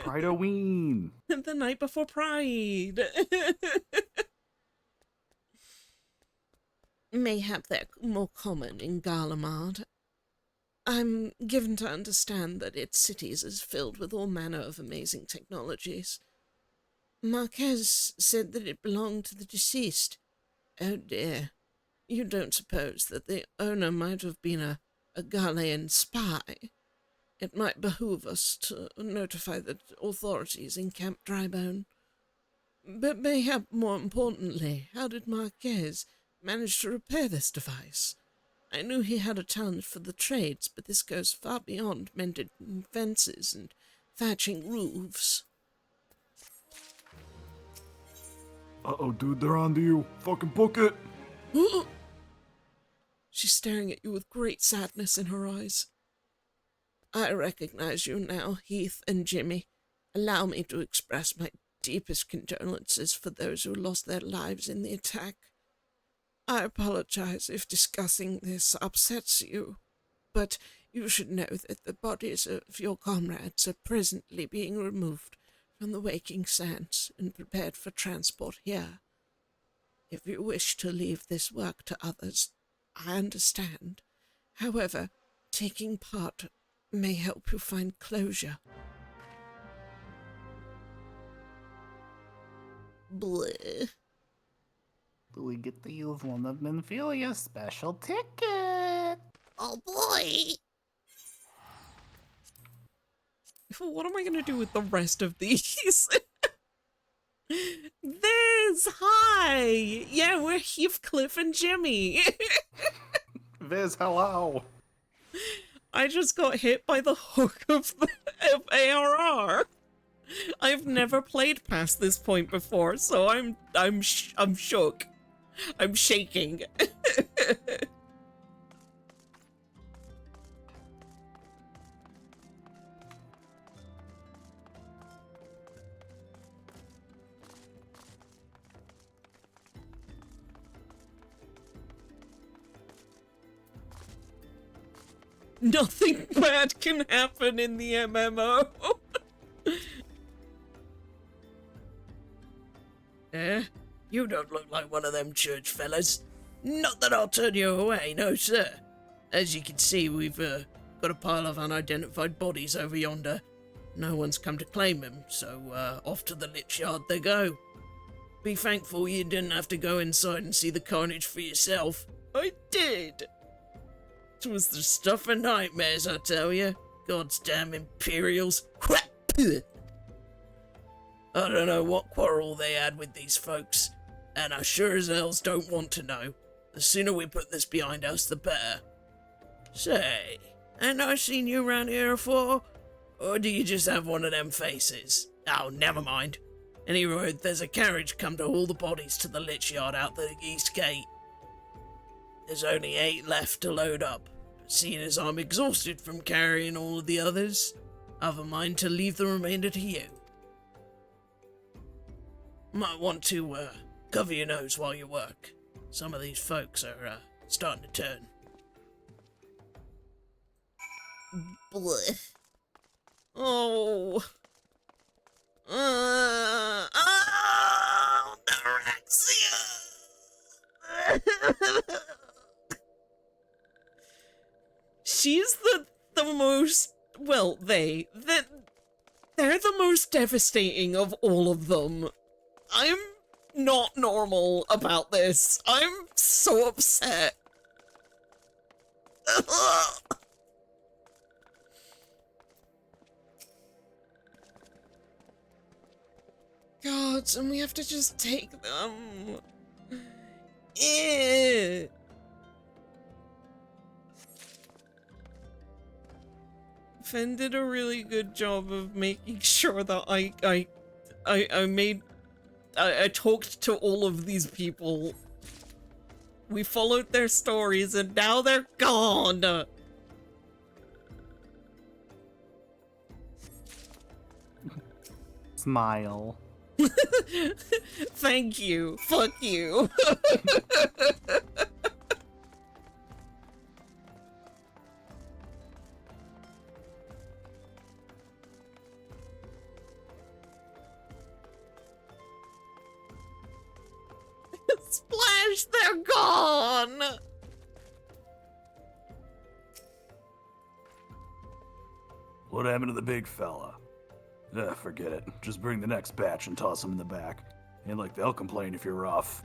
Pride-a-ween. The night before Pride. mayhap they're more common in Garlemald. I'm given to understand that its cities is filled with all manner of amazing technologies. Marquez said that it belonged to the deceased. Oh dear. You don't suppose that the owner might have been a Galean spy? It might behoove us to notify the authorities in Camp Drybone. But mayhap more importantly, how did Marquez manage to repair this device? I knew he had a talent for the trades, but this goes far beyond mended fences and thatching roofs. Uh-oh, dude, they're onto you. Fucking book it. She's staring at you with great sadness in her eyes. I recognize you now, Heath and Jimmy. Allow me to express my deepest condolences for those who lost their lives in the attack. I apologize if discussing this upsets you, but you should know that the bodies of your comrades are presently being removed from the waking sands and prepared for transport here. If you wish to leave this work to others, I understand. However, taking part may help you find closure. Bleh. We get to use one of Menphilia's special ticket. Oh boy! What am I going to do with the rest of these? Viz, hi! Yeah, we're Heathcliff and Jimmy. Viz, hello. I just got hit by the hook of ARR. I've never played past this point before, so I'm shook. I'm shaking. Nothing bad can happen in the MMO. You don't look like one of them church fellas. Not that I'll turn you away, no sir. As you can see, we've got a pile of unidentified bodies over yonder. No one's come to claim them, so off to the lich yard they go. Be thankful you didn't have to go inside and see the carnage for yourself. I did. It was the stuff of nightmares, I tell you. God's damn Imperials. I don't know what quarrel they had with these folks, and I sure as hells don't want to know. The sooner we put this behind us, the better. Say, ain't I seen you around here before? Or do you just have one of them faces? Oh, never mind. Anyway, there's a carriage come to haul the bodies to the lich yard out the east gate. There's only 8 left to load up. Seeing as I'm exhausted from carrying all of the others, I've a mind to leave the remainder to you. Might want to cover your nose while you work. Some of these folks are starting to turn. Bleh. Oh. Anorexia! She's the most, well, they're the most devastating of all of them. I'm not normal about this. I'm so upset. God, and we have to just take them. Eh. Fen did a really good job of making sure that I talked to all of these people. We followed their stories and now they're gone. Smile. Thank you. Fuck you. Splash gosh, they're gone! What happened to the big fella? Forget it. Just bring the next batch and toss them in the back. Ain't like they'll complain if you're rough.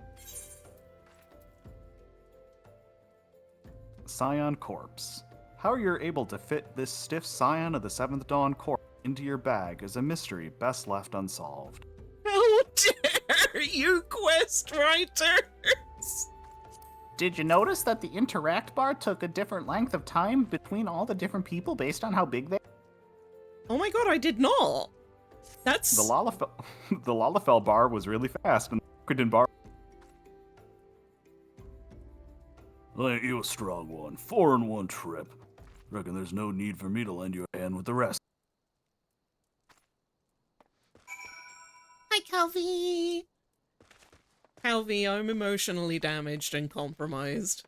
Scion Corpse. How you're able to fit this stiff Scion of the Seventh Dawn corpse into your bag is a mystery best left unsolved. How dare you, quest writers! Did you notice that the interact bar took a different length of time between all the different people based on how big they? Oh my god, I did not. That's The Lalafell bar was really fast, and the Criden bar. Ain't you a strong one? 4 in 1 trip. Reckon there's no need for me to lend you a hand with the rest. Hi, Kofi. Calvi, I'm emotionally damaged and compromised.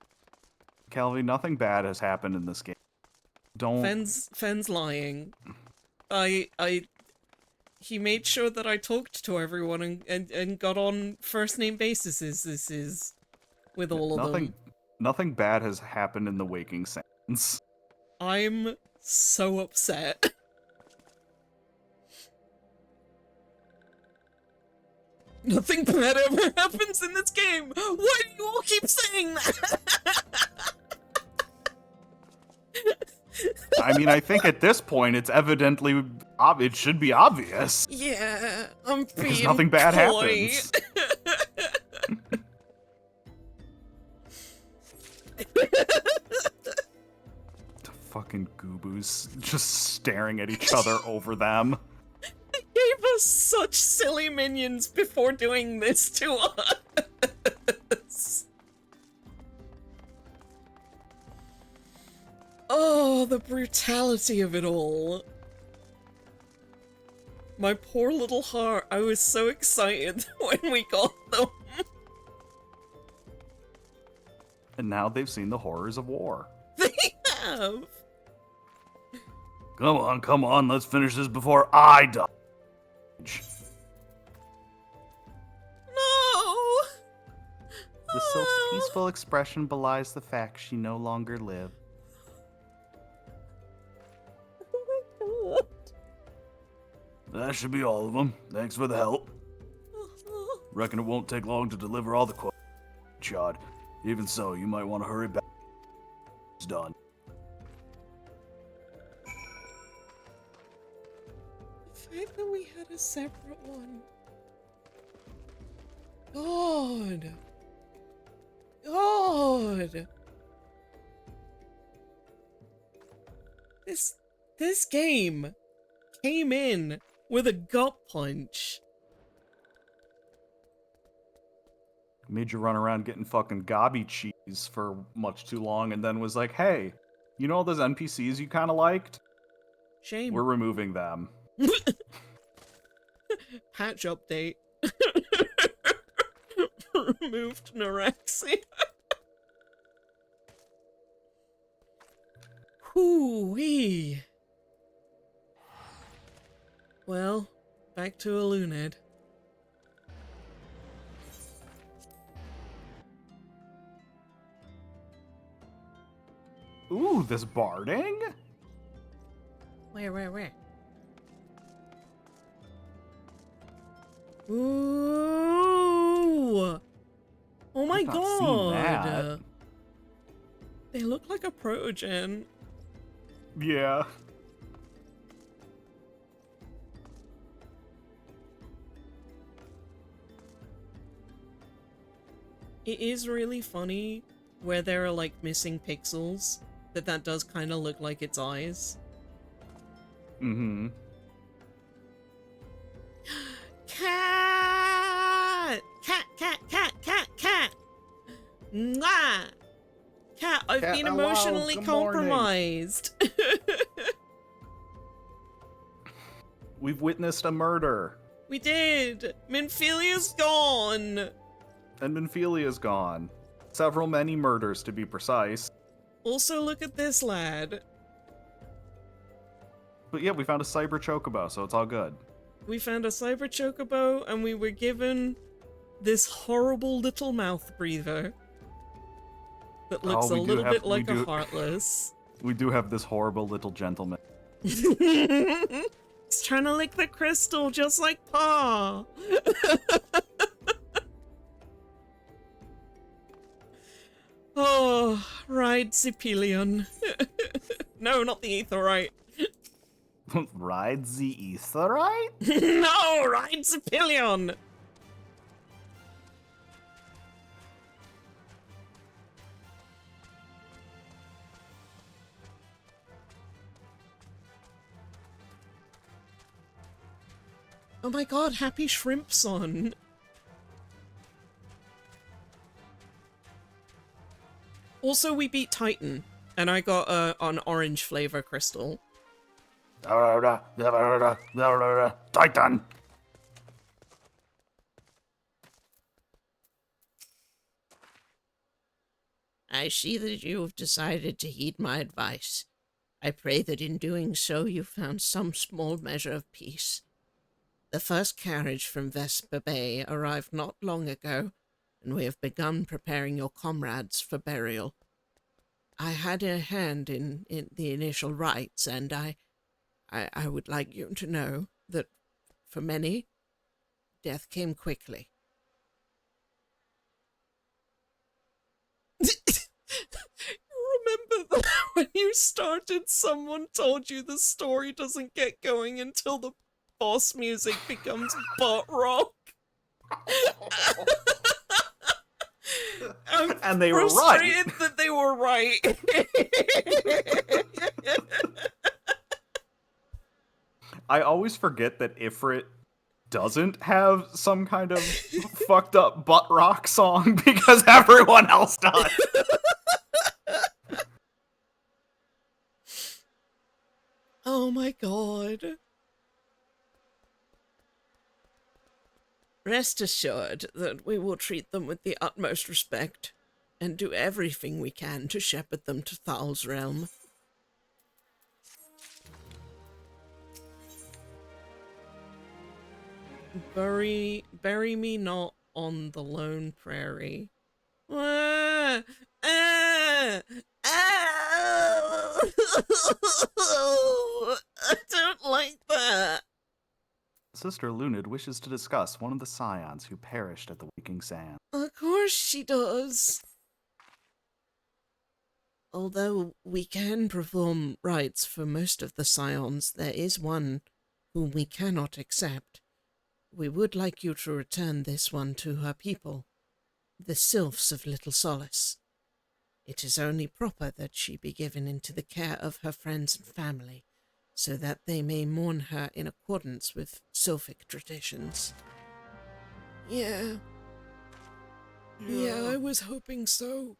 Calvi, nothing bad has happened in this game. Don't. Fen's lying. He made sure that I talked to everyone and got on first name basis with all of them. Nothing bad has happened in the Waking Sands. I'm so upset. Nothing bad ever happens in this game! Why do you all keep saying that? I mean, I think at this point it's evidently it should be obvious. Yeah, I'm being Because nothing bad coy. happens. The fucking gooboos just staring at each other over them. They gave us such silly minions before doing this to us. Oh, the brutality of it all. My poor little heart, I was so excited when we got them. And now they've seen the horrors of war. They have. Come on, let's finish this before I die. No. The sylph's peaceful expression belies the fact she no longer lives. That should be all of them. Thanks for the help. Reckon it won't take long to deliver all the Chod. Even so, you might want to hurry back. It's done. The fact that we had a separate one. God. God. This game came in with a gut punch. Made you run around getting fucking gobby cheese for much too long, and then was like, hey, you know all those NPCs you kind of liked? Shame. We're removing them. Patch update. Removed Norexia. Hoo-wee. Well, back to a Luned. Ooh, this barding? Where? Ooh! Oh my I've not seen that. god! They look like a protogen. Yeah. It is really funny where there are like missing pixels, that does kind of look like its eyes. Mm-hmm. Cat! Cat! Mwah! Cat, I've Cat, been hello, emotionally good morning. compromised. We've witnessed a murder. We did! Minphilia's gone! And Minphilia's gone. Many murders, to be precise. Also, look at this lad. But yeah, we found a cyber chocobo, so it's all good. We found a cyber chocobo, and we were given this horrible little mouth breather that looks a we do little have- bit we like a do- heartless. We do have this horrible little gentleman. He's trying to lick the crystal just like Pa. Oh, ride Zipilion. No, not the Aetherite. Ride the Aetherite? No, ride Zipilion. Oh my god, happy shrimps on. Also, we beat Titan, and I got an orange flavor crystal. Titan! I see that you have decided to heed my advice. I pray that in doing so you found some small measure of peace. The first carriage from Vesper Bay arrived not long ago, and we have begun preparing your comrades for burial. I had a hand in the initial rites, and I would like you to know that for many, death came quickly. Remember that when you started, someone told you the story doesn't get going until the boss music becomes butt rock? I'm And they were right. frustrated that they were right. I always forget that Ifrit doesn't have some kind of fucked up butt rock song because everyone else does. Oh my god. Rest assured that we will treat them with the utmost respect, and do everything we can to shepherd them to Thal's realm. Bury me not on the lone prairie. Ah, ah, ah. I don't like that. Sister Lunid wishes to discuss one of the scions who perished at the Waking Sand. Of course she does. Although we can perform rites for most of the scions, there is one whom we cannot accept. We would like you to return this one to her people, the Sylphs of Little Solace. It is only proper that she be given into the care of her friends and family, so that they may mourn her in accordance with Sylphic traditions. Yeah. Yeah, I was hoping so.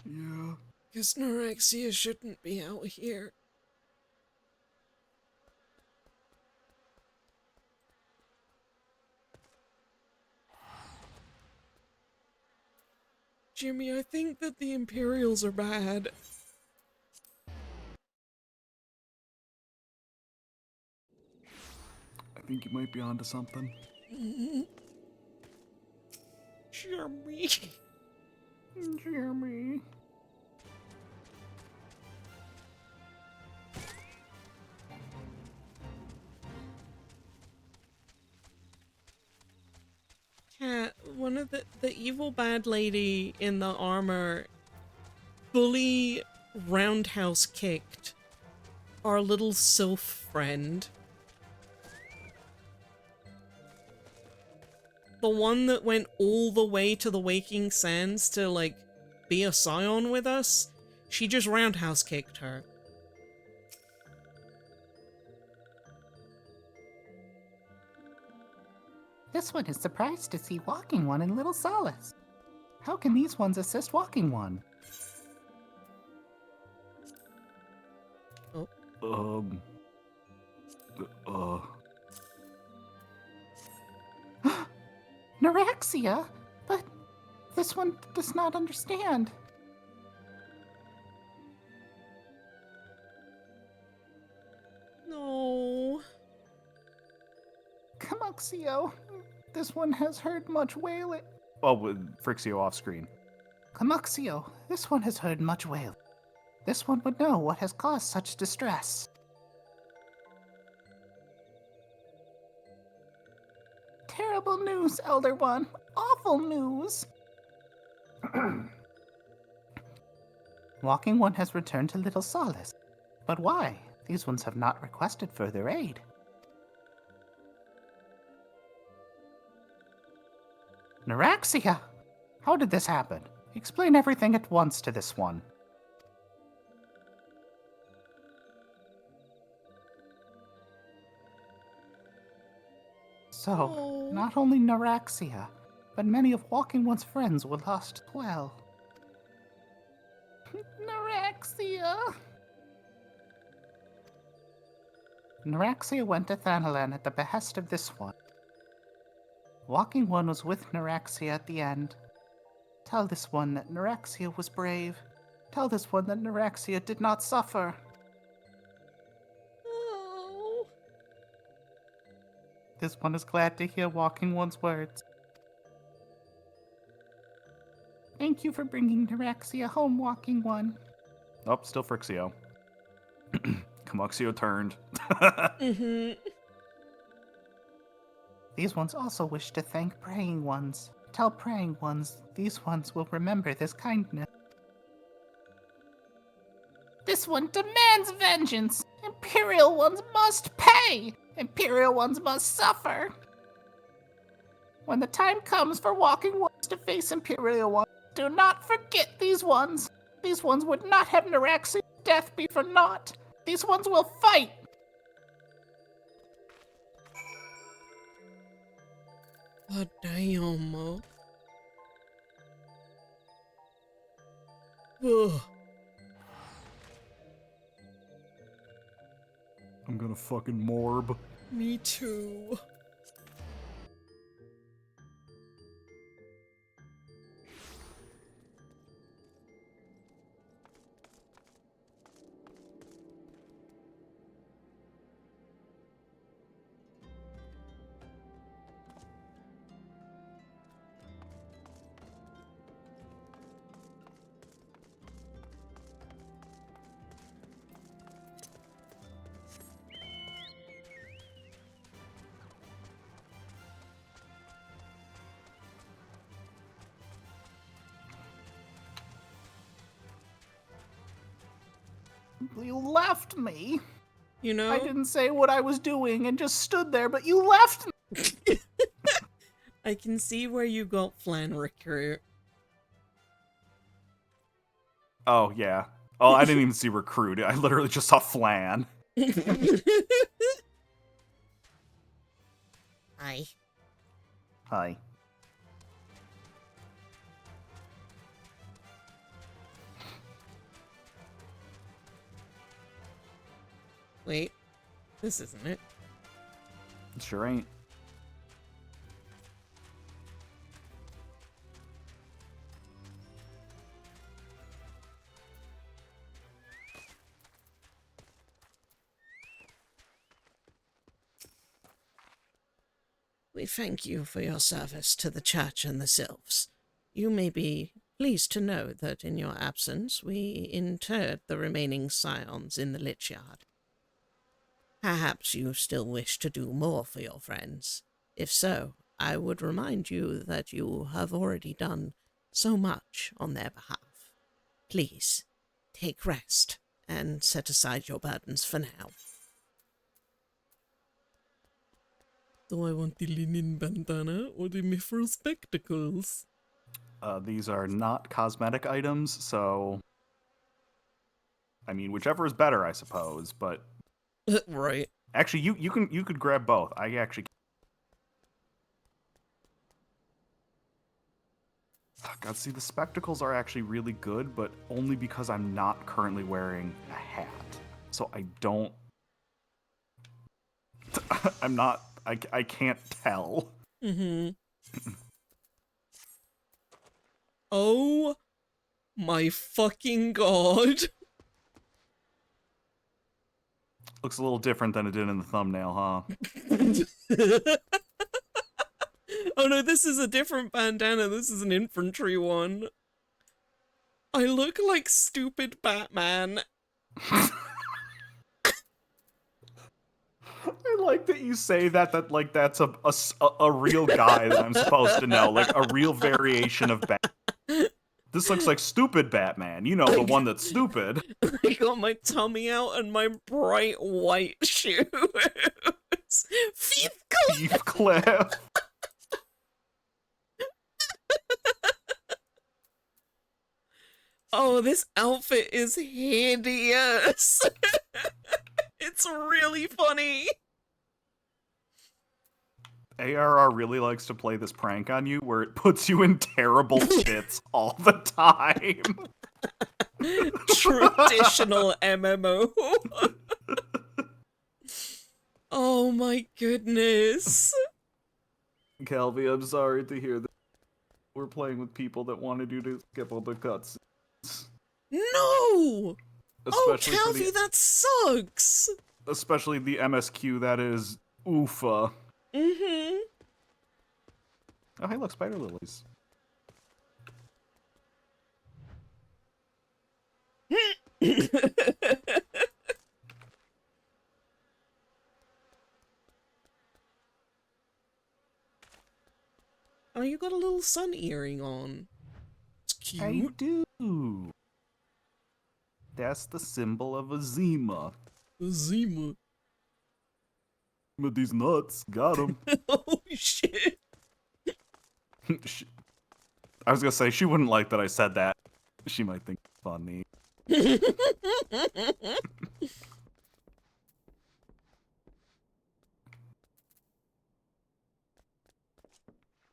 Yeah. Because Neurexia shouldn't be out here. Jimmy, I think that the Imperials are bad. I think you might be onto something. Jimmy. Jeremy. Cat, one of the evil bad lady in the armor fully roundhouse kicked our little sylph friend. The one that went all the way to the Waking Sands to, like, be a scion with us, she just roundhouse kicked her. This one is surprised to see Walking One in Little Solace. How can these ones assist Walking One? Neurexia? But this one does not understand. No. Camuxio, This one has heard much wailing. Oh, with Frixio off screen. Camuxio, this one has heard much wailing. This one would know what has caused such distress. Terrible news, Elder One. Awful news. Walking One has returned to Little Solace. But why? These ones have not requested further aid. Neuraxia! How did this happen? Explain everything at once to this one. So, not only Neuraxia, but many of Walking One's friends were lost as well. Neuraxia! Neuraxia went to Thanalan at the behest of this one. Walking One was with Neuraxia at the end. Tell this one that Neuraxia was brave. Tell this one that Neuraxia did not suffer. Oh. This one is glad to hear Walking One's words. Thank you for bringing Neuraxia home, Walking One. Oh, still Frixio. Camuxio turned. These ones also wish to thank Praying Ones. Tell Praying Ones these ones will remember this kindness. This one demands vengeance! Imperial Ones must pay! Imperial Ones must suffer! When the time comes for Walking Ones to face Imperial Ones, do not forget these ones! These ones would not have Neuraxia's death be for naught! These ones will fight! God damn. Ugh. I'm gonna fucking morb. Me too. You left me. You know? I didn't say what I was doing and just stood there, but you left me. I can see where you got Flan Recruit. Oh, yeah. Oh, I didn't even see Recruit. I literally just saw Flan. Hi. Hi. Wait, this isn't it. It sure ain't. We thank you for your service to the church and the sylphs. You may be pleased to know that in your absence we interred the remaining scions in the Lich Yard. Perhaps you still wish to do more for your friends. If so, I would remind you that you have already done so much on their behalf. Please, take rest and set aside your burdens for now. Do I want the linen bandana or the mithril spectacles? These are not cosmetic items, so... I mean, whichever is better, I suppose, but... Right. Actually, you could grab both. I actually... God, see, the spectacles are actually really good, but only because I'm not currently wearing a hat. So I don't... I'm not... I can't tell. Oh my fucking god. Looks a little different than it did in the thumbnail, huh? Oh no, this is a different bandana. This is an infantry one. I look like stupid Batman. I like that you say that like that's a real guy that I'm supposed to know, like a real variation of Batman. This looks like stupid Batman, you know, the one that's stupid. I got my tummy out and my bright white shoes. Cliff. Oh, this outfit is hideous. It's really funny. ARR really likes to play this prank on you where it puts you in terrible fits all the time. Traditional MMO. Oh my goodness. Calvi, I'm sorry to hear that we're playing with people that wanted you to skip all the cuts. No! Especially oh, Calvi, that sucks! Especially the MSQ that is oofa. Mm-hmm. Oh, hey, look, spider lilies. Oh, you got a little sun earring on. It's cute. I do. That's the symbol of Azima. Azima. With these nuts, got him. Oh shit. I was gonna say, she wouldn't like that I said that. She might think it's funny.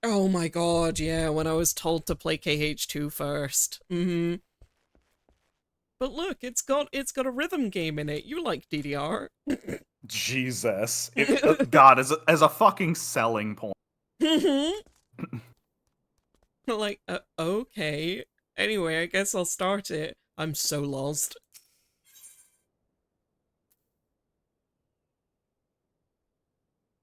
Oh my god, yeah, when I was told to play KH2 first. Mm-hmm. But look, it's got a rhythm game in it. You like DDR. Jesus. God, as a fucking selling point. Mm-hmm. Like, okay. Anyway, I guess I'll start it. I'm so lost.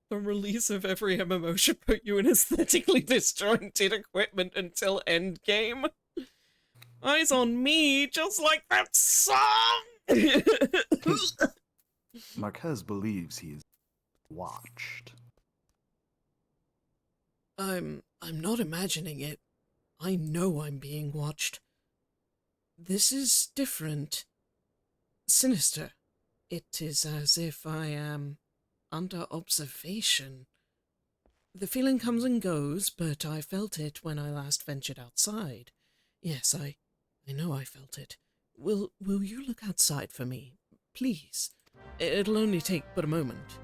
The release of every MMO should put you in aesthetically disjointed equipment until endgame. Eyes on me, just like that song! Marquez believes he's watched. I'm not imagining it. I know I'm being watched. This is different. Sinister. It is as if I am under observation. The feeling comes and goes, but I felt it when I last ventured outside. Yes, I know I felt it. Will you look outside for me, please? It'll only take but a moment.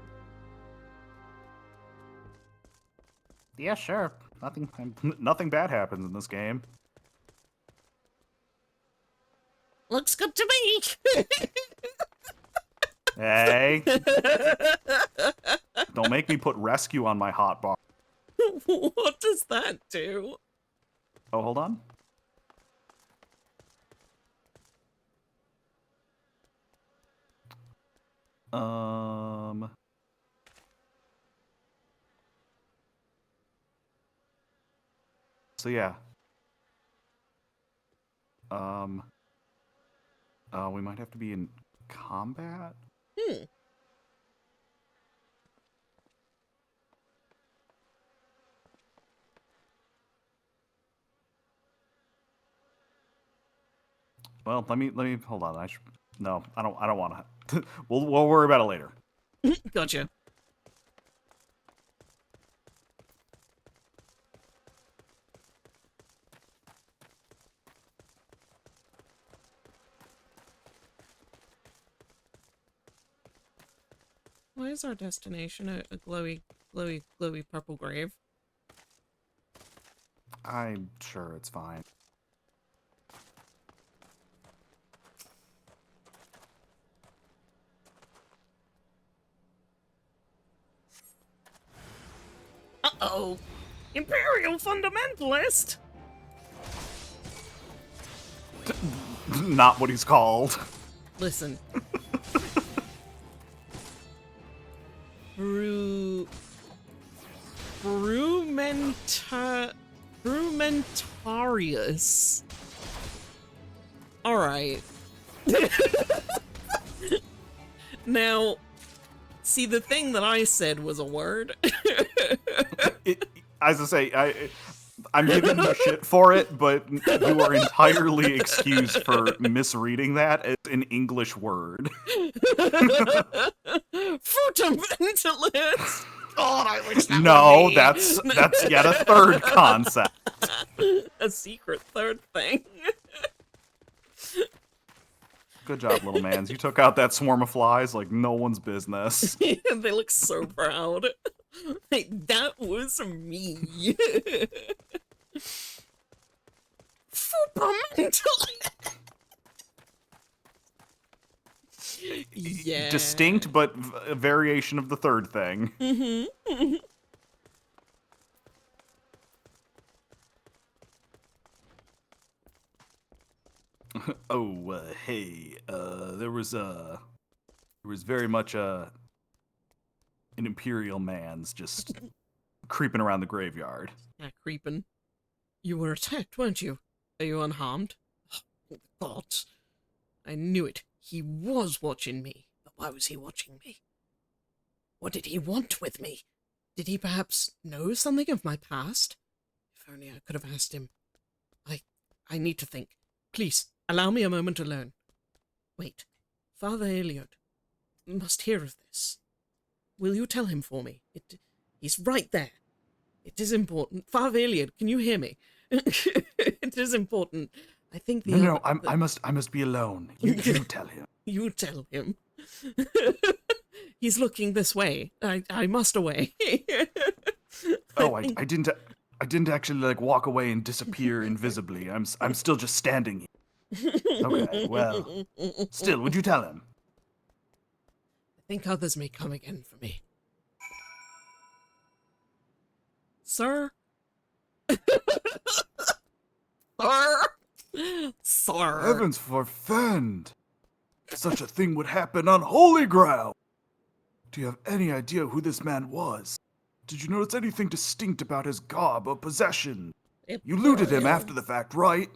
Yeah, sure. Nothing bad happens in this game. Looks good to me. Hey. Don't make me put rescue on my hotbar. What does that do? Oh, hold on. So yeah. We might have to be in combat. Well, let me hold on. No, I don't want to. We'll worry about it later. Gotcha. Why is our destination a glowy purple grave? I'm sure it's fine. Uh-oh! Imperial Fundamentalist! Not what he's called. Listen. Frumentarius. Alright. Now, see, the thing that I said was a word. As I say, I'm giving you shit for it, but you are entirely excused for misreading that as an English word. Fundamentalist! God, I wish that No, were me. that's yet a third concept. A secret third thing. Good job, little mans. You took out that swarm of flies like no one's business. They look so proud. Like, that was me. Fundamentalist! Yeah. Distinct, but a variation of the third thing. Mm-hmm. Oh, hey, there was very much an Imperial man's just creeping around the graveyard. Yeah, creeping. You were attacked, weren't you? Are you unharmed? Oh, gods. I knew it. He was watching me. But why was he watching me? What did he want with me? Did he perhaps know something of my past? If only I could have asked him. I need to think. Please, allow me a moment alone. Wait. Father Eliot must hear of this. Will you tell him for me? He's right there. It is important. Father Eliot, can you hear me? It is important. I think the No, I must be alone. You tell him. You tell him. He's looking this way. I must away. Oh, I didn't actually like walk away and disappear invisibly. I'm still just standing here. Okay, well, still, would you tell him? I think others may come again for me. Sir? Sir? Heavens forfend! Such a thing would happen on holy ground! Do you have any idea who this man was? Did you notice anything distinct about his garb or possession? You looted him after the fact, right?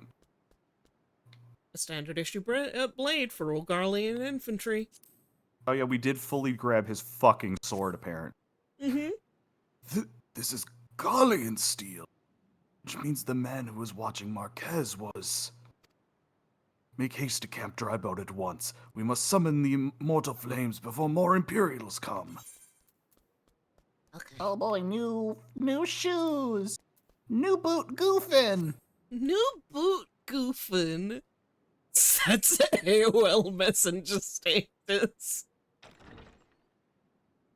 A standard issue blade for Olgarlian infantry. Oh yeah, we did fully grab his fucking sword, apparently. Mm-hmm. This is Garlean steel, which means the man who was watching Marquez was... Make haste to Camp Dryboat at once. We must summon the immortal flames before more Imperials come. Okay. Oh boy, new shoes. New boot goofing. New boot goofing. That's AOL Messenger status.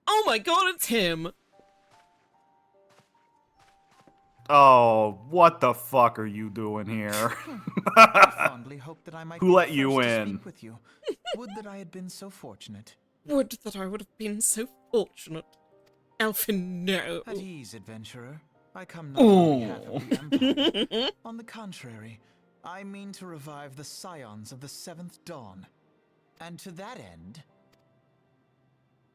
Oh my god, it's him. Oh, what the fuck are you doing here? I fondly hoped that I might Who be let the you first to in? speak with you. Would that I had been so fortunate. Would that I would have been so fortunate. Alphin, no. At ease, adventurer. I come not on behalf of the Empire. On the contrary, I mean to revive the scions of the Seventh Dawn. And to that end,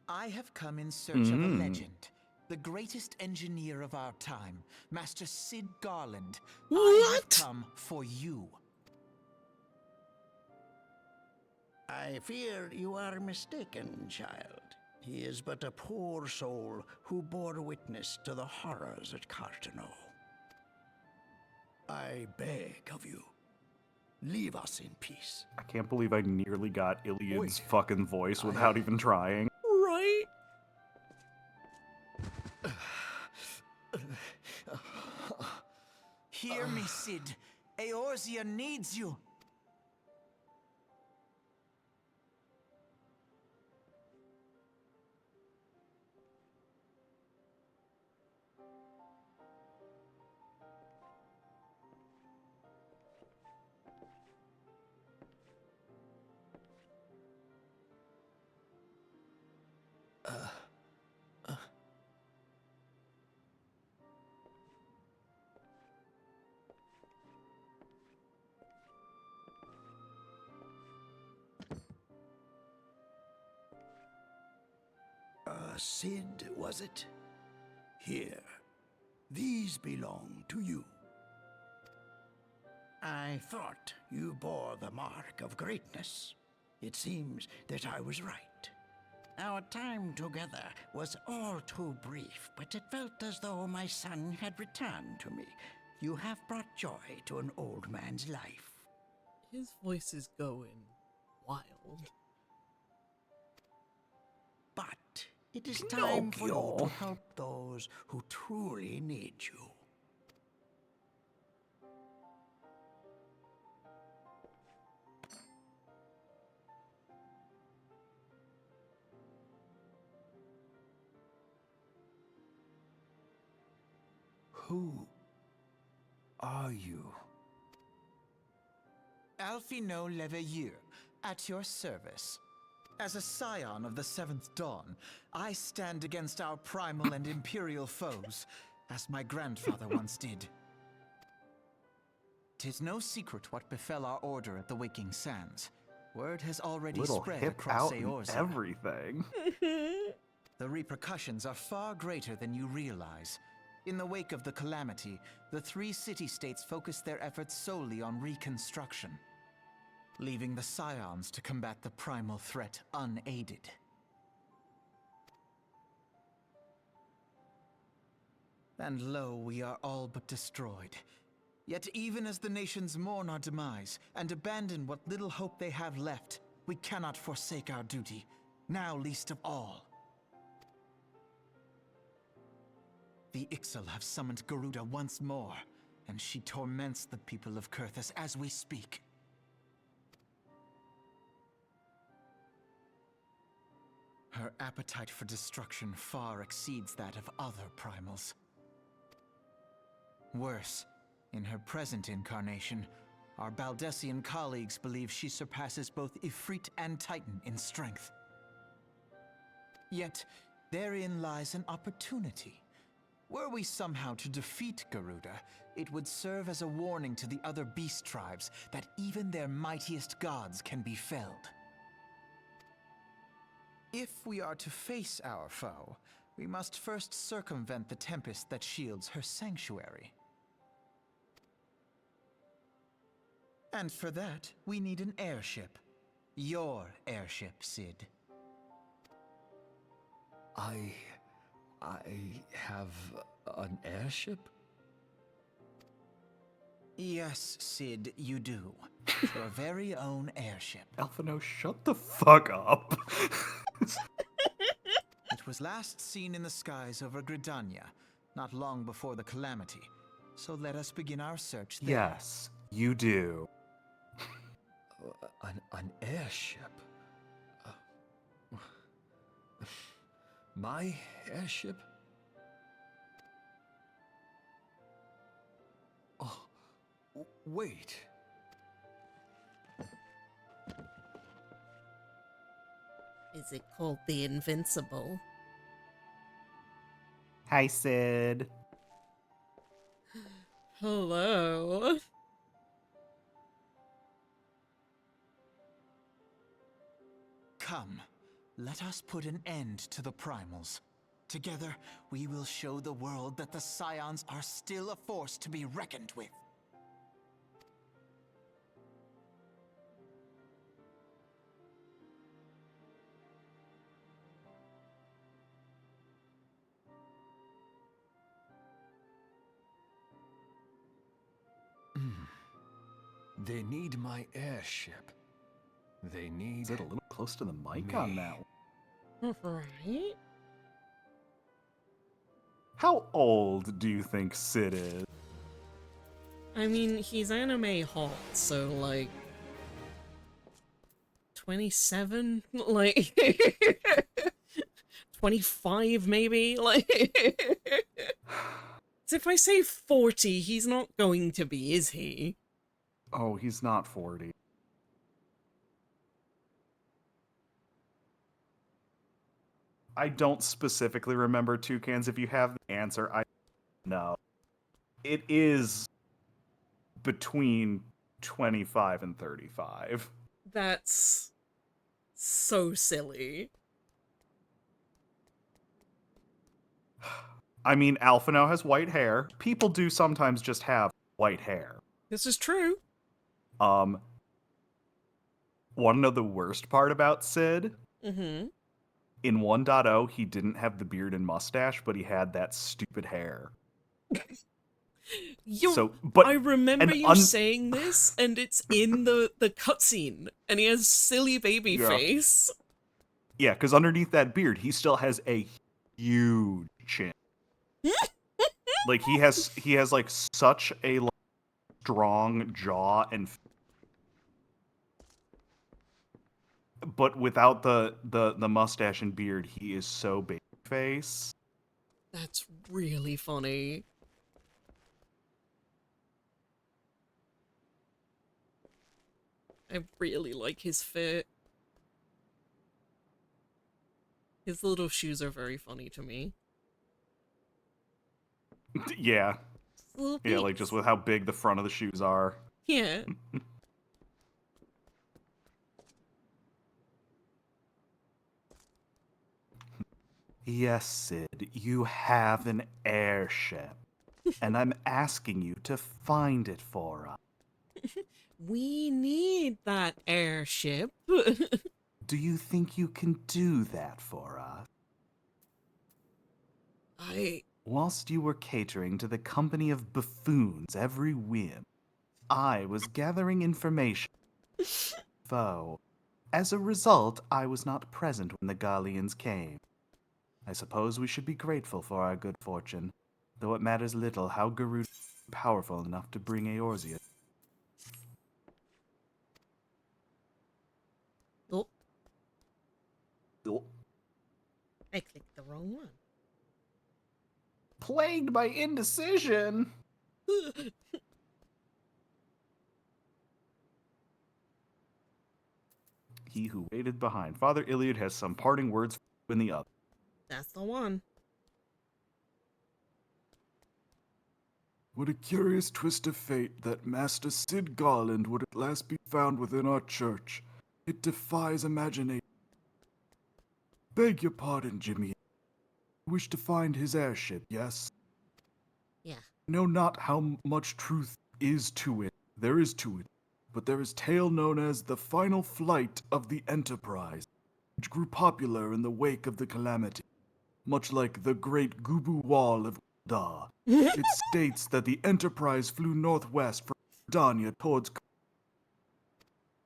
I have come in search of a legend. The greatest engineer of our time, Master Sid Garland. I have come for you. I fear you are mistaken, child. He is but a poor soul who bore witness to the horrors at Cartano. I beg of you, leave us in peace. I can't believe I nearly got Iliad's fucking voice without even trying. Right? Hear me, Sid. Eorzea needs you. Sid, was it? Here. These belong to you. I thought you bore the mark of greatness. It seems that I was right. Our time together was all too brief, but it felt as though my son had returned to me. You have brought joy to an old man's life. His voice is going wild. But it is time for you to Pinocchio. help those who truly need you. Who are you? Alfino Leveilleur, at your service. As a scion of the Seventh Dawn, I stand against our primal and imperial foes, as my grandfather once did. 'Tis no secret what befell our order at the Waking Sands. Word has already Little spread hip across out and Eorzea. everything. The repercussions are far greater than you realize. In the wake of the calamity, the three city-states focused their efforts solely on reconstruction, leaving the Scions to combat the primal threat unaided. And lo, we are all but destroyed. Yet even as the nations mourn our demise and abandon what little hope they have left, we cannot forsake our duty, now least of all. The Ixal have summoned Garuda once more, and she torments the people of Kurthus as we speak. Her appetite for destruction far exceeds that of other primals. Worse, in her present incarnation, our Baldessian colleagues believe she surpasses both Ifrit and Titan in strength. Yet, therein lies an opportunity. Were we somehow to defeat Garuda, it would serve as a warning to the other beast tribes that even their mightiest gods can be felled. If we are to face our foe, we must first circumvent the tempest that shields her sanctuary. And for that, we need an airship. Your airship, Sid. I have an airship? Yes, Sid, you do. Your very own airship. Alphino, shut the fuck up. It was last seen in the skies over Gridania, not long before the calamity. So let us begin our search there. Yes, you do. An airship? My airship? Oh, wait. Is it called the Invincible? Hi, Sid. Hello. Come, let us put an end to the primals. Together, we will show the world that the Scions are still a force to be reckoned with. They need my airship. They need... Sid, a little close to the mic me. on that one. Right? How old do you think Sid is? I mean, he's anime hot, so like 27, like 25 maybe, like so if I say 40, he's not going to be, is he? Oh, he's not 40. I don't specifically remember Toucans. If you have the answer, I know. It is between 25 and 35. That's so silly. I mean, Alphino has white hair. People do sometimes just have white hair. This is true. Want to know the worst part about Sid? Mm-hmm. In 1.0, he didn't have the beard and mustache, but he had that stupid hair. I remember you saying this, and it's in the cutscene, and he has silly baby face. Yeah, because underneath that beard, he still has a huge chin. Like he has like such a strong jaw and but without the mustache and beard, he is so baby face. That's really funny. I really like his fit. His little shoes are very funny to me. Yeah. Little Yeah, like just with how big the front of the shoes are. Yeah. Yes, Sid, you have an airship. And I'm asking you to find it for us. We need that airship. Do you think you can do that for us? Whilst you were catering to the company of buffoons every whim, I was gathering information. Foe. As a result, I was not present when the Gallians came. I suppose we should be grateful for our good fortune, though it matters little how Garud is powerful enough to bring Eorzea. Oh. Oh. I clicked the wrong one. Plagued by indecision. He who waited behind. Father Iliad has some parting words for you in the other. That's the one. What a curious twist of fate that Master Sid Garland would at last be found within our church. It defies imagination. Beg your pardon, Jimmy. You wish to find his airship, yes? Yeah. Know not how much truth is to it. There is to it. But there is tale known as the final flight of the Enterprise, which grew popular in the wake of the calamity, much like the great Goobboo Wall of Da. It states that the Enterprise flew northwest from Danya towards.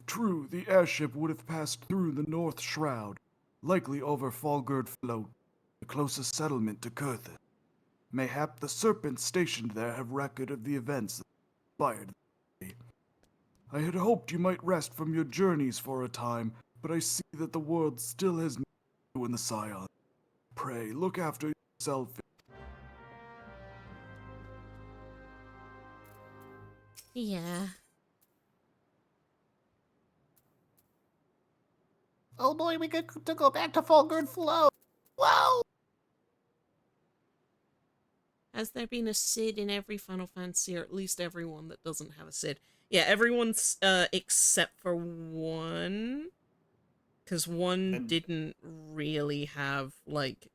True, the airship would have passed through the North Shroud, likely over Falgird Float, the closest settlement to Kurthis. Mayhap the serpents stationed there have record of the events that inspired the day. I had hoped you might rest from your journeys for a time, but I see that the world still has need of you in the Scion. Pray, look after yourself. Yeah. Oh boy, we get to go back to Falgird Flow. Whoa! Has there been a Sid in every Final Fantasy, or at least everyone that doesn't have a Sid? Yeah, everyone's except for one. Because one didn't really have, like...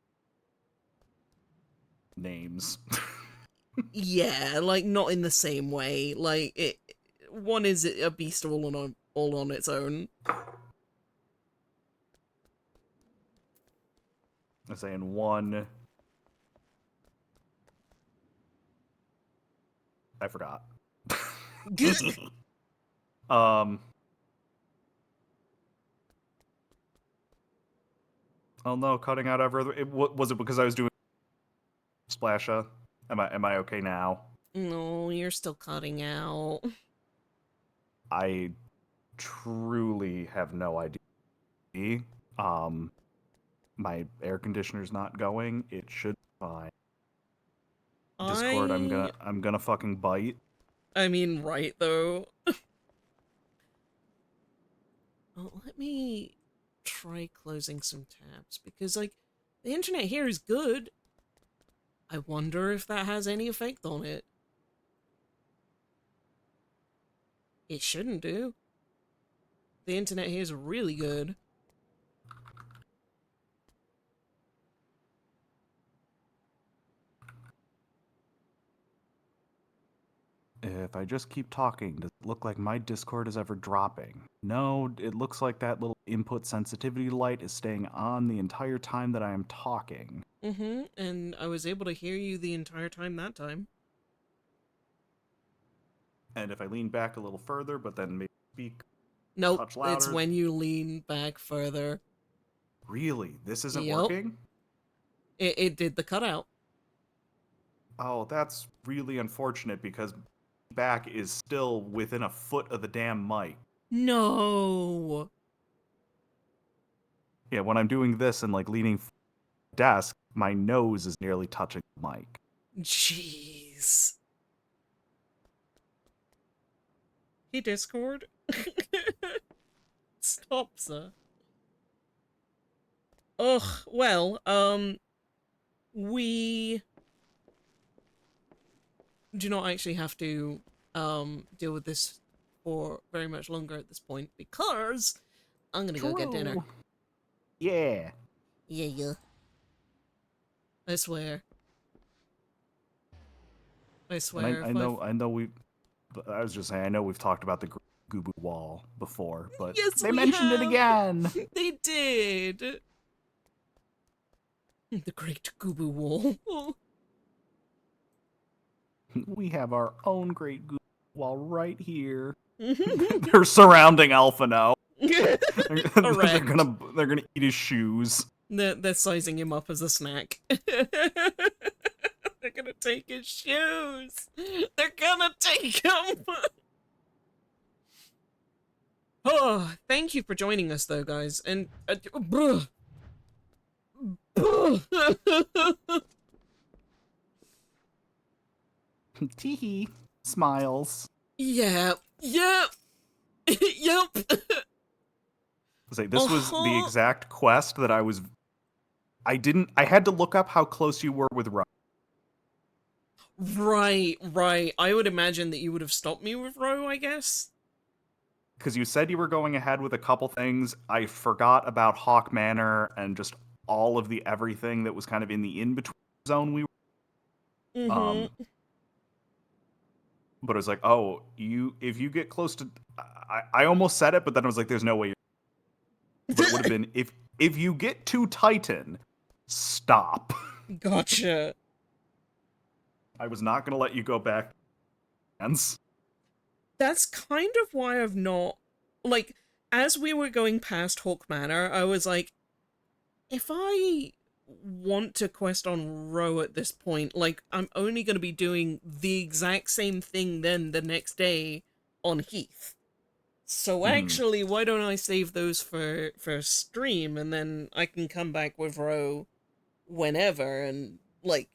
Names. Yeah, like, not in the same way. Like, one is a beast all on its own. I'm saying one. I forgot. Oh no, cutting out every other. Was it because I was doing Splasha? Am I okay now? No, you're still cutting out. I truly have no idea. My air conditioner's not going. It should be fine. Discord, I'm gonna fucking bite. I mean, right though. Oh, let me try closing some tabs, because, like, the internet here is good. I wonder if that has any effect on it. It shouldn't do. The internet here is really good. If I just keep talking, does it look like my Discord is ever dropping? No, it looks like that little input sensitivity light is staying on the entire time that I am talking. Mm-hmm, and I was able to hear you the entire time that time. And if I lean back a little further, but then maybe speak Nope, touch louder. it's when you lean back further. Really? This isn't Yep. working? It did the cutout. Oh, that's really unfortunate because back is still within a foot of the damn mic. No. Yeah, when I'm doing this and like leaning desk, my nose is nearly touching the mic. Jeez. Hey, Discord. Stop, sir. Ugh, well, we do not actually have to, deal with this for very much longer at this point, because I'm gonna go get dinner. Yeah. Yeah. I swear. I swear. And I know we. I was just saying, I know we've talked about the goooooo wall before, but Yes, they we mentioned it have. again. They did. The Great Goobboo Wall. We have our own great goooooo wall right here. They're They're surrounding Alpha now. they're Correct. gonna eat his shoes. They're sizing him up as a snack. They're gonna take his shoes. They're gonna take him. Oh, thank you for joining us, though, guys. And Teehee. Smiles. Yeah. Yep. Say this was the exact quest that I had to look up how close you were with Ro. Right. I would imagine that you would have stopped me with Ro, I guess. Because you said you were going ahead with a couple things. I forgot about Hawk Manor and just all of the everything that was kind of in the in-between zone we were. But it was like, oh, if you get close to, I almost said it, but then I was like, there's no way. But it would have been if you get to Titan, stop. Gotcha. I was not gonna let you go back. That's kind of why I've not, like, as we were going past Hawk Manor, I was like, if I want to quest on Ro at this point, like, I'm only going to be doing the exact same thing then the next day on Heath. So actually, why don't I save those for stream, and then I can come back with Ro whenever and, like,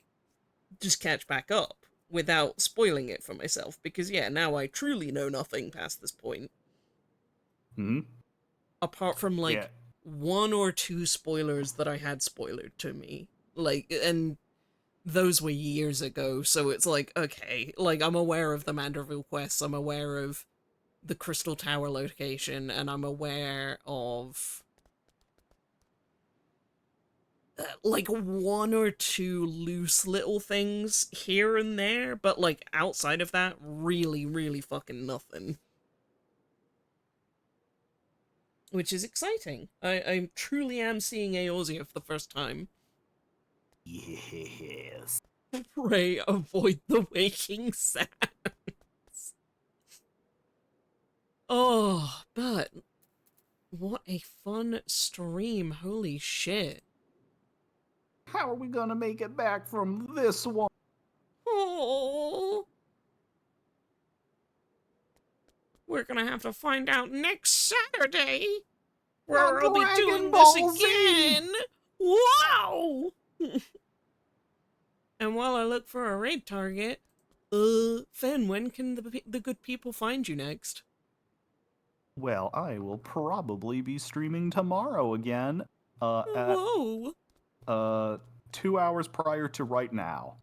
just catch back up without spoiling it for myself, because yeah, now I truly know nothing past this point. Apart from like one or two spoilers that I had spoiled to me, like, and those were years ago, so it's like, okay, like, I'm aware of the Manderville quests, I'm aware of the Crystal Tower location, and I'm aware of like one or two loose little things here and there, but like outside of that, really fucking nothing. Which is exciting. I truly am seeing Eorzea for the first time. Yes. Pray avoid the waking sounds. Oh, but what a fun stream. Holy shit. How are we gonna make it back from this one? Oh. We're gonna have to find out next Saturday, where I'll be doing this again. Wow! And while I look for a raid target, Finn, when can the good people find you next? Well, I will probably be streaming tomorrow again. Whoa! 2 hours prior to right now.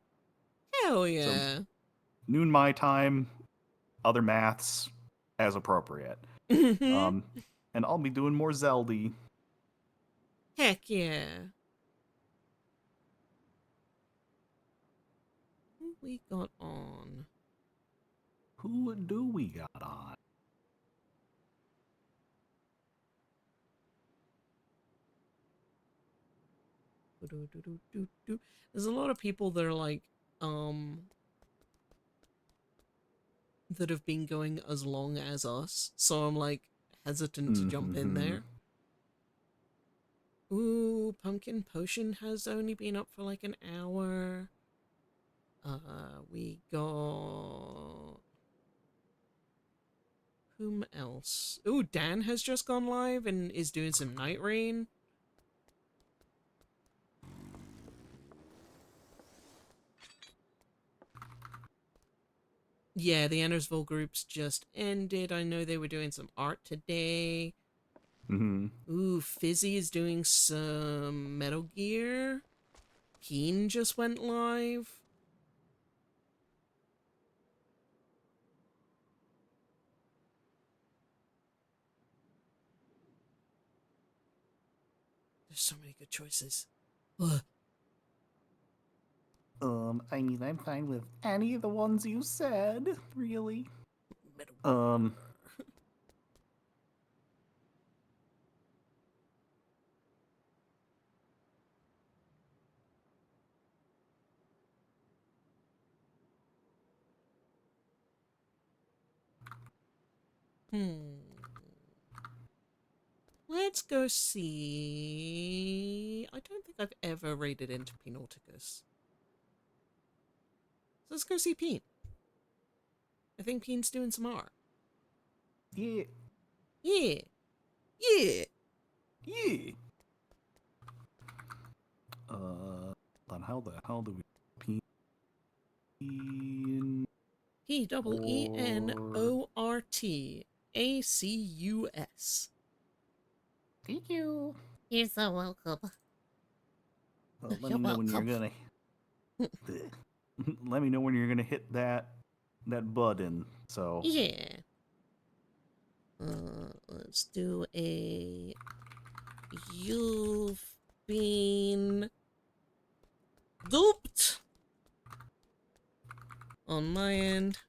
Hell yeah. So, noon my time, other maths as appropriate. And I'll be doing more Zelda. Heck yeah. What we got on? Who do we got on? There's a lot of people that are like, that have been going as long as us, so I'm like hesitant to jump in there. Ooh, Pumpkin Potion has only been up for like an hour. We got... whom else? Ooh, Dan has just gone live and is doing some Night Rain. Yeah, the Ennersville groups just ended. I know they were doing some art today. Ooh, Fizzy is doing some Metal Gear. Keen just went live. There's so many good choices. Ugh. I mean, I'm fine with any of the ones you said, really. Let's go see... I don't think I've ever raided into Penauticus. So let's go see Peen. I think Peen's doing some art. Yeah. Yeah. Yeah. Yeah. Then how the hell do we P-E-N-O-R-T-A-C-U-S. Thank you. You're so welcome. let You're me know when you're welcome. gonna let me know when you're gonna hit that button. So Yeah. Let's do a... You've been duped on my end.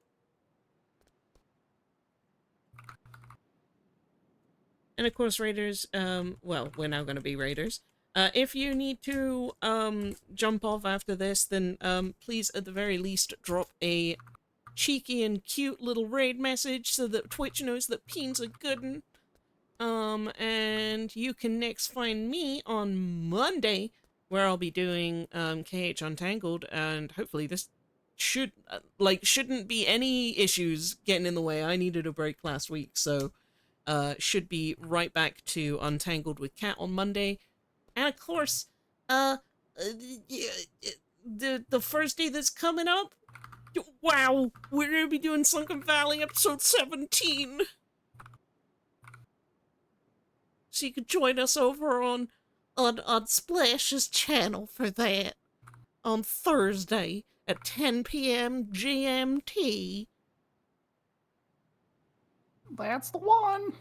And of course, Raiders, well, we're now going to be Raiders. If you need to, jump off after this, then, please, at the very least, drop a cheeky and cute little raid message so that Twitch knows that Peen's a good'un. And you can next find me on Monday, where I'll be doing, KH Untangled, and hopefully this shouldn't be any issues getting in the way. I needed a break last week, so... should be right back to Untangled with Cat on Monday. And of course, the first day that's coming up, wow, we're gonna be doing Sunken Valley episode 17. So you can join us over on Splash's channel for that on Thursday at 10 p.m. GMT. That's the one.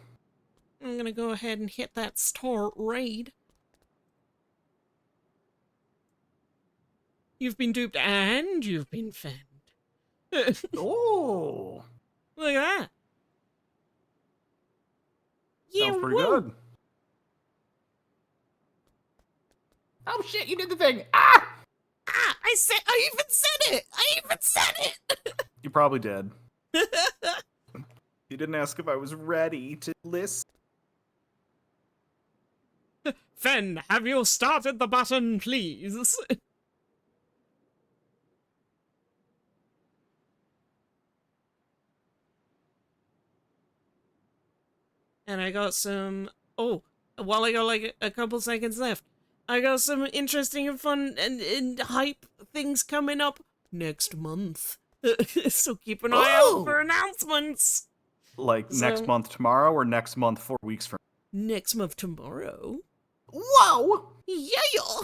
I'm gonna go ahead and hit that start raid. You've been duped and you've been fanned. oh, Look at that. Yeah, sounds pretty woo. good. Oh shit, you did the thing. Ah! Ah, I even said it. You probably did. You didn't ask if I was ready to listen. Fen, have you started the button, please? And I got some... Oh, while I got like a couple seconds left, I got some interesting and fun and hype things coming up next month. So keep an eye out for announcements. Like next month tomorrow or next month 4 weeks from Next month tomorrow. Whoa! Yeah!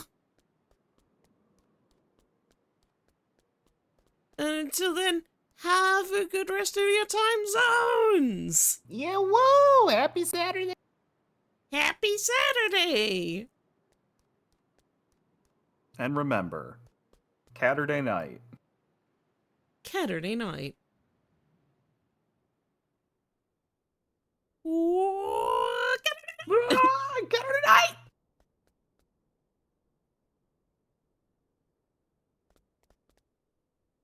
And until then, have a good rest of your time zones! Yeah, woo! Happy Saturday! Happy Saturday! And remember, Saturday night. Saturday night. Ooh.